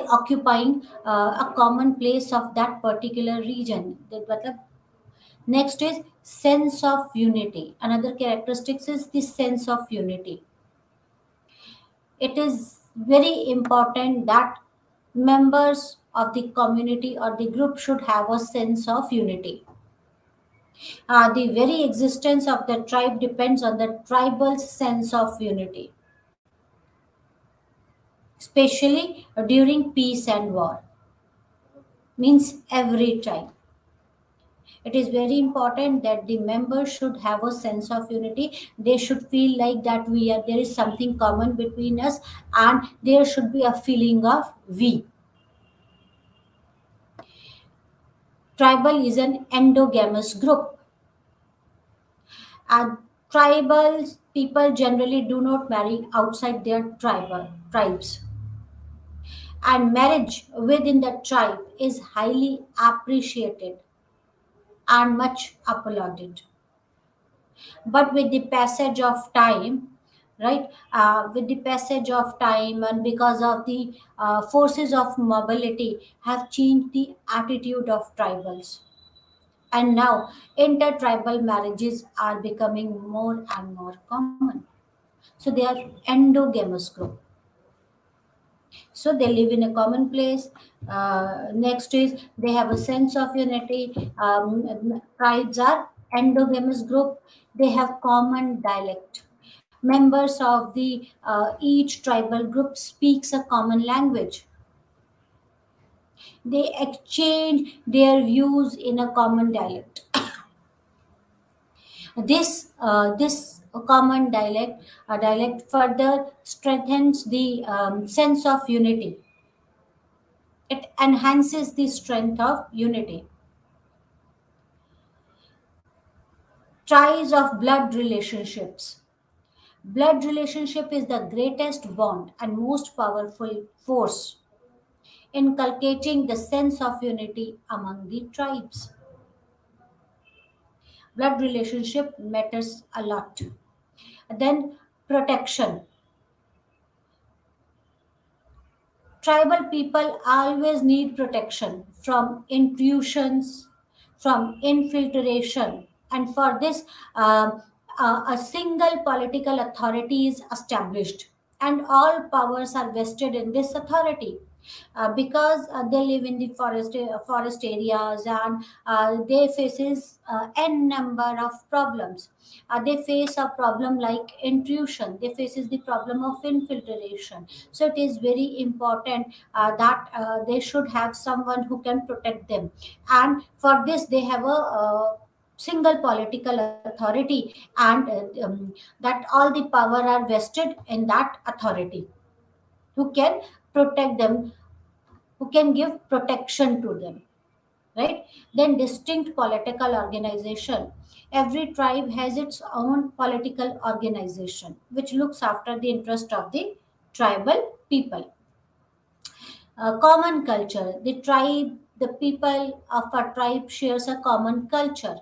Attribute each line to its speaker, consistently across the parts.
Speaker 1: occupying a common place of that particular region. Next is sense of unity. Another characteristics is the sense of unity. It is very important that members of the community or the group should have a sense of unity. The very existence of the tribe depends on the tribal sense of unity, especially during peace and war. Means every time. It is very important that the members should have a sense of unity. They should feel like that there is something common between us, and there should be a feeling of we. Tribal is an endogamous group, and tribal people generally do not marry outside their tribes, and marriage within the tribe is highly appreciated and much applauded. But with the passage of time, right, with the passage of time, and because of the forces of mobility have changed the attitude of tribals, and now intertribal marriages are becoming more and more common. So they are endogamous group, so they live in a common place. Next is they have a sense of unity. Tribes are endogamous group. They have common dialect. Members of the each tribal group speaks a common language. They exchange their views in a common dialect. This common dialect further strengthens the sense of unity. It enhances the strength of unity. Ties of blood relationships. Blood relationship is the greatest bond and most powerful force inculcating the sense of unity among the tribes. Blood relationship matters a lot. Then protection. Tribal people always need protection from intrusions, from infiltration, and for this, a single political authority is established, and all powers are vested in this authority. Because they live in the forest areas, and they faces n number of problems. They face a problem like intrusion, they faces the problem of infiltration. So it is very important that they should have someone who can protect them, and for this they have a single political authority, and that all the power are vested in that authority, who can protect them, who can give protection to them, right? Then distinct political organization. Every tribe has its own political organization which looks after the interest of the tribal people. Common culture. The people of a tribe shares a common culture,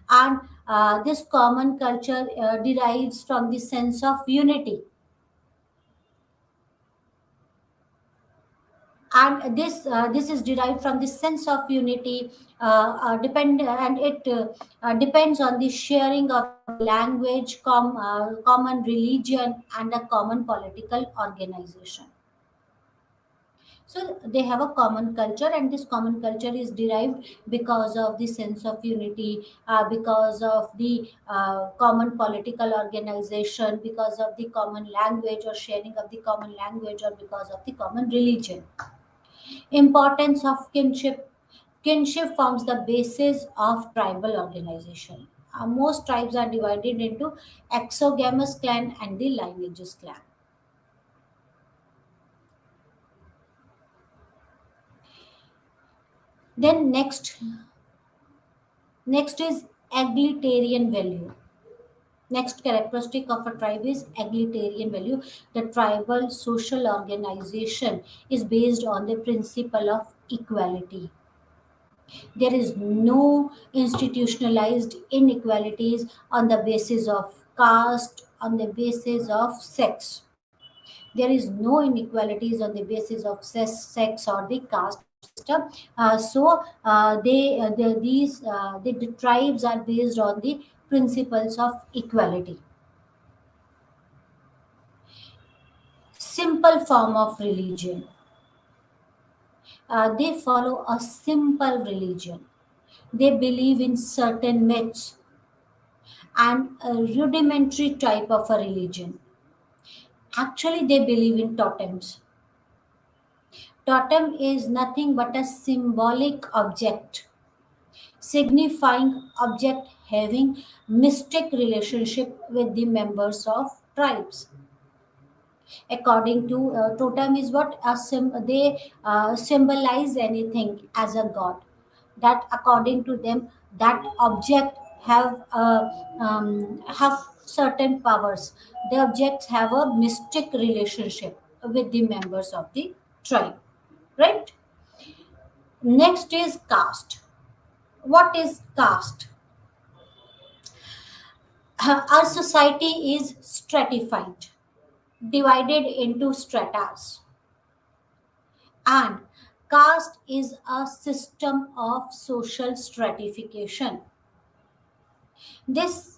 Speaker 1: and this common culture derives from the sense of unity, and this is derived from the sense of unity. Depend and it depends on the sharing of language, common religion, and a common political organization. So they have a common culture, and this common culture is derived because of the sense of unity, because of the common political organization, because of the common language or sharing of the common language, or because of the common religion. Importance of kinship. Kinship forms the basis of tribal organization. Most tribes are divided into exogamous clan and the lineages clan. Then next is egalitarian value. Next characteristic of a tribe is egalitarian value. The tribal social organization is based on the principle of equality. There is no institutionalized inequalities on the basis of caste, on the basis of sex. There is no inequalities on the basis of sex or the caste system. The tribes are based on the principles of equality. Simple form of religion. They follow a simple religion. They believe in certain myths and a rudimentary type of a religion. Actually, they believe in totems. Totem is nothing but a symbolic object, signifying object having mystic relationship with the members of tribes. According to totem is what they symbolize anything as a god. That according to them, that object have certain powers. The objects have a mystic relationship with the members of the tribe, right? Next is caste. What is caste? Our society is stratified, divided into stratas, and caste is a system of social stratification. This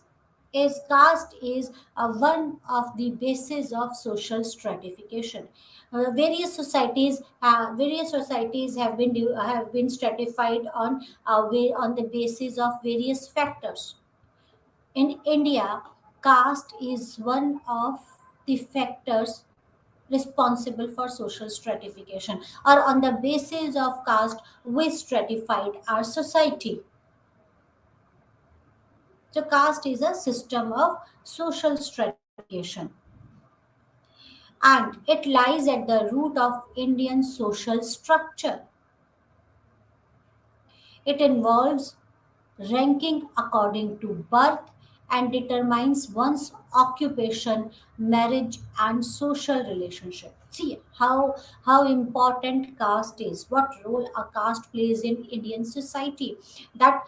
Speaker 1: is caste is one of the bases of social stratification. Various societies have been stratified on the basis of various factors. In India, caste is one of the factors responsible for social stratification, or on the basis of caste, we stratified our society. So, caste is a system of social stratification and it lies at the root of Indian social structure. It involves ranking according to birth and determines one's occupation, marriage, and social relationship. See how important caste is, what role a caste plays in Indian society. That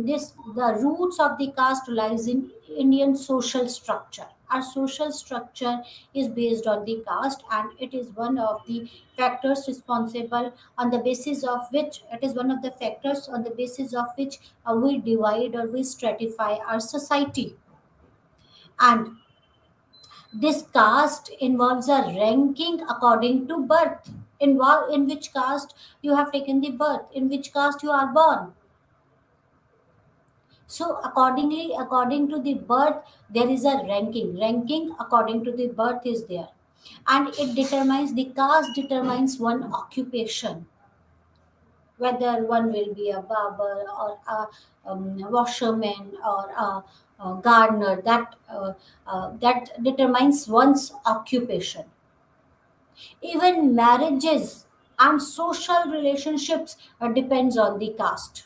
Speaker 1: this the roots of the caste lies in Indian social structure. Our social structure is based on the caste, and it is one of the factors responsible on the basis of which it is one of the factors on the basis of which we divide or we stratify our society. And this caste involves a ranking according to birth. In which caste you have taken the birth, in which caste you are born. So accordingly, according to the birth, there is a ranking. Ranking according to the birth is there. And it determines the caste determines one occupation, whether one will be a barber or a washerman or a gardener. That determines one's occupation. Even marriages and social relationships depends on the caste.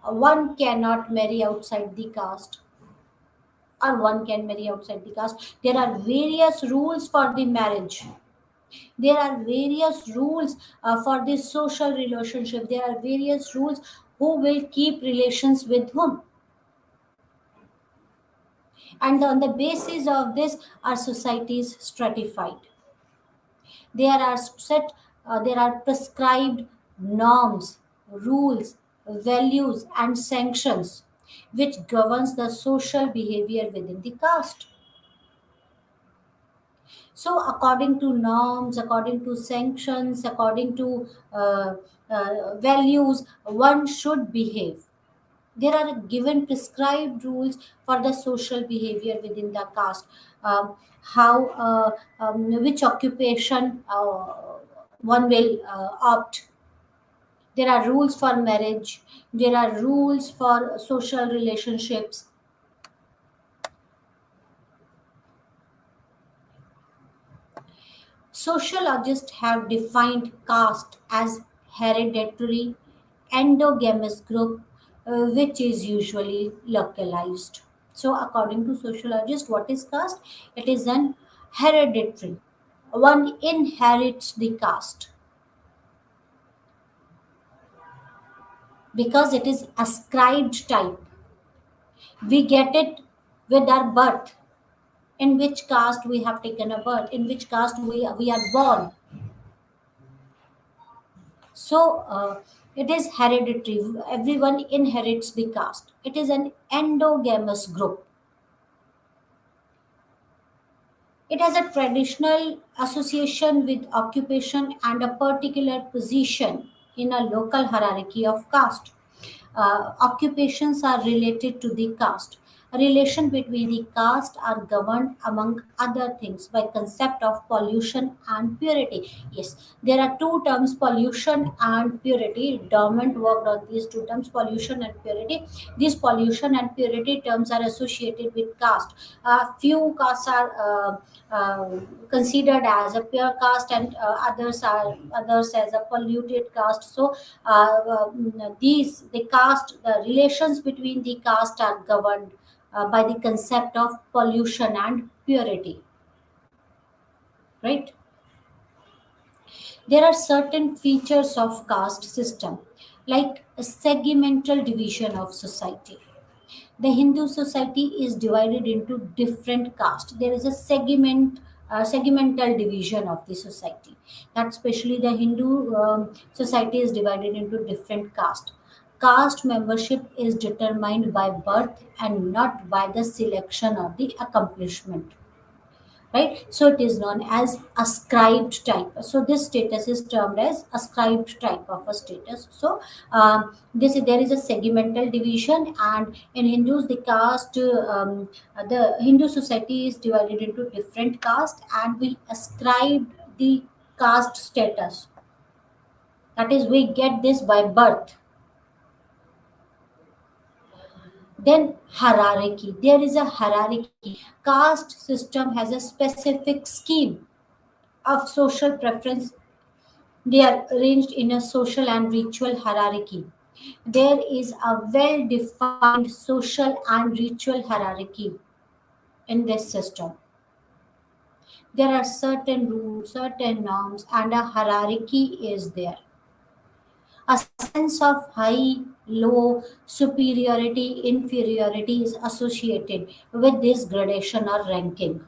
Speaker 1: One cannot marry outside the caste, or one can marry outside the caste. There are various rules for the marriage. There are various rules for the social relationship. There are various rules who will keep relations with whom. And on the basis of this, our society is stratified. There are prescribed norms, rules, values, and sanctions which governs the social behavior within the caste. So, according to norms, according to sanctions, according to values, one should behave. There are given prescribed rules for the social behavior within the caste. How, which occupation one will opt. There are rules for marriage. There are rules for social relationships. Sociologists have defined caste as hereditary endogamous group which is usually localized. So according to sociologists, what is caste? It is an hereditary. One inherits the caste because it is ascribed type. We get it with our birth. in which caste we have taken a birth, in which caste we are born. So it is hereditary. Everyone inherits the caste. It is an endogamous group. It has a traditional association with occupation and a particular position in a local hierarchy of caste. Occupations are related to the caste. A relation between the caste are governed among other things by concept of pollution and purity. Yes, there are two terms, pollution and purity. Dormant worked on these two terms, pollution and purity. These pollution and purity terms are associated with caste. Few castes are considered as a pure caste, and others as a polluted caste. So these the caste, the relations between the caste are governed by the concept of pollution and purity, right? There are certain features of caste system, like a segmental division of society. The Hindu society is divided into different castes. There is a segmental division of the society. That especially the Hindu society is divided into different castes. Caste membership is determined by birth and not by the selection or the accomplishment, right? So it is known as ascribed type. So this status is termed as ascribed type of a status. So this there is a segmental division, and in Hindus the caste, the Hindu society is divided into different caste, and we ascribe the caste status. That is, we get this by birth. Then hierarchy. There is a hierarchy. Caste system has a specific scheme of social preference. They are arranged in a social and ritual hierarchy. There is a well defined social and ritual hierarchy in this system. There are certain rules, certain norms, and a hierarchy is there. A sense of high, low, superiority, inferiority is associated with this gradation or ranking.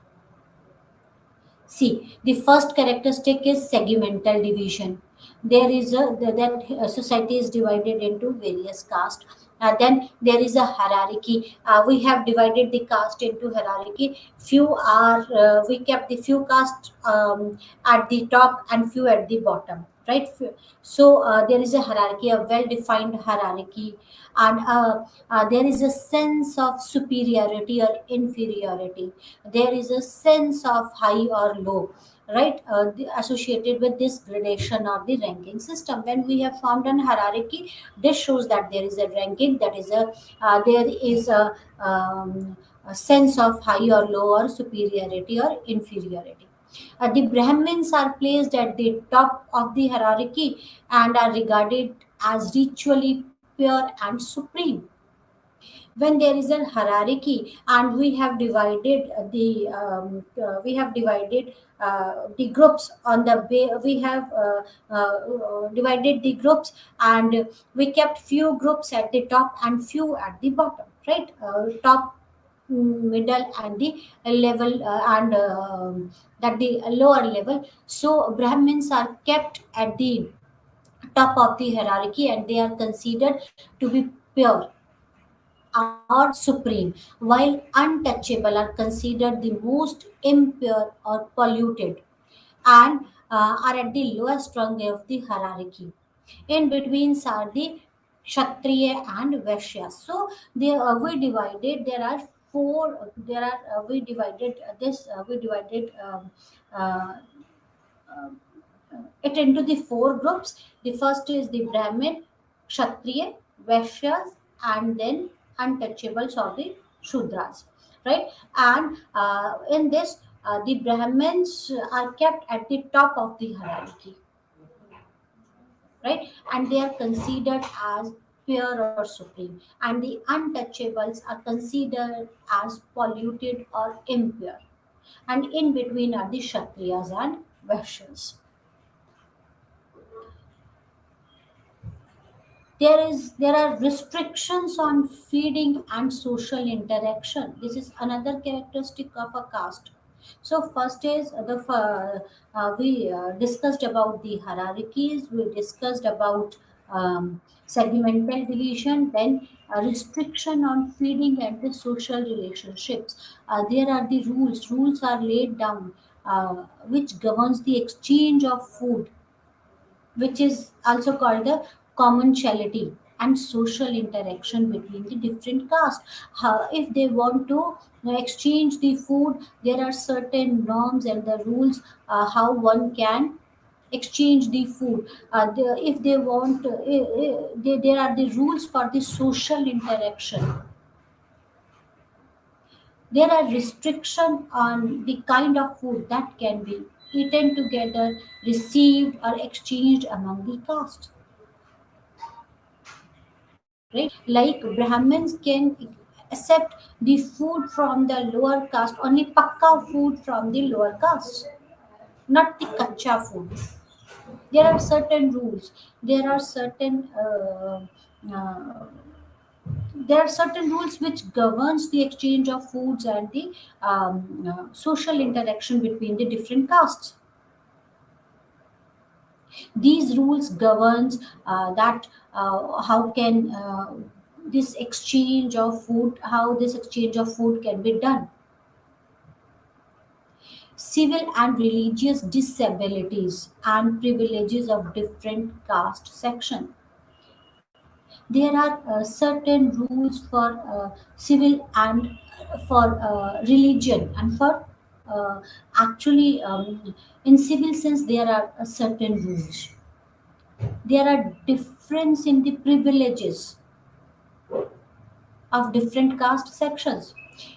Speaker 1: See, the first characteristic is segmental division. There is that society is divided into various castes. Then there is a hierarchy. We have divided the caste into hierarchy. Few are we kept the few castes at the top and few at the bottom, right? So there is a hierarchy, a well-defined hierarchy, and there is a sense of superiority or inferiority. There is a sense of high or low, right? Associated with this gradation or the ranking system. When we have formed an hierarchy, this shows that there is a ranking, that is there is a sense of high or low or superiority or inferiority. The Brahmins are placed at the top of the hierarchy and are regarded as ritually pure and supreme. When there is a hierarchy and we have divided the groups on the we have divided the groups, and we kept few groups at the top and few at the bottom, right? Top, middle, and the level, and at the lower level. So Brahmins are kept at the top of the hierarchy, and they are considered to be pure or supreme, while untouchable are considered the most impure or polluted, and are at the lowest rung of the hierarchy. In between are the Kshatriya and Vaishyas. So they we divided. There are four. There are we divided this. We divided uh, it into the four groups. The first is the Brahmin, Kshatriya, Vaishyas, and then untouchables or the Shudras, right? And in this, the Brahmins are kept at the top of the hierarchy, right? And they are considered as pure or supreme, and the untouchables are considered as polluted or impure. And in between are the Kshatriyas and Vaishyas. There are restrictions on feeding and social interaction. This is another characteristic of a caste. So first is we discussed about the hierarchies, we discussed about segmental division, then a restriction on feeding and the social relationships. There are the rules are laid down which governs the exchange of food, which is also called the commensality and social interaction between the different castes. If they want to exchange the food, there are certain norms and the rules how one can exchange the food. If they want, there are the rules for the social interaction. There are restrictions on the kind of food that can be eaten together, received, or exchanged among the castes. Right? Like Brahmins can accept the food from the lower caste, only pakka food from the lower caste, not the kacha food. There are certain rules. There are certain uh, there are certain rules which governs the exchange of foods and the social interaction between the different castes. These rules governs that how can this exchange of food, how this exchange of food can be done. Civil and religious disabilities and privileges of different caste section. There are certain rules for civil and for religion and for uh, actually in civil sense there are certain rules. There are difference in the privileges of different caste sections.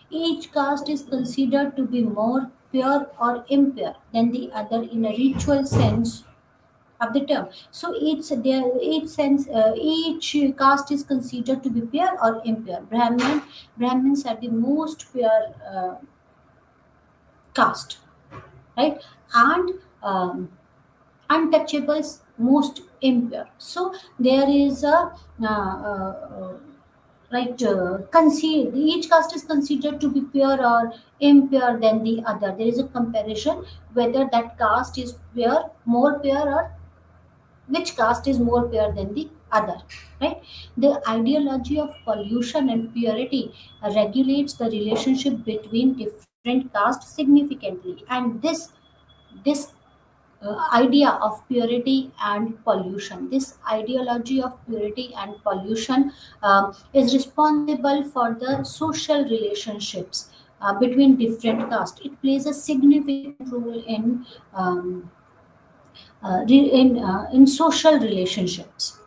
Speaker 1: Each caste is considered to be more pure or impure than the other in a ritual sense of the term. So each caste is considered to be pure or impure. Brahmins are the most pure caste, right? And untouchables most impure. So there is a right each caste is considered to be pure or impure than the other. There is a comparison whether that caste is pure, more pure, or which caste is more pure than the other, right? The ideology of pollution and purity regulates the relationship between different castes significantly, and this idea of purity and pollution, this ideology of purity and pollution is responsible for the social relationships between different castes. It plays a significant role um, in social relationships.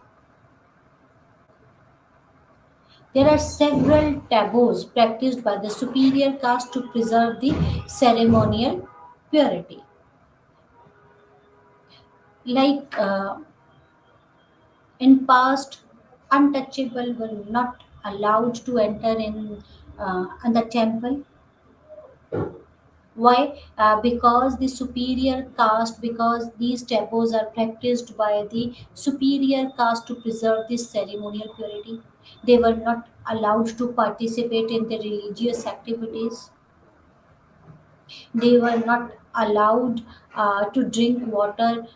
Speaker 1: There are several taboos practiced by the superior caste to preserve the ceremonial purity. Like in past, untouchable were not allowed to enter in the temple. Why? Because the superior caste, because these taboos are practiced by the superior caste to preserve this ceremonial purity. They were not allowed to participate in the religious activities. They were not allowed to drink water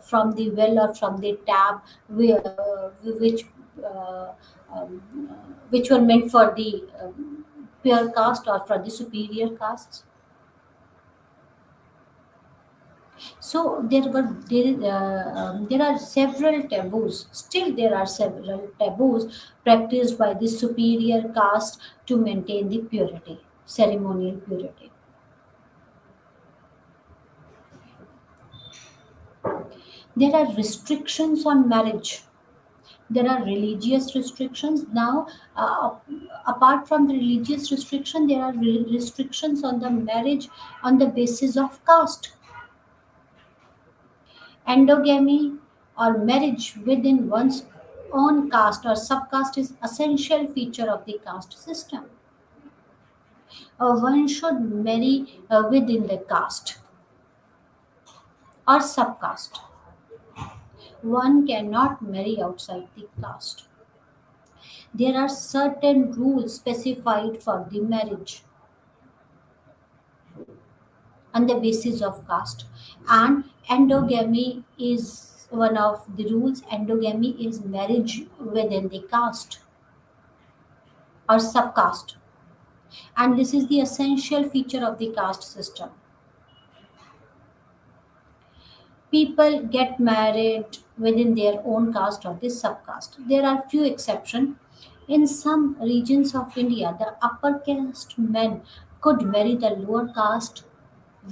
Speaker 1: from the well or from the tap, which uh, um, which were meant for the pure caste or for the superior castes. So there are several taboos. Still, there are several taboos practiced by the superior caste to maintain the purity, ceremonial purity. There are restrictions on marriage. There are religious restrictions. Now, apart from the religious restriction, there are restrictions on the marriage on the basis of caste. Endogamy or marriage within one's own caste or subcaste is essential feature of the caste system. One should marry within the caste or subcaste. one cannot marry outside the caste. There are certain rules specified for the marriage on the basis of caste, and endogamy is one of the rules. Endogamy is marriage within the caste or subcaste, and this is the essential feature of the caste system. People get married within their own caste or the subcaste. There are few exceptions. In some regions of India, the upper caste men could marry the lower caste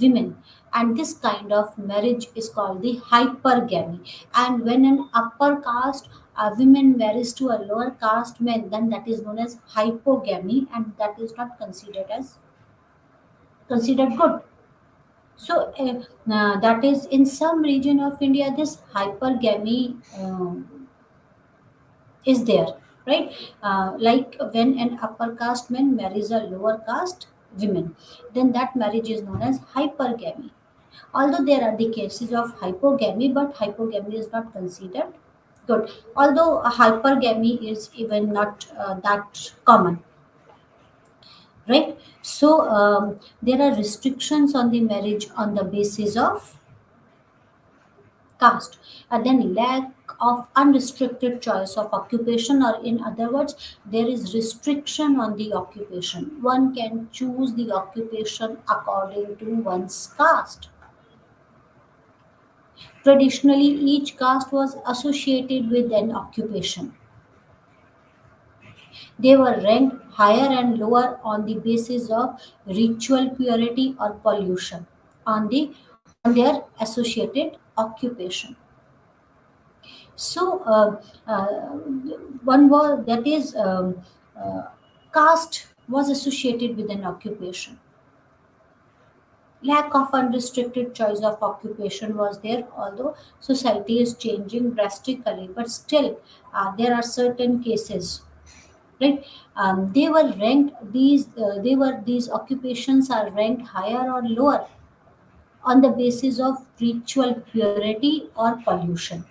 Speaker 1: women, and this kind of marriage is called the hypergamy. And when an upper caste women marries to a lower caste man, then that is known as hypogamy, and that is not considered good. So that is in some region of India, this hypergamy is there, right? Like when an upper caste man marries a lower caste women, then that marriage is known as hypergamy. Although there are the cases of hypogamy, but hypogamy is not considered good. Although hypergamy is even not that common, right? So there are restrictions on the marriage on the basis of caste, and then lack of unrestricted choice of occupation, or in other words, there is restriction on the occupation. One can choose the occupation according to one's caste. Traditionally, each caste was associated with an occupation. They were ranked higher and lower on the basis of ritual purity or pollution on their associated occupation. So one was that is caste was associated with an occupation. Lack of unrestricted choice of occupation was there, although society is changing drastically, but still there are certain cases, right? They were ranked these occupations are ranked higher or lower on the basis of ritual purity or pollution.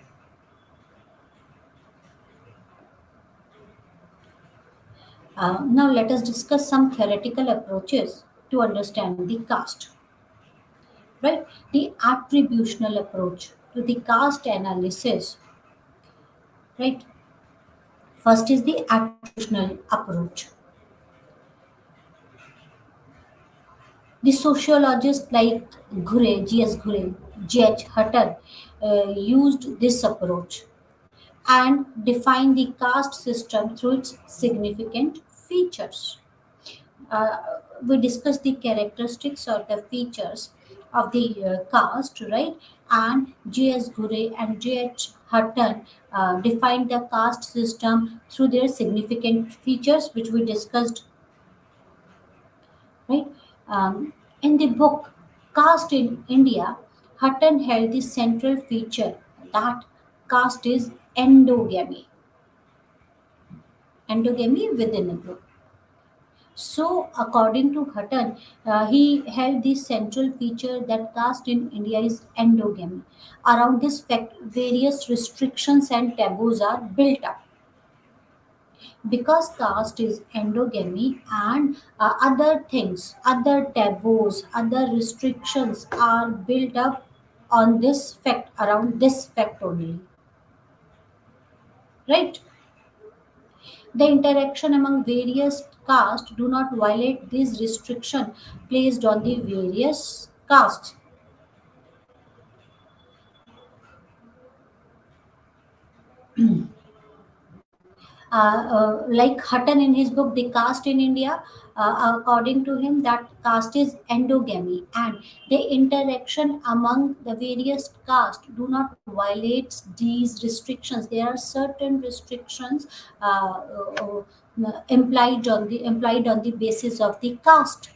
Speaker 1: Now let us discuss some theoretical approaches to understand the caste, right? The attributional approach to the caste analysis, right? First is the attributional approach. The sociologists like Ghure, G.S. Ghure, J.H. Hutton used this approach and defined the caste system through its significant features. uh, we discussed the characteristics or the features of the caste, right? And J.S. Gure and J.H. Hutton defined the caste system through their significant features, which we discussed, right? Um, in the book Caste in India, Hutton held the central feature that caste is endogamy, endogamy within a group. So, according to Hutton, he held the central feature that caste in India is endogamy. Around this fact, various restrictions and taboos are built up. Because caste is endogamy, and other things, other taboos, other restrictions are built up on this fact, around this fact only, right? The interaction among various castes do not violate these restrictions placed on the various castes. Like Hutton in his book The Caste in India, according to him, that caste is endogamy, and the interaction among the various castes do not violate these restrictions. There are certain restrictions implied on the basis of the caste,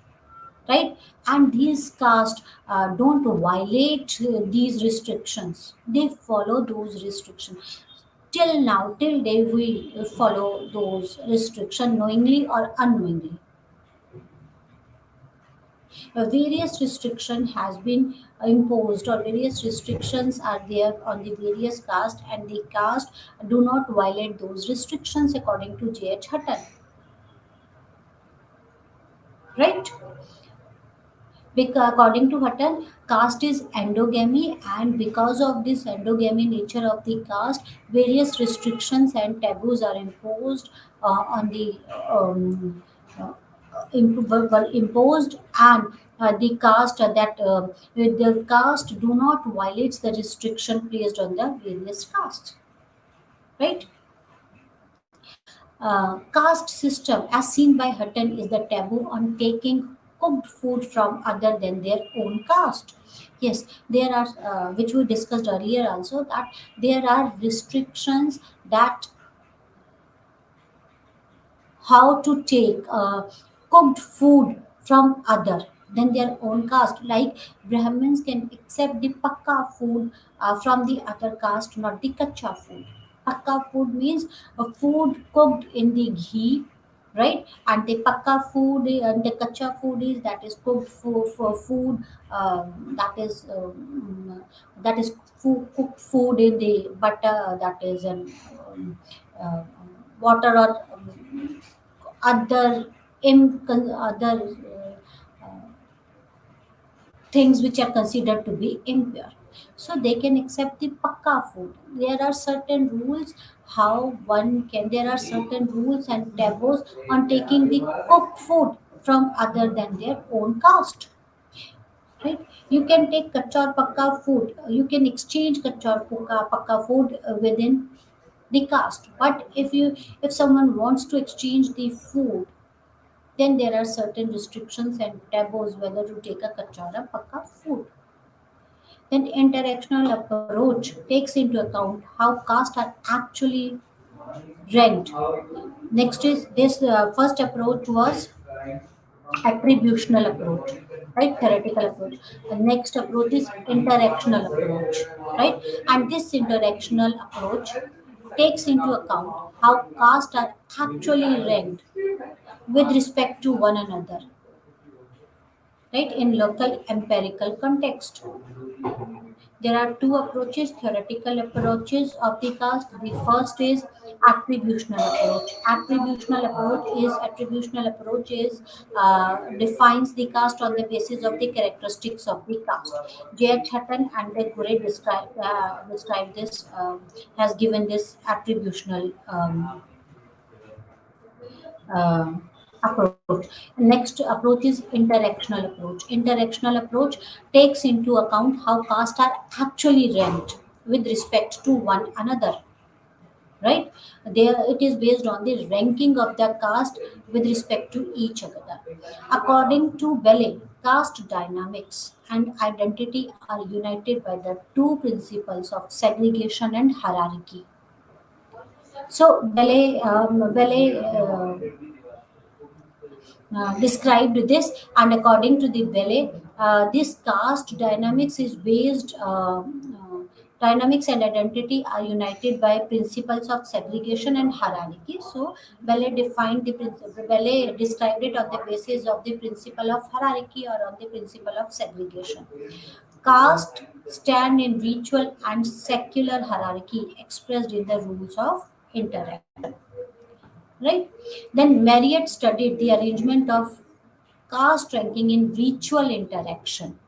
Speaker 1: right? And these castes don't violate these restrictions, they follow those restrictions. Till now, till day, we follow those restrictions knowingly or unknowingly. Various restriction has been imposed, or various restrictions are there on the various caste, and the caste do not violate those restrictions according to J.H. Hutton, right? Because according to Hutton, caste is endogamy, and because of this endogamy nature of the caste, various restrictions and taboos are imposed on the uh, were imposed, and the caste the caste do not violates the restriction placed on the various castes, right? Caste system, as seen by Hutton, is the taboo on taking cooked food from other than their own caste. Yes, there are, which we discussed earlier also, that there are restrictions that how to take cooked food from other than their own caste. Like Brahmins can accept the pakka food from the other caste, not the kacha food. Pakka food means a food cooked in the ghee, right? And the pakka food and the kacha food is that is cooked for food, that is cooked food in the butter, that is an uh, water, or other other things which are considered to be impure, so they can accept the pakka food. There are certain rules how one can, there are certain rules and taboos on taking the cooked food from other than their own caste, right? You can take kacha or pakka food, you can exchange kacha or pakka food within the caste, but if someone wants to exchange the food, then there are certain restrictions and taboos whether to take a kacha or a pakka food. Then interactional approach takes into account how castes are actually ranked. Next is this first approach was attributional approach, right? Theoretical approach. The next approach is interactional approach, right? And this interactional approach takes into account how castes are actually ranked with respect to one another, right? In local empirical context. There are two approaches, theoretical approaches of the caste. The first is attributional approach. Attributional approach is defines the caste on the basis of the characteristics of the caste. J.H. Hutton and De Gure describe this, has given this attributional uh, approach. Next approach is interactional approach. Interactional approach takes into account how castes are actually ranked with respect to one another. Right? There it is based on the ranking of the caste with respect to each other. According to Belle, caste dynamics and identity are united by the two principles of segregation and hierarchy. So Belle described this, and according to the Belle, this caste dynamics is based dynamics and identity are united by principles of segregation and hierarchy. So Belle defined the principle, Belle described it on the basis of the principle of hierarchy or on the principle of segregation. Caste stand in ritual and secular hierarchy expressed in the rules of interaction, right? Then Marriott studied the arrangement of caste ranking in ritual interaction.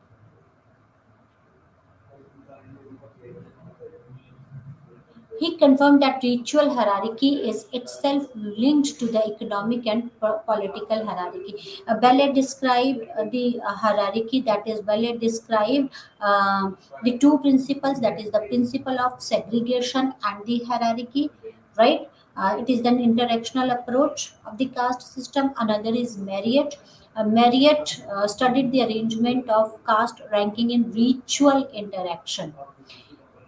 Speaker 1: He confirmed that ritual hierarchy is itself linked to the economic and political hierarchy. Ballet described the hierarchy, that is, Ballet described the two principles, that is, the principle of segregation and the hierarchy, right? It is an interactional approach of the caste system. Another is Marriott. Marriott studied the arrangement of caste ranking in ritual interaction,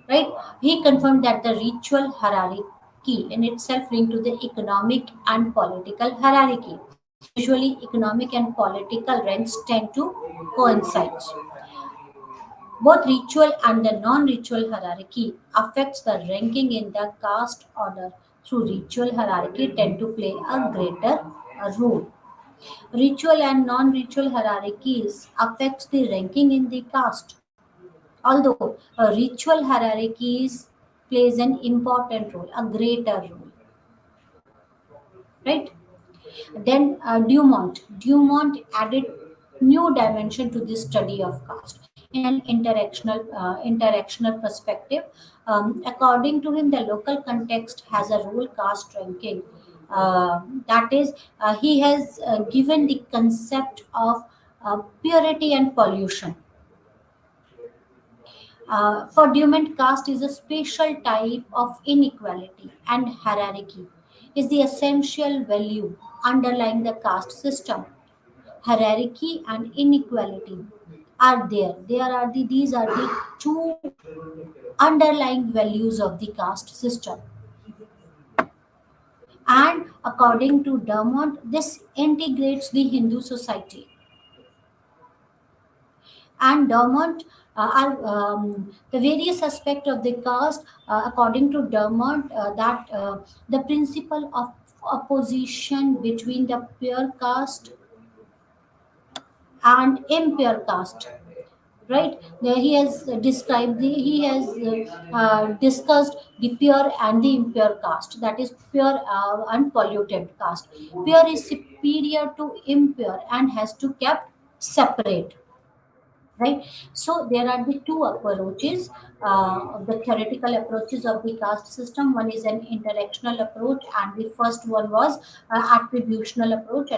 Speaker 1: right? He confirmed that the ritual hierarchy in itself linked to the economic and political hierarchy. Usually, economic and political ranks tend to coincide. Both ritual and the non-ritual hierarchy affects the ranking in the caste order. Through ritual hierarchy tend to play a greater role. Ritual and non-ritual hierarchies affects the ranking in the caste. Although ritual hierarchies plays an important role, a greater role, right? Then Dumont added new dimension to the study of caste in an interactional perspective. According to him, the local context has a role caste ranking. That is, he has given the concept of purity and pollution. For Dumont, caste is a special type of inequality and hierarchy is the essential value underlying the caste system. Hierarchy and inequality are there. These are the two underlying values of the caste system. And according to Dumont, this integrates the Hindu society. And Dermont are the various aspects of the caste, according to Dermont, that the principle of opposition between the pure caste and impure caste. Right there, he has discussed the pure and the impure caste. That is pure unpolluted caste. Pure is superior to impure and has to kept separate, right? So there are the two approaches, the theoretical approaches of the caste system. One is an interactional approach, and the first one was attributional approach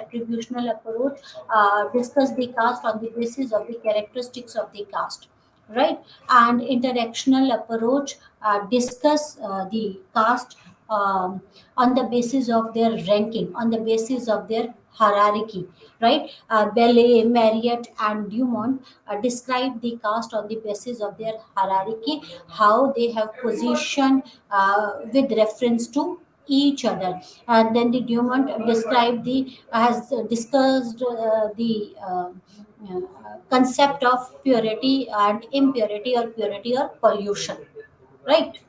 Speaker 1: discuss the caste on the basis of the characteristics of the caste, right? And interactional approach discuss the caste on the basis of their ranking, on the basis of their hierarchy, right? Bellet, Marriott, and Dumont describe the caste on the basis of their hierarchy, how they have positioned with reference to each other. And then the Dumont described the has discussed the uh, concept of purity and impurity, or purity or pollution, right?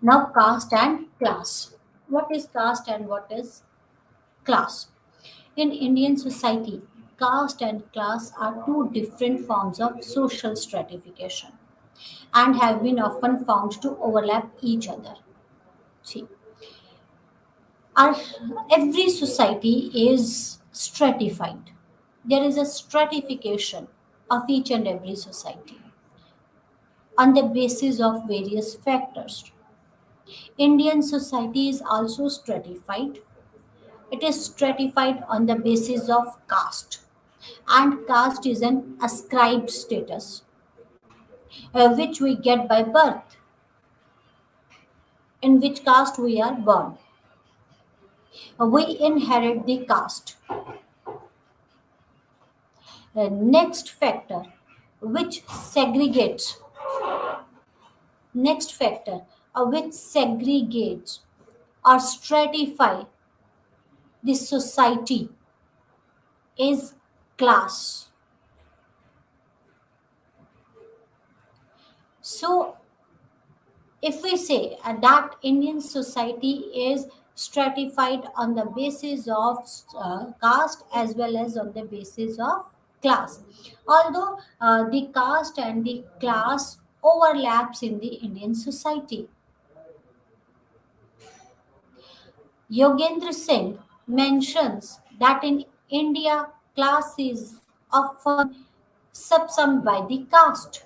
Speaker 1: Now, caste and class. What is caste and what is class? In Indian society, caste and class are two different forms of social stratification and have been often found to overlap each other. See, our, every society is stratified. There is a stratification of each and every society on the basis of various factors. Indian society is also stratified. It is stratified on the basis of caste, and caste is an ascribed status which we get by birth, in which caste we are born. We inherit the caste. The next factor which segregates, next factor which segregates or stratify the society is class. So if we say that Indian society is stratified on the basis of caste as well as on the basis of class, although the caste and the class overlaps in the Indian society. Yogendra Singh mentions that in India, class is often subsumed by the caste.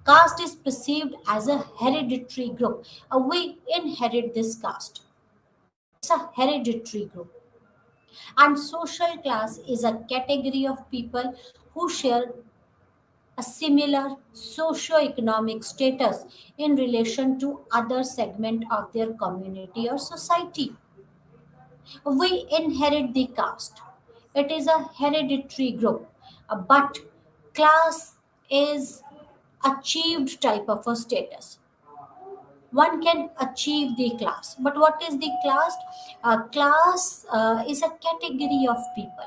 Speaker 1: Caste is perceived as a hereditary group. We inherit this caste. It's a hereditary group. And social class is a category of people who share a similar socio-economic status in relation to other segment of their community or society. We inherit the caste. It is a hereditary group, but class is achieved type of a status. One can achieve the class, but what is the class? Class is a category of people,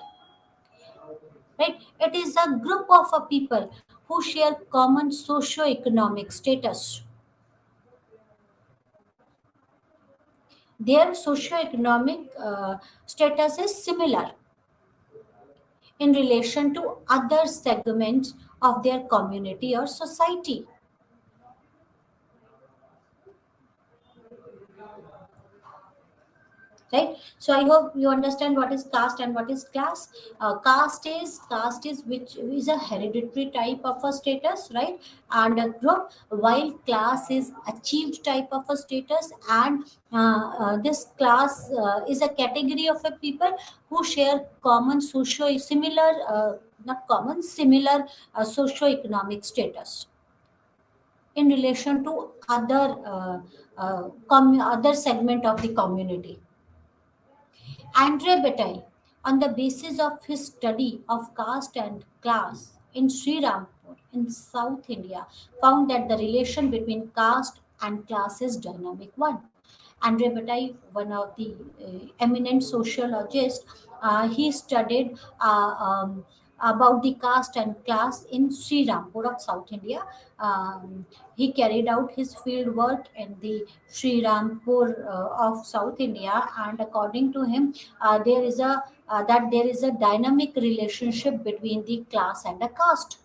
Speaker 1: right? It is a group of people who share common socio-economic status. Their socioeconomic status is similar in relation to other segments of their community or society. Right, so I hope you understand what is caste and what is class. Caste is which is a hereditary type of a status, right, and a group, while class is achieved type of a status. And this class is a category of a people who share common socio similar not common similar socio-economic status in relation to other segment of the community. Andre Bataille, on the basis of his study of caste and class in Sri Rampur in South India, found that the relation between caste and class is dynamic one. Andre Bataille, one of the eminent sociologists, he studied about the caste and class in Sri Rampur of South India. He carried out his field work in the Sri Rampur of South India, and according to him, there is a dynamic relationship between the class and the caste.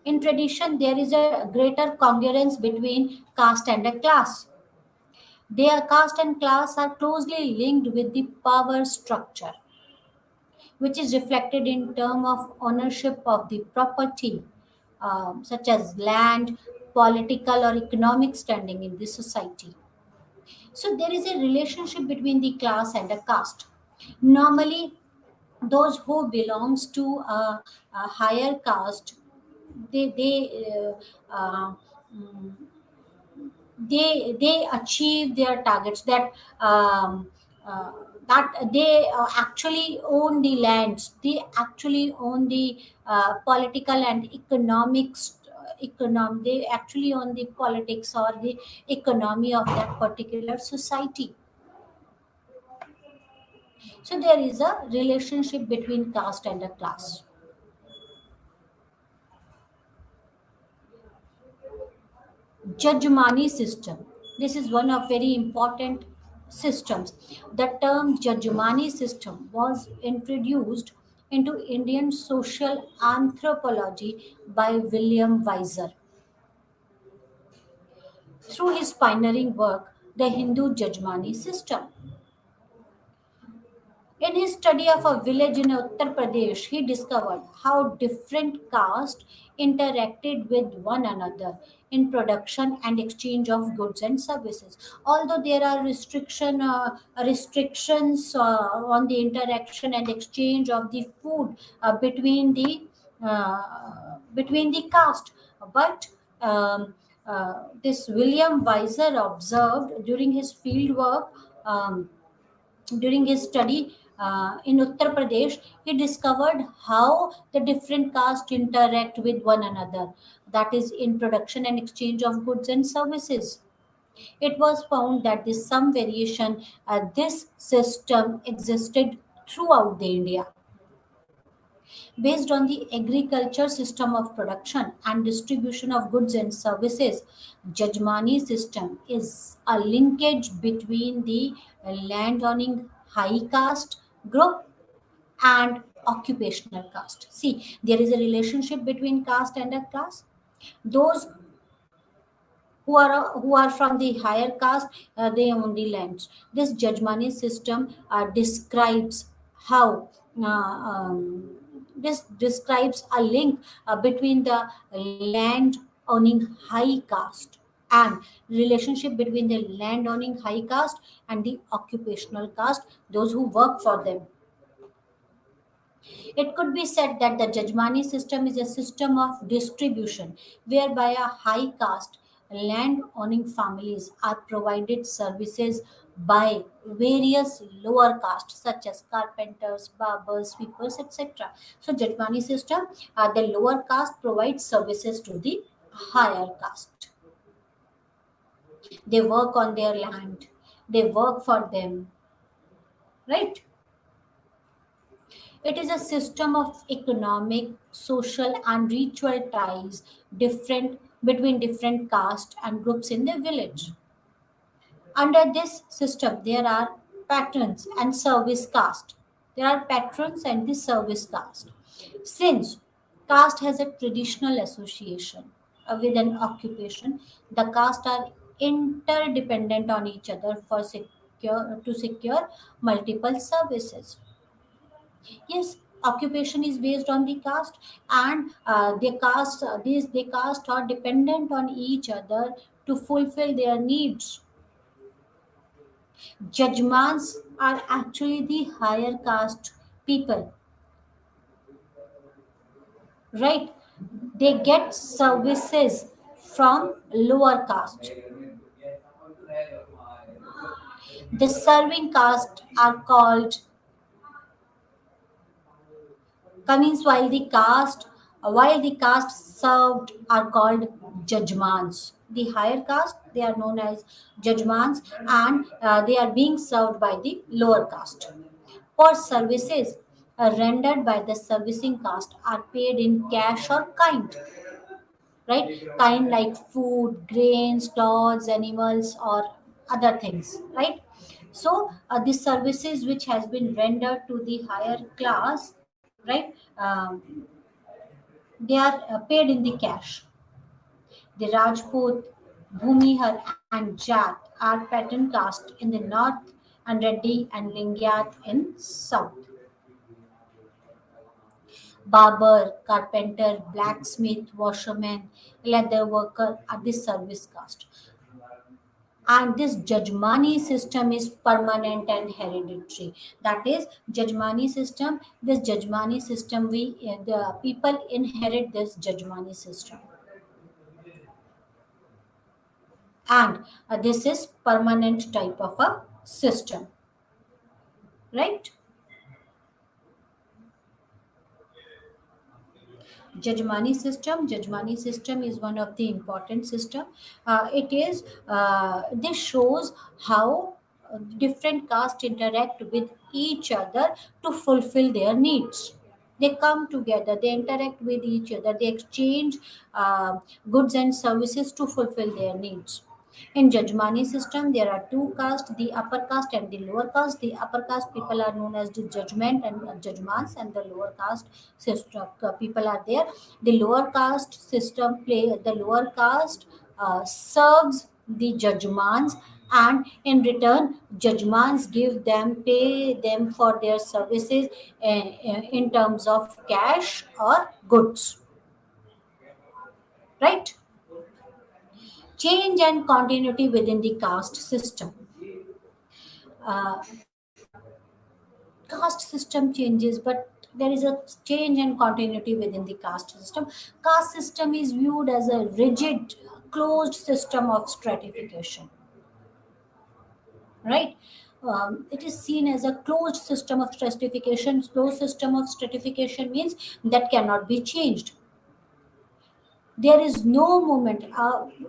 Speaker 1: In tradition, there is a greater congruence between caste and a class. Their caste and class are closely linked with the power structure, which is reflected in terms of ownership of the property, such as land, political or economic standing in the society. So there is a relationship between the class and the caste. Normally, those who belongs to a higher caste, uh, mm, they achieve their targets, uh, that they actually own the lands, they actually own the political and they actually own the politics or the economy of that particular society. So there is a relationship between caste and a class. Jajmani system. This is one of very important systems. The term Jajmani system was introduced into Indian social anthropology by William Weiser through his pioneering work, The Hindu Jajmani System. In his study of a village in Uttar Pradesh, he discovered how different castes interacted with one another in production and exchange of goods and services. Although there are restrictions on the interaction and exchange of the food between the caste, but this William Weiser observed during his field work. During his study in Uttar Pradesh, he discovered how the different castes interact with one another, that is, in production and exchange of goods and services. It was found that this some variation, this system existed throughout the India. Based on the agriculture system of production and distribution of goods and services, Jajmani system is a linkage between the landowning high caste group and occupational caste. See, there is a relationship between caste and a class. Those who are from the higher caste, they own the lands. This Jajmani system describes how this describes a link between the land owning high caste and relationship between the land owning high caste and the occupational caste, those who work for them. It could be said that the Jajmani system is a system of distribution whereby a high caste land owning families are provided services by various lower castes such as carpenters, barbers, sweepers, etc. So Jajmani system, the lower caste provides services to the higher caste. They work on their land, they work for them, right? It is a system of economic, social, and ritual ties different between different castes and groups in the village. Under this system, there are patrons and service caste. There are patrons and the service caste. Since caste has a traditional association with an occupation, the castes are interdependent on each other to secure multiple services. Yes, occupation is based on the caste, and they caste are dependent on each other to fulfill their needs. Jajmans are actually the higher caste people, right? They get services from lower caste. The serving caste are called Cummins, while the caste served are called judgmans. The higher caste they are known as judgmans, and they are being served by the lower caste. For services rendered by the servicing caste are paid in cash or kind, right? Kind like food, grains, dogs, animals, or other things, right? So the services which has been rendered to the higher class, right? They are paid in the cash. The Rajput, Bhumihar, and Jat are pattern caste in the north, and Reddy and Lingyat in south. Barber, carpenter, blacksmith, washerman, leather worker are the service caste. And this Jajmani system is permanent and hereditary. That is Jajmani system. This Jajmani system, the people inherit this Jajmani system, and this is permanent type of a system, right? Jajmani system is one of the important system. It is This shows how different castes interact with each other to fulfill their needs. They come together, they interact with each other, they exchange goods and services to fulfill their needs. In Jajmani system, there are two castes, the upper caste and the lower caste. The upper caste people are known as the judgment and judgmans, and the lower caste system people are there. The lower caste system play the lower caste serves the judgmans, and in return, judgmans pay them for their services in terms of cash or goods, right? Change and continuity within the caste system. Uh, Caste system changes, but there is a change and continuity within the caste system. Caste system is viewed as a rigid, closed system of stratification, right? It is seen as a closed system of stratification. Closed system of stratification means that cannot be changed. There is no movement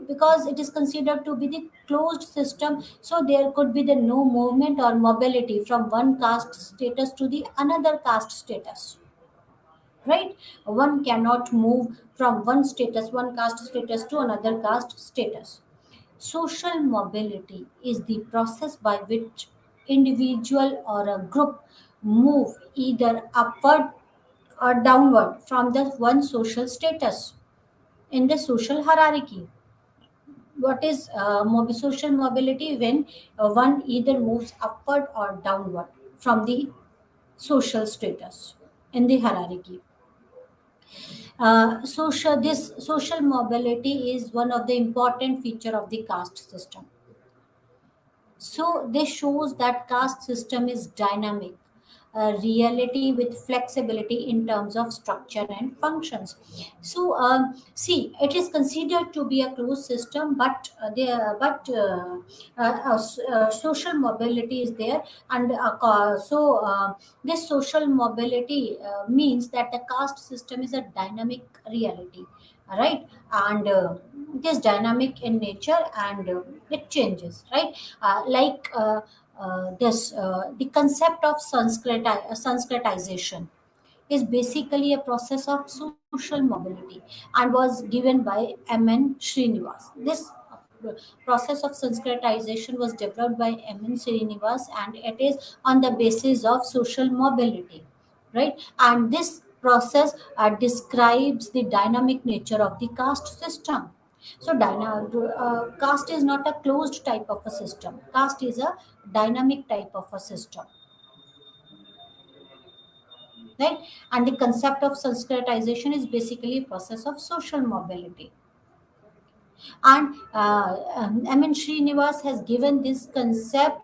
Speaker 1: because it is considered to be the closed system, so there could be the no movement or mobility from one caste status to the another caste status, right? One cannot move from one caste status to another caste status. Social mobility is the process by which individual or a group move either upward or downward from the one social status in the social hierarchy. What is social mobility? When one either moves upward or downward from the social status in the hierarchy. This social mobility is one of the important feature of the caste system. So this shows that caste system is dynamic, a reality with flexibility in terms of structure and functions. So see, it is considered to be a closed system, but social mobility is there, and this social mobility means that the caste system is a dynamic reality, right? And it is dynamic in nature, and it changes, right? Like this The concept of sanskritization. is basically a process of social mobility and was given by M.N. Srinivas. This process of Sanskritization was developed by M.N. Srinivas, and it is on the basis of social mobility, right? And this process describes the dynamic nature of the caste system. So, caste is not a closed type of a system. Caste is a dynamic type of a system, right? And the concept of Sanskritization is basically a process of social mobility. And M.N. Srinivas has given this concept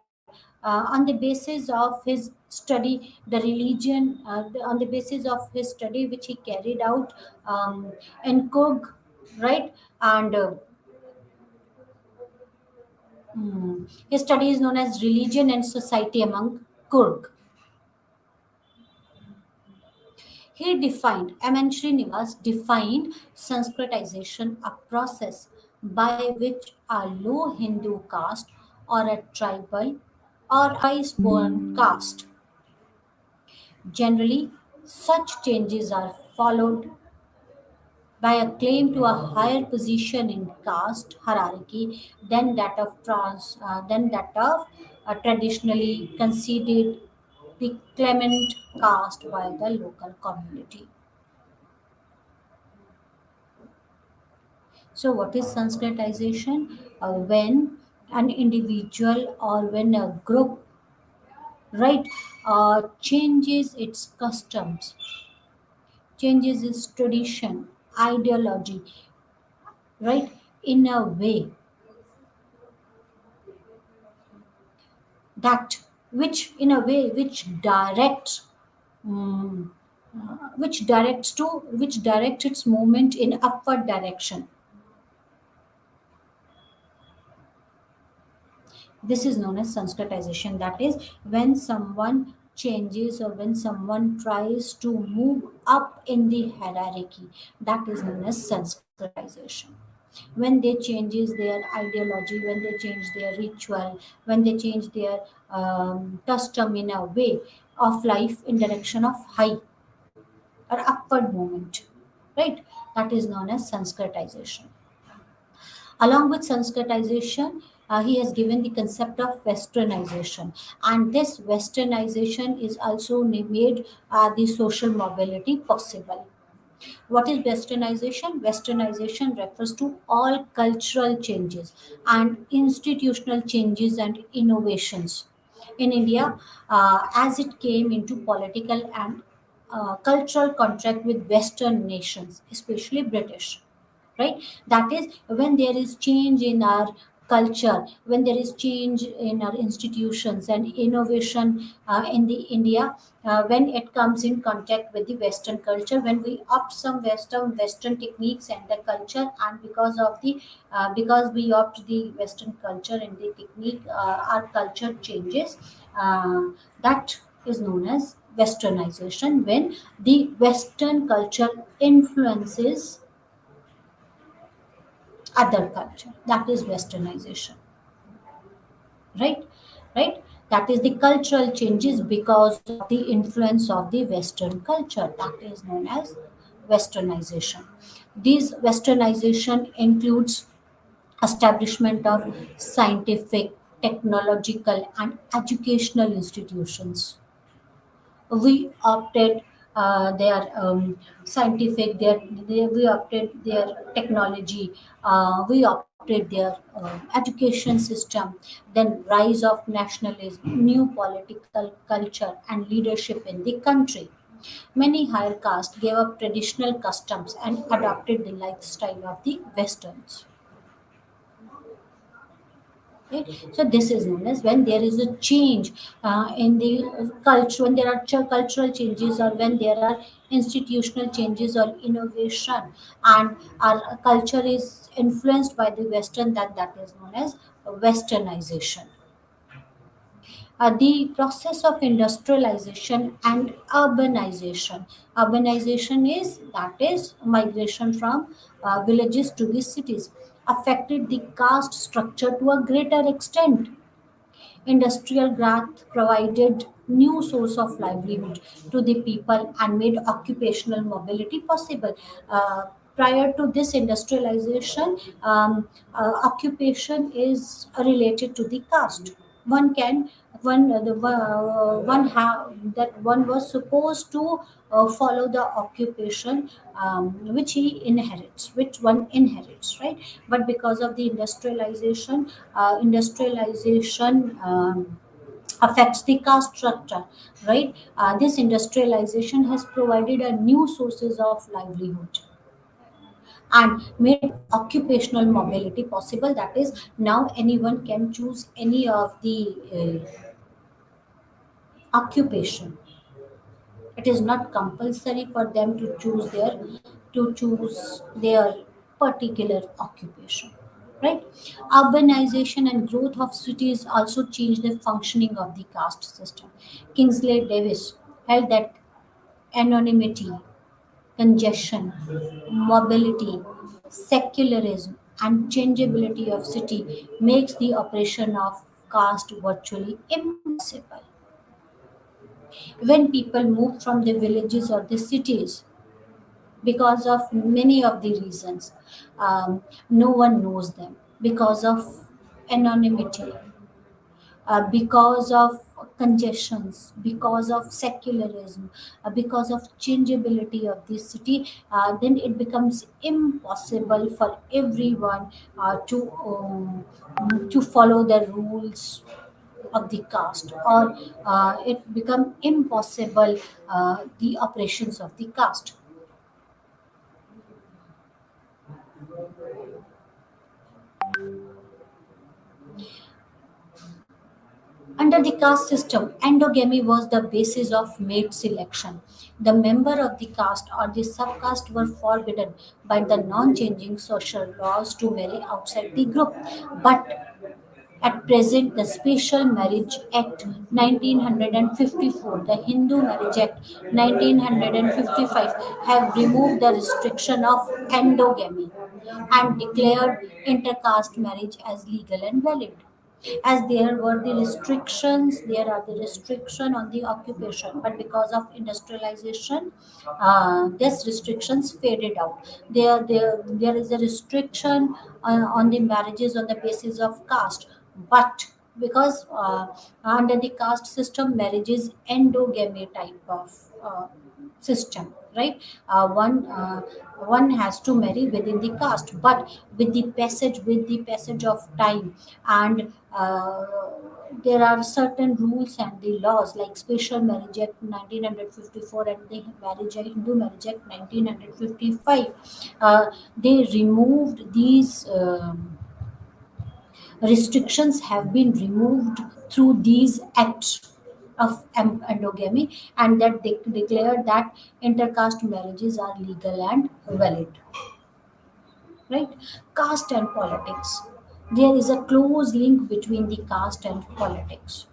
Speaker 1: on the basis of his study, the religion, on the basis of his study which he carried out in Coorg, right? And his study is known as Religion and Society among Coorg. M.N. Srinivas defined Sanskritization, a process by which a low Hindu caste or a tribal or high born caste, generally, such changes are followed by a claim to a higher position in caste hierarchy than that of a traditionally conceded declement caste by the local community. So, what is Sanskritization? When an individual or when a group, right, changes its customs, changes its tradition, ideology, right, in a way that which directs mm, which directs its movement in upward direction. This is known as Sanskritization. That is, when someone changes or when someone tries to move up in the hierarchy, that is known as Sanskritization. When they changes their ideology, when they change their ritual, when they change their custom in a way of life in direction of high or upward movement, right? That is known as Sanskritization. Along with Sanskritization, he has given the concept of westernization, and this westernization is also made the social mobility possible. What is westernization? Westernization refers to all cultural changes and institutional changes and innovations in India as it came into political and cultural contract with Western nations, especially British, right? That is when there is change in our culture, when there is change in our institutions and innovation in the India, when it comes in contact with the Western culture, when we opt some western techniques and the culture, and because we opt the Western culture and the technique, our culture changes. That is known as westernization, when the Western culture influences other culture. That is westernization, right? Right. That is the cultural changes because of the influence of the Western culture. That is known as westernization. This westernization includes establishment of scientific, technological and educational institutions. We opted their scientific, we opted their technology, we opted their education system, then rise of nationalism, new political culture and leadership in the country. Many higher castes gave up traditional customs and adopted the lifestyle of the Westerns. Right? So this is known as when there is a change in the culture, when there are cultural changes or when there are institutional changes or innovation, and our culture is influenced by the Western, that is known as westernization. The process of industrialization and urbanization. Urbanization is, that is, migration from villages to the cities, affected the caste structure to a greater extent. Industrial growth provided new source of livelihood to the people and made occupational mobility possible. Uh, Prior to this industrialization, occupation is related to the caste. One can one that one was supposed to follow the occupation which one inherits, right? But because of the industrialization affects the caste structure, right? This industrialization has provided a new sources of livelihood and made occupational mobility possible. That is, now anyone can choose any of the occupation. It is not compulsory for them to choose their particular occupation, right? Urbanization and growth of cities also changed the functioning of the caste system. Kingsley Davis held that anonymity, congestion, mobility, secularism, and changeability of city makes the operation of caste virtually impossible. When people move from the villages or the cities because of many of the reasons, no one knows them because of anonymity, because of congestions, because of secularism, because of changeability of the city, then it becomes impossible for everyone to follow the rules of the caste, or it become impossible the operations of the caste. Under the caste system, endogamy was the basis of mate selection. The member of the caste or the subcaste were forbidden by the non-changing social laws to marry outside the group. But at present, the Special Marriage Act 1954, the Hindu Marriage Act 1955 have removed the restriction of endogamy and declared intercaste marriage as legal and valid. As there are the restriction on the occupation, but because of industrialization, these restrictions faded out. There is a restriction on the marriages on the basis of caste, but because under the caste system, marriage is endogamy type of system, right? One has to marry within the caste, but with the passage of time, and there are certain rules and the laws like Special Marriage Act 1954 and the Hindu Marriage Act 1955. They removed these. Restrictions have been removed through these acts of endogamy, and that they declared that intercaste marriages are legal and valid, right? Caste and politics, there is a close link between the caste and politics.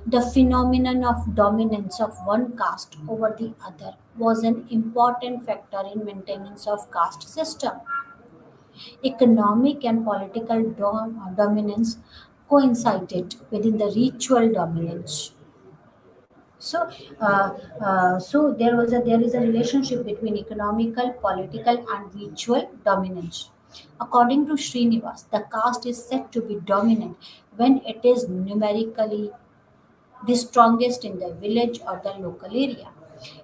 Speaker 1: The phenomenon of dominance of one caste over the other was an important factor in maintenance of caste system. Economic and political dominance coincided within the ritual dominance. So, there is a relationship between economical, political, and ritual dominance. According to Srinivas, the caste is said to be dominant when it is numerically the strongest in the village or the local area,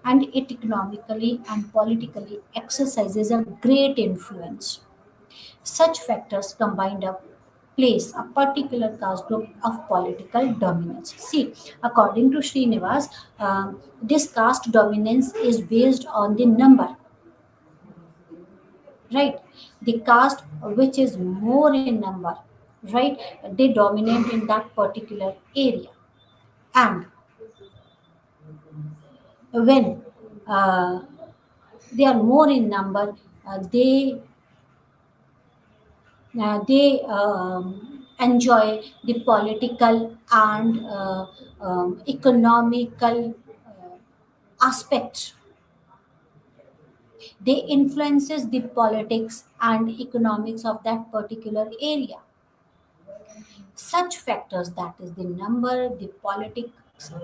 Speaker 1: and it economically and politically exercises a great influence. Such factors combined up place a particular caste group of political dominance. See, according to Srinivas, this caste dominance is based on the number, right? The caste which is more in number, right? They dominate in that particular area, and when uh, they are more in number, they enjoy the political and economical aspects. They influences the politics and economics of that particular area. Such factors, that is the number, the politic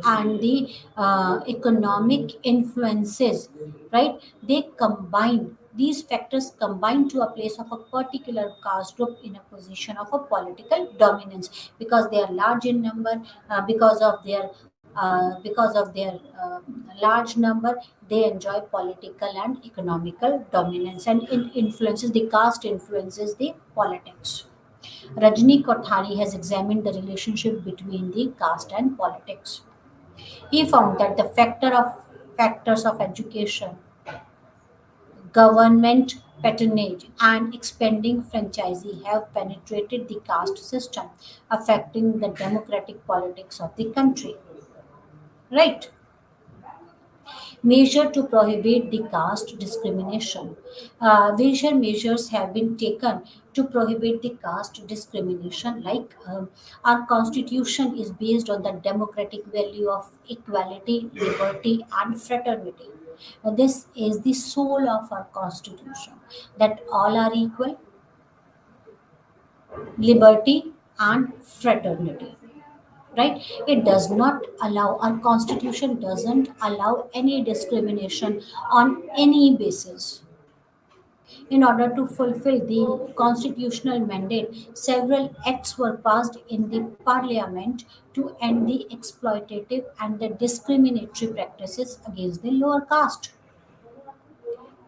Speaker 1: and the economic influences, right? They combine, these factors combine to a place of a particular caste group in a position of a political dominance because they are large in number, because of their large number, they enjoy political and economical dominance, and it influences the caste, influences the politics. Rajni Kothari has examined the relationship between the caste and politics. He found that the factors of education, government patronage, and expanding franchisee have penetrated the caste system, affecting the democratic politics of the country. Right? Measure to prohibit the caste discrimination. Various measures have been taken to prohibit the caste discrimination, like our constitution is based on the democratic value of equality, liberty, and fraternity. This is the soul of our constitution, that all are equal, liberty, and fraternity, right? It does not allow, our constitution doesn't allow any discrimination on any basis. In order to fulfill the constitutional mandate, several acts were passed in the parliament to end the exploitative and the discriminatory practices against the lower caste,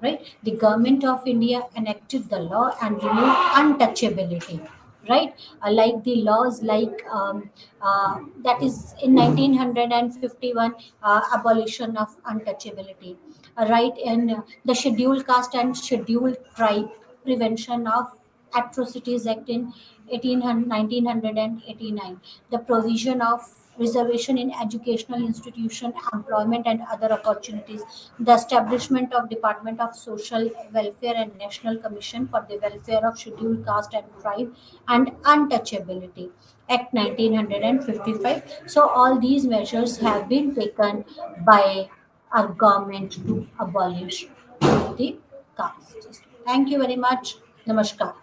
Speaker 1: right? The government of India enacted the law and removed untouchability, right? Like the laws, like that is in 1951, abolition of untouchability, right? And the Scheduled Caste and Scheduled Tribe Prevention of Atrocities Act in 1989, the provision of reservation in educational institution, employment and other opportunities, the establishment of Department of Social Welfare and National Commission for the Welfare of Scheduled Caste and Tribe, and Untouchability Act 1955. So all these measures have been taken by our government to abolish the caste system. Thank you very much. Namaskar.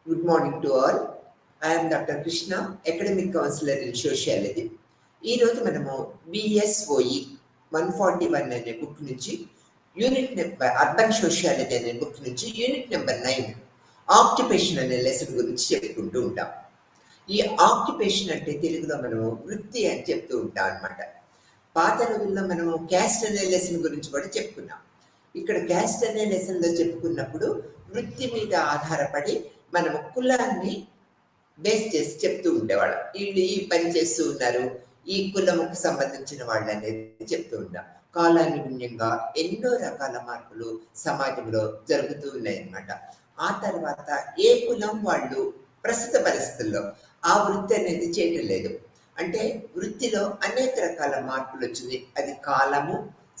Speaker 2: Good morning to all. I am Dr. Krishna, Academic Counselor in Sociology. ఈరోజు మనము BSOE 141 అనే book నుంచి unit number urban sociology అనే book నుంచి unit number 9 occupation అనే lesson గురించి చెప్పుకుంటూ ఉంటాం. ఈ ఆక్యుపేషన్ అంటే తెలుగులో మనము వృత్తి అని చెప్తూ ఉంటాం అనమాట. పాత రోజుల్లో మనము క్యాస్ట్ అనే లెసన్ గురించి కూడా చెప్పుకున్నాం. ఇక్కడ క్యాస్ట్ అనే లెసన్లో చెప్పుకున్నప్పుడు వృత్తి మీద ఆధారపడి మనము కులాన్ని బేస్ చేసి చెప్తూ ఉండేవాళ్ళం. వీళ్ళు ఈ పని చేస్తూ ఉన్నారు, ఈ కులముకు సంబంధించిన వాళ్ళు అనేది చెప్తూ ఉంటాం. కాలానుగుణ్యంగా ఎన్నో రకాల మార్పులు సమాజంలో జరుగుతూ ఉన్నాయన్నమాట. ఆ తర్వాత ఏ కులం వాళ్ళు ప్రస్తుత పరిస్థితుల్లో ఆ వృత్తి అనేది చేయటం లేదు. అంటే వృత్తిలో అనేక రకాల మార్పులు వచ్చింది. అది కాలము,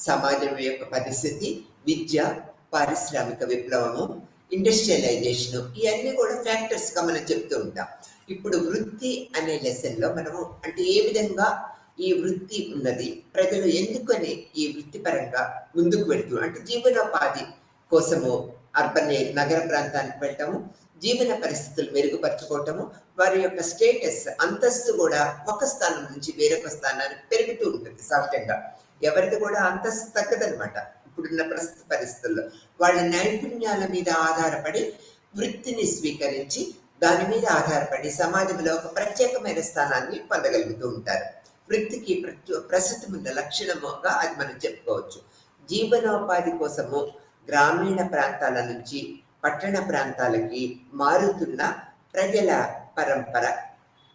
Speaker 2: సమాజం యొక్క పరిస్థితి, విద్య, పారిశ్రామిక విప్లవము, ఇండస్ట్రియలైజేషన్, ఇవన్నీ కూడా ఫ్యాక్టర్స్గా మనం చెప్తూ ఉంటాం. ఇప్పుడు వృత్తి అనే లెసన్లో మనము అంటే ఏ విధంగా ఈ వృత్తి ఉన్నది, ప్రజలు ఎందుకని ఈ వృత్తిపరంగా ముందుకు వెళుతూ అంటే జీవనోపాధి కోసము అర్బన్ నగర ప్రాంతానికి వెళ్ళటము, జీవన పరిస్థితులు మెరుగుపరచుకోవటము, వారి యొక్క స్టేటస్ అంతస్తు కూడా ఒక స్థానం నుంచి వేరొక స్థానానికి పెరుగుతూ ఉంటుంది. సహజంగా ఎవరిది కూడా అంతస్తు తగ్గదనమాట. ఇప్పుడున్న ప్రస్తుత పరిస్థితుల్లో వాళ్ళ నైపుణ్యాల మీద ఆధారపడి వృత్తిని స్వీకరించి దాని మీద ఆధారపడి సమాజంలో ఒక ప్రత్యేకమైన స్థానాన్ని పొందగలుగుతూ ఉంటారు. వృత్తికి ప్రస్తుతం ఉన్న లక్షణముగా అది మనం చెప్పుకోవచ్చు. జీవనోపాధి కోసము గ్రామీణ ప్రాంతాల నుంచి పట్టణ ప్రాంతాలకి మారుతున్న ప్రజల పరంపర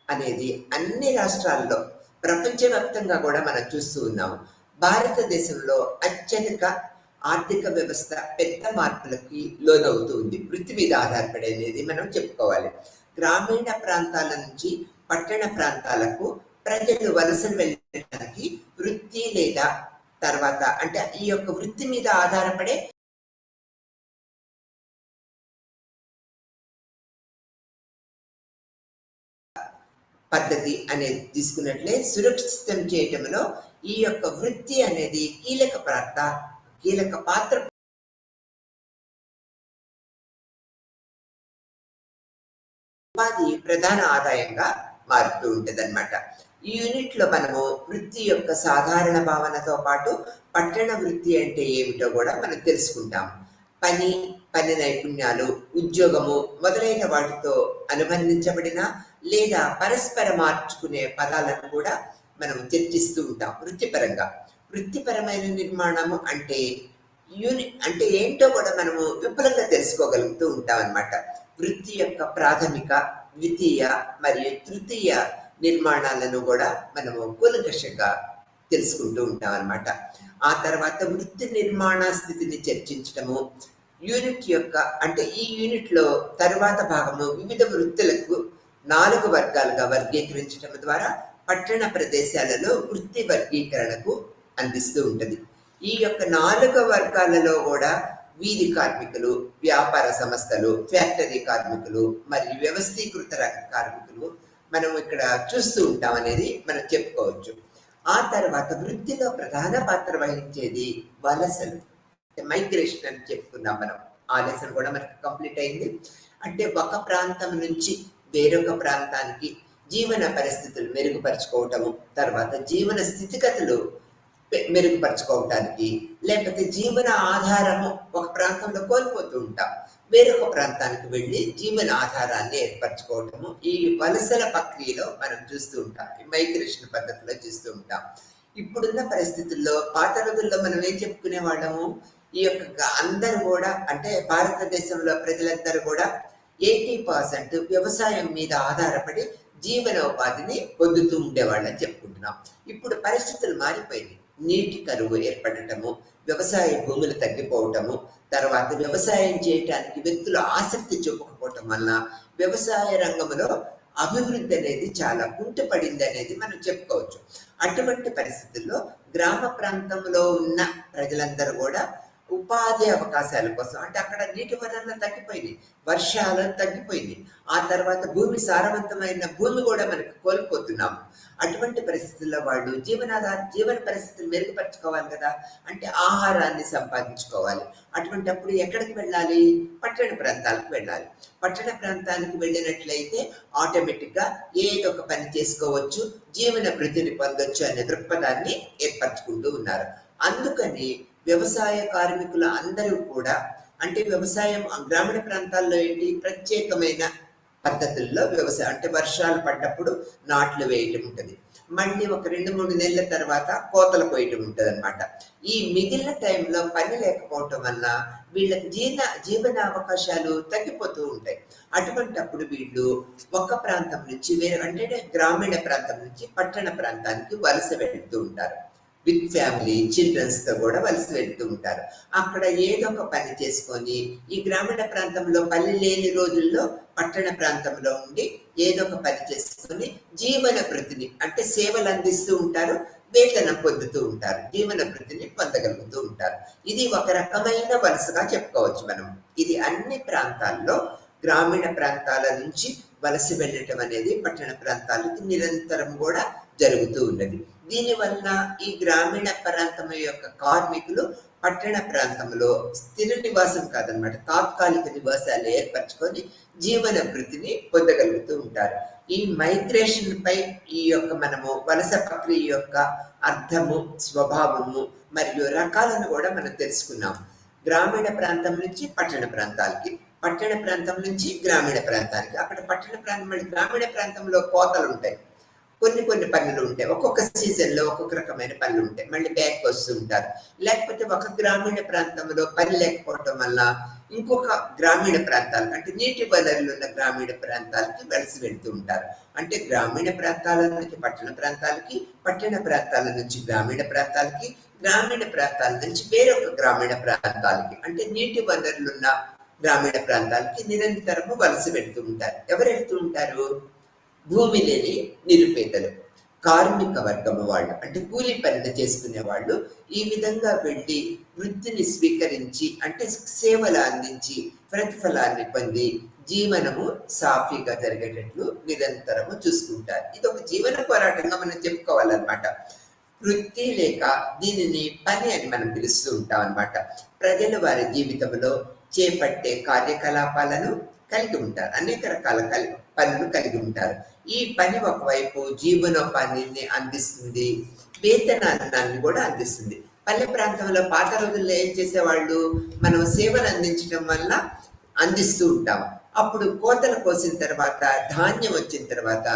Speaker 2: అనేది అన్ని రాష్ట్రాల్లో ప్రపంచవ్యాప్తంగా కూడా మనం చూస్తూ ఉన్నాము. భారతదేశంలో అత్యధిక ఆర్థిక వ్యవస్థ పెద్ద మార్పులకి లోనవుతూ ఉంది. వృత్తి మీద ఆధారపడి అనేది మనం చెప్పుకోవాలి. గ్రామీణ ప్రాంతాల నుంచి పట్టణ ప్రాంతాలకు ప్రజలు వలసలు వెళ్ళడానికి వృత్తి లేదా తర్వాత అంటే ఈ యొక్క వృత్తి మీద ఆధారపడే పద్ధతి అనేది తీసుకున్నట్లే సురక్షితం చేయటంలో ఈ యొక్క వృత్తి అనేది కీలక పాత్ర ఉపాధి ప్రధాన ఆదాయంగా మారుతూ ఉంటుంది అనమాట. ఈ యూనిట్ లో మనము వృత్తి యొక్క సాధారణ భావనతో పాటు పట్టణ వృత్తి అంటే ఏమిటో కూడా మనం తెలుసుకుంటాము. పని నైపుణ్యాలు, ఉద్యోగము మొదలైన వాటితో అనుబంధించబడిన లేదా పరస్పర మార్చుకునే పదాలను కూడా మనం చర్చిస్తూ ఉంటాం. వృత్తిపరమైన నిర్మాణము అంటే అంటే ఏంటో కూడా మనము విపులంగా తెలుసుకోగలుగుతూ ఉంటాం అన్నమాట. వృత్తి యొక్క ప్రాథమిక, ద్వితీయ మరియు తృతీయ నిర్మాణాలను కూడా మనము కూలంకషంగా తెలుసుకుంటూ ఉంటాం అన్నమాట. ఆ తర్వాత వృత్తి నిర్మాణ స్థితిని చర్చించటము, యూనిట్ యొక్క అంటే ఈ యూనిట్ లో తరువాత భాగము వివిధ వృత్తులకు 4 వర్గాలుగా వర్గీకరించడం ద్వారా పట్టణ ప్రదేశాలలో వృత్తి వర్గీకరణకు అందిస్తూ ఉంటుంది. ఈ యొక్క 4 వర్గాలలో కూడా వీధి కార్మికులు, వ్యాపార సంస్థలు, ఫ్యాక్టరీ కార్మికులు మరియు వ్యవస్థీకృత రంగ కార్మికులు మనం ఇక్కడ చూస్తూ ఉంటాం అనేది మనం చెప్పుకోవచ్చు. ఆ తర్వాత వృత్తిలో ప్రధాన పాత్ర వహించేది వలసలు, మైగ్రేషన్ అని చెప్పుకున్నాం మనం. ఆ లెసన్ కూడా మనకు కంప్లీట్ అయింది. అంటే ఒక ప్రాంతం నుంచి వేరొక ప్రాంతానికి జీవన పరిస్థితులు మెరుగుపరచుకోవటము, తర్వాత జీవన స్థితిగతులు మెరుగుపరచుకోవటానికి, లేకపోతే జీవన ఆధారము ఒక ప్రాంతంలో కోల్పోతూ ఉంటాం, వేరొక ప్రాంతానికి వెళ్ళి జీవన ఆధారాన్ని ఏర్పరచుకోవటము ఈ వలసల ప్రక్రియలో మనం చూస్తూ ఉంటాం. ఈ మైగ్రేషన్ పద్ధతిలో చూస్తూ ఉంటాం. ఇప్పుడున్న పరిస్థితుల్లో పాత రోజుల్లో మనం ఏం చెప్పుకునే వాళ్ళము, ఈ యొక్క అందరూ కూడా అంటే భారతదేశంలో ప్రజలందరూ కూడా 80% వ్యవసాయం మీద ఆధారపడి జీవనోపాధిని పొందుతూ ఉండేవాళ్ళని చెప్పుకుంటున్నాం. ఇప్పుడు పరిస్థితులు మారిపోయింది. నీటి కరువు ఏర్పడటము, వ్యవసాయ భూములు తగ్గిపోవటము, తర్వాత వ్యవసాయం చేయటానికి వ్యక్తులు ఆసక్తి చూపకపోవటం వల్ల వ్యవసాయ రంగంలో అభివృద్ధి అనేది చాలా కుంటుపడింది అనేది మనం చెప్పుకోవచ్చు. అటువంటి పరిస్థితుల్లో గ్రామ ప్రాంతంలో ఉన్న ప్రజలందరూ కూడా ఉపాధి అవకాశాల కోసం. అంటే అక్కడ నీటి వనరులు తగ్గిపోయినాయి, వర్షాలు తగ్గిపోయినాయి, ఆ తర్వాత భూమి సారవంతమైన భూమి కూడా మనకు కోల్పోతున్నాము. అటువంటి పరిస్థితుల్లో వాళ్ళు జీవన పరిస్థితులు మెరుగుపరచుకోవాలి కదా, అంటే ఆహారాన్ని సంపాదించుకోవాలి. అటువంటప్పుడు ఎక్కడికి వెళ్ళాలి? పట్టణ ప్రాంతాలకు వెళ్ళాలి. పట్టణ ప్రాంతానికి వెళ్ళినట్లయితే ఆటోమేటిక్గా ఏదో ఒక పని చేసుకోవచ్చు, జీవన వృద్ధిని పొందొచ్చు అనే దృక్పథాన్ని ఏర్పరచుకుంటూ ఉన్నారు. అందుకని వ్యవసాయ కార్మికుల అందరూ కూడా, అంటే వ్యవసాయం గ్రామీణ ప్రాంతాల్లో ఏంటి, ప్రత్యేకమైన పద్ధతుల్లో వ్యవసాయం, అంటే వర్షాలు పడ్డప్పుడు నాట్లు వేయటం ఉంటుంది, మళ్ళీ ఒక 2-3 నెలల తర్వాత కోతలు కోయటం ఉంటుంది అనమాట. ఈ మిగిలిన టైంలో పని లేకపోవటం వల్ల వీళ్ళకి జీవనావకాశాలు తగ్గిపోతూ ఉంటాయి. అటువంటప్పుడు వీళ్ళు ఒక ప్రాంతం నుంచి వేరే, అంటే గ్రామీణ ప్రాంతం నుంచి పట్టణ ప్రాంతానికి వలస వెళ్తూ ఉంటారు. విత్ ఫ్యామిలీ చిల్డ్రన్స్తో కూడా వలస వెళ్తూ ఉంటారు. అక్కడ ఏదో ఒక పని చేసుకొని, ఈ గ్రామీణ ప్రాంతంలో పని లేని రోజుల్లో పట్టణ ప్రాంతంలో ఉండి ఏదో ఒక పని చేసుకొని జీవన వృత్తిని, అంటే సేవలు అందిస్తూ ఉంటారు, వేతనం పొందుతూ ఉంటారు, జీవన వృత్తిని పొందగలుగుతూ ఉంటారు. ఇది ఒక రకమైన వలసగా చెప్పుకోవచ్చు మనం. ఇది అన్ని ప్రాంతాల్లో, గ్రామీణ ప్రాంతాల నుంచి వలస వెళ్ళటం అనేది పట్టణ ప్రాంతాలకి నిరంతరం కూడా జరుగుతూ ఉన్నది. దీనివల్ల ఈ గ్రామీణ ప్రాంతం యొక్క కార్మికులు పట్టణ ప్రాంతంలో స్థిర నివాసం కాదనమాట, తాత్కాలిక నివాసాలు ఏర్పరచుకొని జీవన వృత్తిని పొందగలుగుతూ ఉంటారు. ఈ మైగ్రేషన్ పై ఈ యొక్క మనము వలస ప్రక్రియ యొక్క అర్థము, స్వభావము మరియు రకాలను కూడా మనం తెలుసుకున్నాం. గ్రామీణ ప్రాంతం నుంచి పట్టణ ప్రాంతాలకి, పట్టణ ప్రాంతం నుంచి గ్రామీణ ప్రాంతానికి. అక్కడ పట్టణ ప్రాంతం మళ్ళీ గ్రామీణ ప్రాంతంలో కోతలు ఉంటాయి, కొన్ని పనులు ఉంటాయి, ఒక్కొక్క సీజన్లో ఒక్కొక్క రకమైన పనులు ఉంటాయి, మళ్ళీ బ్యాక్ వస్తూ ఉంటారు. లేకపోతే ఒక గ్రామీణ ప్రాంతంలో పని లేకపోవటం వల్ల ఇంకొక గ్రామీణ ప్రాంతాలకు, అంటే నీటి వనరులు ఉన్న గ్రామీణ ప్రాంతాలకి వలస వెళ్తూ ఉంటారు. అంటే గ్రామీణ ప్రాంతాల నుంచి పట్టణ ప్రాంతాలకి, పట్టణ ప్రాంతాల నుంచి గ్రామీణ ప్రాంతాలకి, గ్రామీణ ప్రాంతాల నుంచి వేరొక గ్రామీణ ప్రాంతాలకి, అంటే నీటి వనరులున్న గ్రామీణ ప్రాంతాలకి నిరంతరము వలస వెళ్తూ ఉంటారు. ఎవరు వెళ్తూ ఉంటారు? భూమి లేని నిరుపేదలు, కార్మిక వర్గము వాళ్ళు, అంటే కూలి పనులు చేసుకునే వాళ్ళు ఈ విధంగా వెళ్ళి వృత్తిని స్వీకరించి, అంటే సేవలు అందించి ప్రతిఫలాన్ని పొంది జీవనము సాఫీగా జరిగేటట్లు నిరంతరము చూసుకుంటారు. ఇది ఒక జీవన పోరాటంగా మనం చెప్పుకోవాలన్నమాట. వృత్తి లేక దీనిని పని అని మనం పిలుస్తూ ఉంటాం అన్నమాట. ప్రజలు వారి జీవితంలో చేపట్టే కార్యకలాపాలను కలిగి ఉంటారు, అనేక రకాల పనులు కలిగి ఉంటారు. ఈ పని ఒకవైపు జీవనోపాధిని అందిస్తుంది, వేతనాన్ని కూడా అందిస్తుంది. పల్లె ప్రాంతంలో పాత రోజుల్లో ఏం చేసేవాళ్ళు, మనం సేవలు అందించడం వల్ల అందిస్తూ ఉంటాం. అప్పుడు కోతలు కోసిన తర్వాత, ధాన్యం వచ్చిన తర్వాత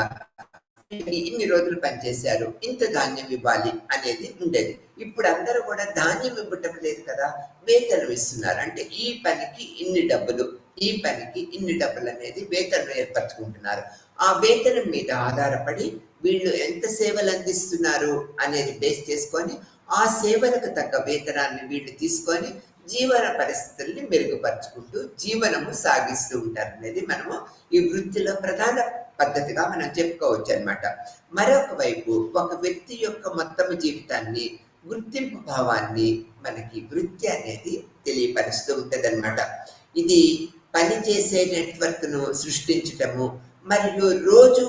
Speaker 2: ఇన్ని రోజులు పనిచేశారు, ఇంత ధాన్యం ఇవ్వాలి అనేది ఉండేది. ఇప్పుడు అందరూ కూడా ధాన్యం ఇవ్వటం లేదు కదా, వేతనం ఇస్తున్నారు. అంటే ఈ పనికి ఇన్ని డబ్బులు, ఈ పనికి ఇన్ని డబ్బులు అనేది వేతనం ఏర్పరచుకుంటున్నారు. ఆ వేతనం మీద ఆధారపడి వీళ్ళు ఎంత సేవలు అందిస్తున్నారు అనేది బేస్ చేసుకొని ఆ సేవలకు తగ్గ వేతనాన్ని వీళ్ళు తీసుకొని జీవన పరిస్థితుల్ని మెరుగుపరుచుకుంటూ జీవనము సాగిస్తూ ఉంటారు అనేది మనము ఈ వృత్తిలో ప్రధాన పద్ధతిగా మనం చెప్పుకోవచ్చు అనమాట. మరొక వైపు ఒక వ్యక్తి యొక్క మొత్తం జీవితాన్ని, గుర్తింపు భావాన్ని మనకి వృత్తి అనేది తెలియపరుస్తూ ఉంటుంది అనమాట. ఇది పనిచేసే నెట్వర్క్ను సృష్టించటము మరియు రోజు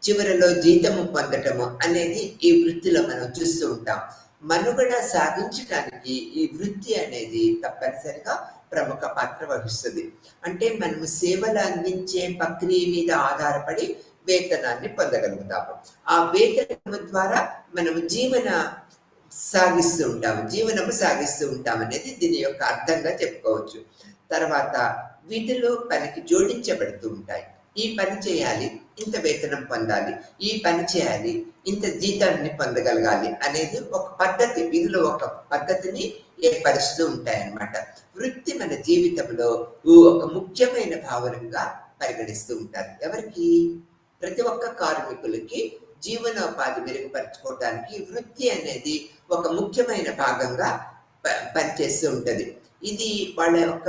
Speaker 2: చివరిలో జీతము పొందటము అనేది ఈ వృత్తిలో మనం చూస్తూ ఉంటాం. మనుగడ సాగించడానికి ఈ వృత్తి అనేది తప్పనిసరిగా ప్రముఖ పాత్ర వహిస్తుంది. అంటే మనము సేవలు అందించే ప్రక్రియ మీద ఆధారపడి వేతనాన్ని పొందగలుగుతాము. ఆ వేతనం ద్వారా మనము జీవనము సాగిస్తూ ఉంటాం అనేది దీని యొక్క అర్థంగా చెప్పుకోవచ్చు. తర్వాత విధులు పనికి జోడించబడుతూ ఉంటాయి. ఈ పని చేయాలి, ఇంత వేతనం పొందాలి, ఈ పని చేయాలి, ఇంత జీతాన్ని పొందగలగాలి అనేది ఒక పద్ధతి, విధులు ఒక పద్ధతిని ఏర్పరుస్తూ ఉంటాయన్నమాట. వృత్తి మన జీవితంలో ఒక ముఖ్యమైన భావనగా పరిగణిస్తూ ఉంటారు. ఎవరికి? ప్రతి ఒక్క కార్మికులకి జీవనోపాధి మెరుగుపరచుకోవడానికి వృత్తి అనేది ఒక ముఖ్యమైన భాగంగా పనిచేస్తూ ఉంటుంది. ఇది వాళ్ళ యొక్క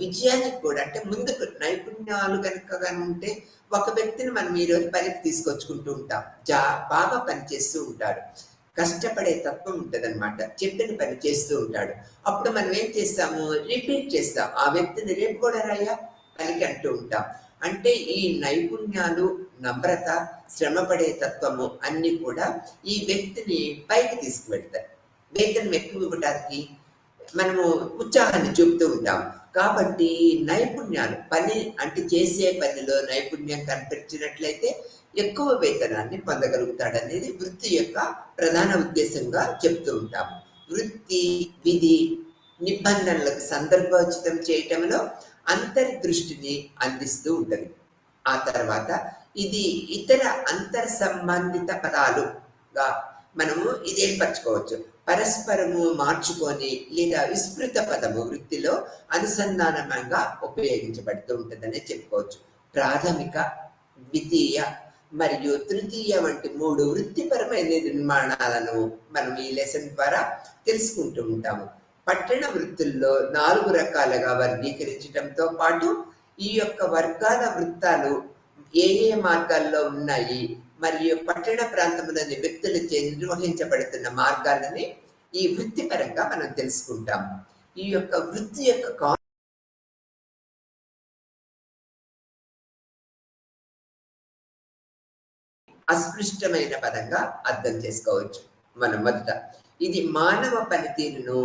Speaker 2: విజయానికి కూడా, అంటే ముందుకు నైపుణ్యాలు కనుక ఉంటే ఒక వ్యక్తిని మనం ఈరోజు పనికి తీసుకొచ్చుకుంటూ ఉంటాం, బాగా పనిచేస్తూ ఉంటాడు, కష్టపడే తత్వం ఉంటదనమాట. చెప్పిన పని చేస్తూ ఉంటాడు. అప్పుడు మనం ఏం చేస్తాము? రిపీట్ చేస్తాం. ఆ వ్యక్తిని రేపు కూడా రాయ్యా పనికి అంటూ ఉంటాం. అంటే ఈ నైపుణ్యాలు, నమ్రత, శ్రమపడే తత్వము అన్నీ కూడా ఈ వ్యక్తిని పైకి తీసుకువెళ్తాయి. వేతనం ఎక్కువ ఇవ్వడానికి మనము ఉత్సాహాన్ని చూపుతూ ఉంటాం. కాబట్టి నైపుణ్యాలు, పని అంటే చేసే పనిలో నైపుణ్యం కనిపించినట్లయితే ఎక్కువ వేతనాన్ని పొందగలుగుతాడనేది వృత్తి యొక్క ప్రధాన ఉద్దేశంగా చెప్తూ ఉంటాము. వృత్తి, విధి, నిబంధనలకు సందర్భోచితం చేయటంలో అంతర్దృష్టిని అందిస్తూ ఉంటుంది. ఆ తర్వాత ఇది ఇతర అంతర్ సంబంధిత పదాలుగా మనము ఇది ఏర్పరచుకోవచ్చు. పరస్పరము మార్చుకొని లేదా విస్తృత పదము వృత్తిలో అనుసంధానంగా ఉపయోగించబడుతూ ఉంటుందనే చెప్పుకోవచ్చు. ప్రాథమిక, ద్వితీయ మరియు తృతీయ వంటి 3 వృత్తిపరమైన నిర్మాణాలను మనం ఈ లెసన్ ద్వారా తెలుసుకుంటూ ఉంటాము. పట్టణ వృత్తుల్లో 4 రకాలుగా వర్గీకరించడంతో పాటు ఈ యొక్క వర్గాల వృత్తాలు ఏ ఏ మార్గాల్లో ఉన్నాయి మరియు పట్టణ ప్రాంతంలోని వ్యక్తులచే నిర్వహించబడుతున్న మార్గాలని ఈ వృత్తిపరంగా మనం తెలుసుకుంటాం. ఈ యొక్క వృత్తి యొక్క అస్పృష్టమైన పదంగా అర్థం చేసుకోవచ్చు. మనం మొదట ఇది మానవ పనితీరును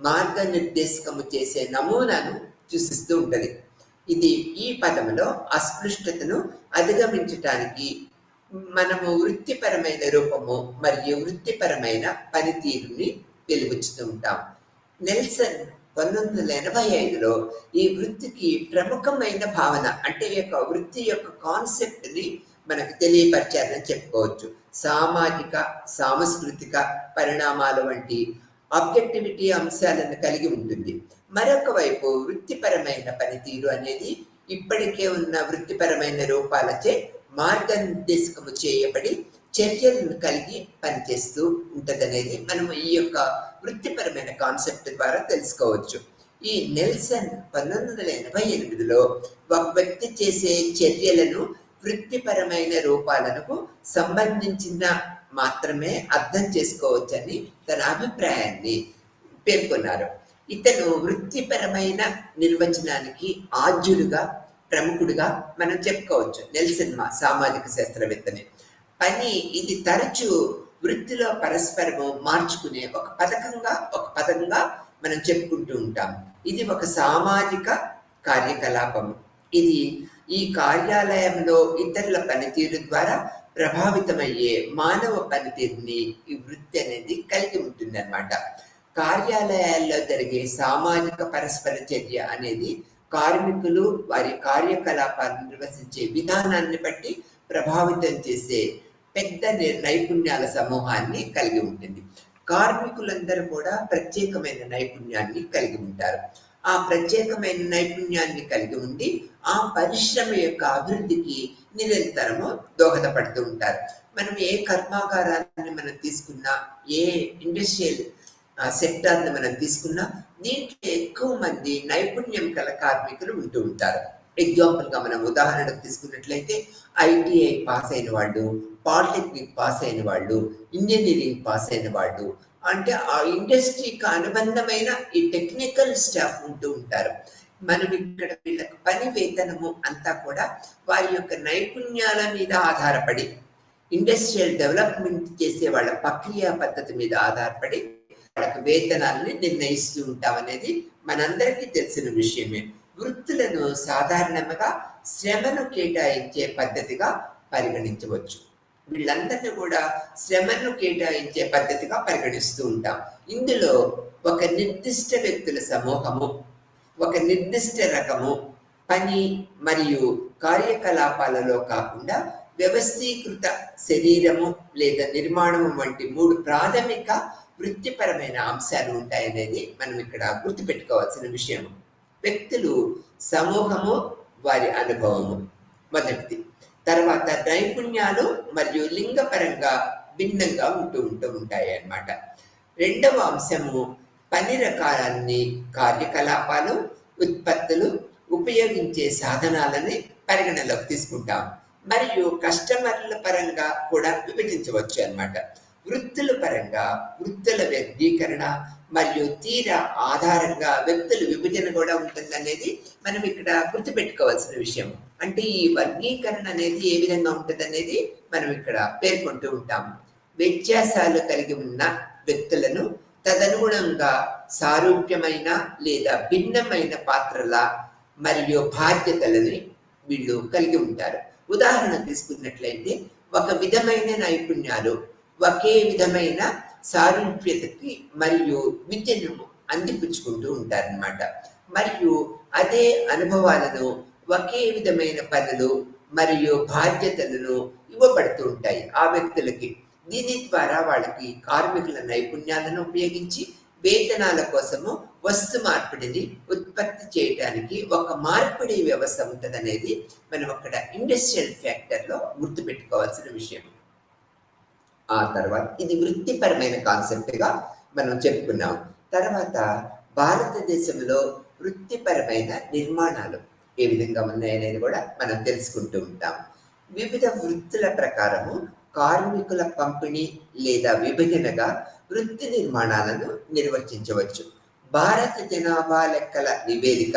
Speaker 2: మార్గనిర్దేశకము చేసే నమూనాను సూచిస్తూ ఉంటది. ఇది ఈ పదములో అస్పృష్టతను అధిగమించటానికి మనము వృత్తిపరమైన రూపము మరియు వృత్తిపరమైన పనితీరుని వెలుగుచ్చుతూ ఉంటాం. నెల్సన్ 1985లో ఈ వృత్తికి ప్రముఖమైన భావన అంటే యొక్క వృత్తి యొక్క కాన్సెప్ట్ ని మనకు తెలియపరిచారని చెప్పుకోవచ్చు. సామాజిక, సాంస్కృతిక పరిణామాల వంటి ఆబ్జెక్టివిటీ అంశాలను కలిగి ఉంటుంది. మరొక వైపు వృత్తిపరమైన పనితీరు అనేది ఇప్పటికే ఉన్న వృత్తిపరమైన రూపాలచే మార్గనిర్దేశకము చేయబడి చర్యలను కలిగి పనిచేస్తూ ఉంటదనేది మనము ఈ యొక్క వృత్తిపరమైన కాన్సెప్ట్ ద్వారా తెలుసుకోవచ్చు. ఈ నెల్సన్ 1988లో ఒక వ్యక్తి చేసే చర్యలను వృత్తిపరమైన రూపాలకు సంబంధించిన మాత్రమే అర్థం చేసుకోవచ్చని తన అభిప్రాయాన్ని పేర్కొన్నారు. ఇతను వృత్తిపరమైన నిర్వచనానికి ఆద్యుడుగా, ప్రముఖుడుగా మనం చెప్పుకోవచ్చు. నెల్సన్ సామాజిక శాస్త్రవేత్తని. పని ఇది తరచూ వృత్తిలో పరస్పరము మార్చుకునే ఒక పదంగా మనం చెప్పుకుంటూ ఉంటాం. ఇది ఒక సామాజిక కార్యకలాపం. ఇది ఈ కార్యాలయంలో ఇతరుల పనితీరు ద్వారా ప్రభావితమయ్యే మానవ పనితీరుని ఈ వృత్తి అనేది కలిగి ఉంటుంది అన్నమాట. కార్యాలయాల్లో జరిగే సామాజిక పరస్పర చర్య అనేది కార్మికులు వారి కార్యకలాపాలను నిర్వహించే విధానాన్ని బట్టి ప్రభావితం చేసే పెద్ద నైపుణ్యాల సమూహాన్ని కలిగి ఉంటుంది. కార్మికులందరూ కూడా ప్రత్యేకమైన నైపుణ్యాన్ని కలిగి ఉంటారు. ఆ ప్రత్యేకమైన నైపుణ్యాన్ని కలిగి ఉండి ఆ పరిశ్రమ యొక్క అభివృద్ధికి నిరంతరము దోహదపడుతూ ఉంటారు. మనం ఏ కర్మాగారాన్ని మనం తీసుకున్నా, ఏ ఇండస్ట్రియల్ సెక్టార్ని మనం తీసుకున్నా దీంట్లో ఎక్కువ మంది నైపుణ్యం గల కార్మికులు ఉంటూ ఉంటారు. ఎగ్జాంపుల్గా మనం ఉదాహరణకు తీసుకున్నట్లయితే ఐటీఐ పాస్ అయిన వాళ్ళు, పాలిటెక్నిక్ పాస్ అయిన వాళ్ళు, ఇంజనీరింగ్ పాస్ అయిన వాళ్ళు, అంటే ఆ ఇండస్ట్రీకి అనుబంధమైన ఈ టెక్నికల్ స్టాఫ్ ఉంటూ ఉంటారు. మనం ఇక్కడ వీళ్ళకి పని వేతనము అంతా కూడా వారి యొక్క నైపుణ్యాల మీద ఆధారపడి ఇండస్ట్రియల్ డెవలప్మెంట్ చేసే వాళ్ళ ప్రక్రియ పద్ధతి మీద ఆధారపడి వాళ్ళకి వేతనాలని నిర్ణయిస్తూ ఉంటాం అనేది మనందరికీ తెలిసిన విషయమే. వృత్తులను సాధారణంగా శ్రమను కేటాయించే పద్ధతిగా పరిగణించవచ్చు. వీళ్ళందరినీ కూడా శ్రమను కేటాయించే పద్ధతిగా పరిగణిస్తూ ఉంటాం. ఇందులో ఒక నిర్దిష్ట వ్యక్తుల సమూహము, ఒక నిర్దిష్ట రకము పని మరియు కార్యకలాపాలలో కాకుండా వ్యవస్థీకృత శరీరము లేదా నిర్మాణము వంటి 3 ప్రాథమిక వృత్తిపరమైన అంశాలు ఉంటాయనేది మనం ఇక్కడ గుర్తుపెట్టుకోవాల్సిన విషయం. వ్యక్తులు, సమూహము, వారి అనుభవము మొదటిది. తర్వాత నైపుణ్యాలు మరియు లింగపరంగా భిన్నంగా ఉంటూ ఉంటాయి అన్నమాట. రెండవ అంశము పని రకాలన్నీ కార్యకలాపాలు, ఉత్పత్తులు, ఉపయోగించే సాధనాలని పరిగణలోకి తీసుకుంటాం. మరియు కస్టమర్ల పరంగా కూడా విభజించవచ్చు అన్నమాట. వృత్తుల పరంగా వృత్తుల వర్గీకరణ మరియు తీర ఆధారంగా వ్యక్తుల విభజన కూడా ఉంటుందనేది మనం ఇక్కడ గుర్తుపెట్టుకోవాల్సిన విషయం. అంటే ఈ వర్గీకరణ అనేది ఏ విధంగా ఉంటుందనేది మనం ఇక్కడ పేర్కొంటూ ఉంటాము. వ్యత్యాసాలు కలిగి ఉన్న వ్యక్తులను తదనుగుణంగా సారూప్యమైన లేదా భిన్నమైన పాత్రల మరియు బాధ్యతలని వీళ్ళు కలిగి ఉంటారు. ఉదాహరణ తీసుకున్నట్లయితే ఒక విధమైన నైపుణ్యాలు ఒకే విధమైన సారూప్యతకి మరియు విద్యను అందిపుచ్చుకుంటూ ఉంటారన్నమాట. మరియు అదే అనుభవాలను ఒకే విధమైన పనులు మరియు బాధ్యతలను ఇవ్వబడుతూ ఉంటాయి ఆ వ్యక్తులకి. దీని ద్వారా వాళ్ళకి కార్మికుల నైపుణ్యాలను ఉపయోగించి వేతనాల కోసము వస్తు మార్పిడిని ఉత్పత్తి చేయడానికి ఒక మార్పిడి వ్యవస్థ ఉంటుందనేది మనం అక్కడ ఇండస్ట్రియల్ ఫ్యాక్టర్లో గుర్తుపెట్టుకోవాల్సిన విషయం. ఆ తర్వాత ఇది వృత్తిపరమైన కాన్సెప్ట్గా మనం చెప్పుకున్నాం. తర్వాత భారతదేశంలో వృత్తిపరమైన నిర్మాణాలు ఏ విధంగా ఉన్నాయనేది కూడా మనం తెలుసుకుంటూ ఉంటాం. వివిధ వృత్తుల ప్రకారము కార్మికుల పంపిణీ లేదా విభజనగా వృత్తి నిర్మాణాలను నిర్వచించవచ్చు. భారత జనాభా లెక్కల నివేదిక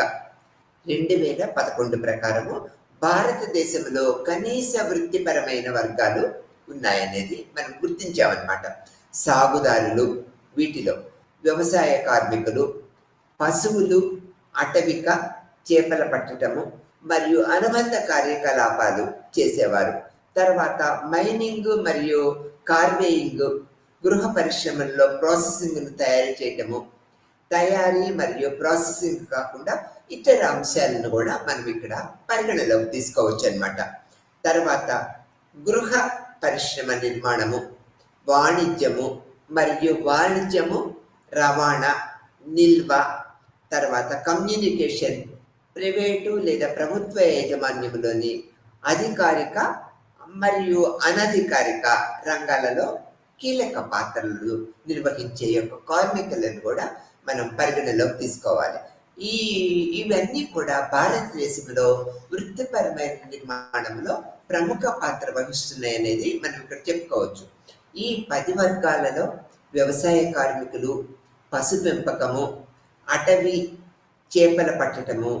Speaker 2: 2011 ప్రకారము భారతదేశంలో కనీస వృత్తిపరమైన వర్గాలు ఉన్నాయనేది మనం గుర్తించామన్నమాట. సాగుదారులు, వీటిలో వ్యవసాయ కార్మికులు, పశువులు, అటవిక చేపల పట్టటము మరియు అనుబంధ కార్యకలాపాలు చేసేవారు. తర్వాత మైనింగ్ మరియు కార్వేయింగ్, గృహ పరిశ్రమల్లో ప్రాసెసింగ్ను తయారు చేయటము, తయారీ మరియు ప్రాసెసింగ్ కాకుండా ఇతర అంశాలను కూడా మనం ఇక్కడ పరిగణలోకి తీసుకోవచ్చు అన్నమాట. తర్వాత గృహ పరిశ్రమ నిర్మాణము, వాణిజ్యము, రవాణా, నిల్వ, తర్వాత కమ్యూనికేషన్, ప్రైవేటు లేదా ప్రభుత్వ యాజమాన్యంలోని అధికారిక మరియు అనధికారిక రంగాలలో కీలక పాత్రలు నిర్వహించే యొక్క కార్మికులను కూడా మనం పరిగణలోకి తీసుకోవాలి. ఇవన్నీ కూడా భారతదేశంలో వృత్తిపరమైన నిర్మాణంలో ప్రముఖ పాత్ర వహిస్తున్నాయి అనేది మనం ఇక్కడ చెప్పుకోవచ్చు. ఈ 10 వర్గాలలో వ్యవసాయ కార్మికులు, పశు పెంపకము, అటవీ చేపల పట్టటము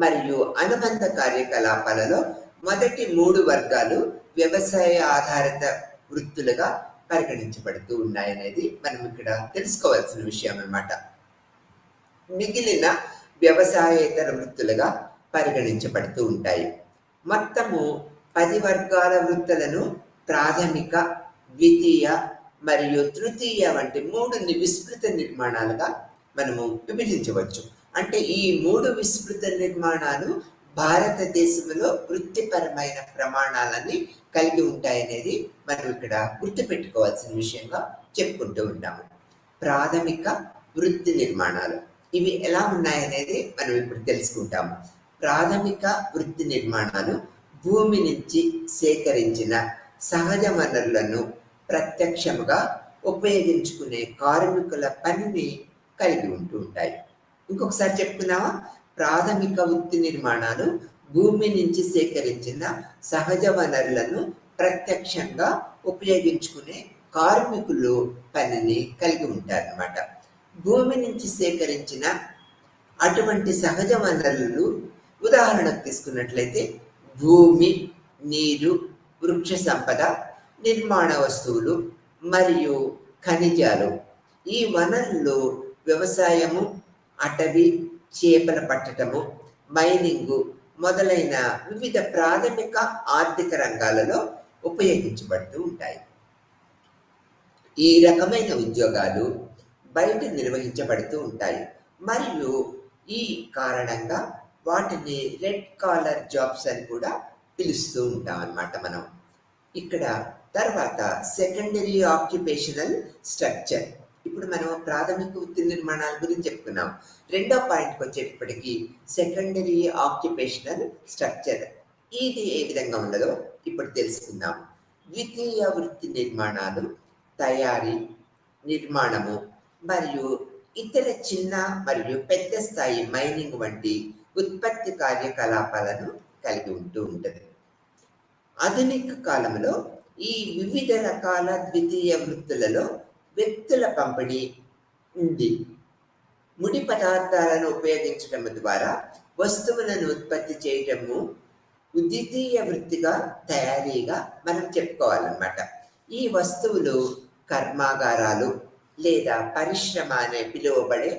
Speaker 2: మరియు అనుబంధ కార్యకలాపాలలో మొదటి 3 వర్గాలు వ్యవసాయ ఆధారిత వృత్తులుగా పరిగణించబడుతూ ఉన్నాయనేది మనం ఇక్కడ తెలుసుకోవాల్సిన విషయం అన్నమాట. మిగిలిన వ్యవసాయేతర వృత్తులుగా పరిగణించబడుతూ ఉంటాయి. మొత్తము 10 వర్గాల వృత్తులను ప్రాథమిక, ద్వితీయ మరియు తృతీయ వంటి 3 విస్తృత నిర్మాణాలుగా మనము విభజించవచ్చు. అంటే ఈ 3 విస్తృత నిర్మాణాలు భారతదేశంలో వృత్తిపరమైన ప్రమాణాలని కలిగి ఉంటాయనేది మనం ఇక్కడ గుర్తుపెట్టుకోవాల్సిన విషయంగా చెప్పుకుంటూ ఉంటాము. ప్రాథమిక వృత్తి నిర్మాణాలు ఇవి ఎలా ఉన్నాయనేది మనం ఇప్పుడు తెలుసుకుంటాము. ప్రాథమిక వృత్తి నిర్మాణాలు భూమి నుంచి సేకరించిన సహజ వనరులను ప్రత్యక్షంగా ఉపయోగించుకునే కార్మికుల పనిని కలిగి ఉంటూ ఉంటాయి. ఇంకొకసారి చెప్పుకున్నావా? ప్రాథమిక వృత్తి నిర్మాణాలు భూమి నుంచి సేకరించిన సహజ వనరులను ప్రత్యక్షంగా ఉపయోగించుకునే కార్మికులు పనిని కలిగి ఉంటారన్నమాట. భూమి నుంచి సేకరించిన అటువంటి సహజ వనరులు ఉదాహరణకు తీసుకున్నట్లయితే భూమి, నీరు, వృక్ష సంపద, నిర్మాణ వస్తువులు మరియు ఖనిజాలు. ఈ వనరులు వ్యవసాయము, అటవీ చేపల పట్టటము, మైనింగు మొదలైన వివిధ ప్రాథమిక ఆర్థిక రంగాలలో ఉపయోగించబడుతూ ఉంటాయి. ఈ రకమైన ఉద్యోగాలు బయట నిర్వహించబడుతూ ఉంటాయి మరియు ఈ కారణంగా వాటిని రెడ్ కాలర్ జాబ్స్ అని కూడా పిలుస్తూ ఉంటాం అన్నమాట మనం. ఇక్కడ తర్వాత సెకండరీ ఆక్యుపేషనల్ స్ట్రక్చర్. ఇప్పుడు మనం ప్రాథమిక వృత్తి నిర్మాణాల గురించి చెప్పుకున్నాం. రెండో పాయింట్కి వచ్చేటప్పటికి సెకండరీ ఆక్యుపేషనల్ స్ట్రక్చర్. ఇది ఏ విధంగా ఉన్నదో ఇప్పుడు తెలుసుకుందాం. ద్వితీయ వృత్తి నిర్మాణాలు తయారీ, నిర్మాణము మరియు ఇతర చిన్న మరియు పెద్ద స్థాయి మైనింగ్ వంటి ఉత్పత్తి కార్యకలాపాలను కలిగి ఉంటూ ఉంటుంది. ఆధునిక కాలంలో ఈ వివిధ రకాల ద్వితీయ వృత్తులలో వ్యక్తుల పంపిణీ ఉంది. ముడి పదార్థాలను ఉపయోగించడం ద్వారా వస్తువులను ఉత్పత్తి చేయటము ద్వితీయ వృత్తిగా తయారీగా మనం చెప్పుకోవాలన్నమాట. ఈ వస్తువులు కర్మాగారాలు లేదా పరిశ్రమ అనే పిలువబడే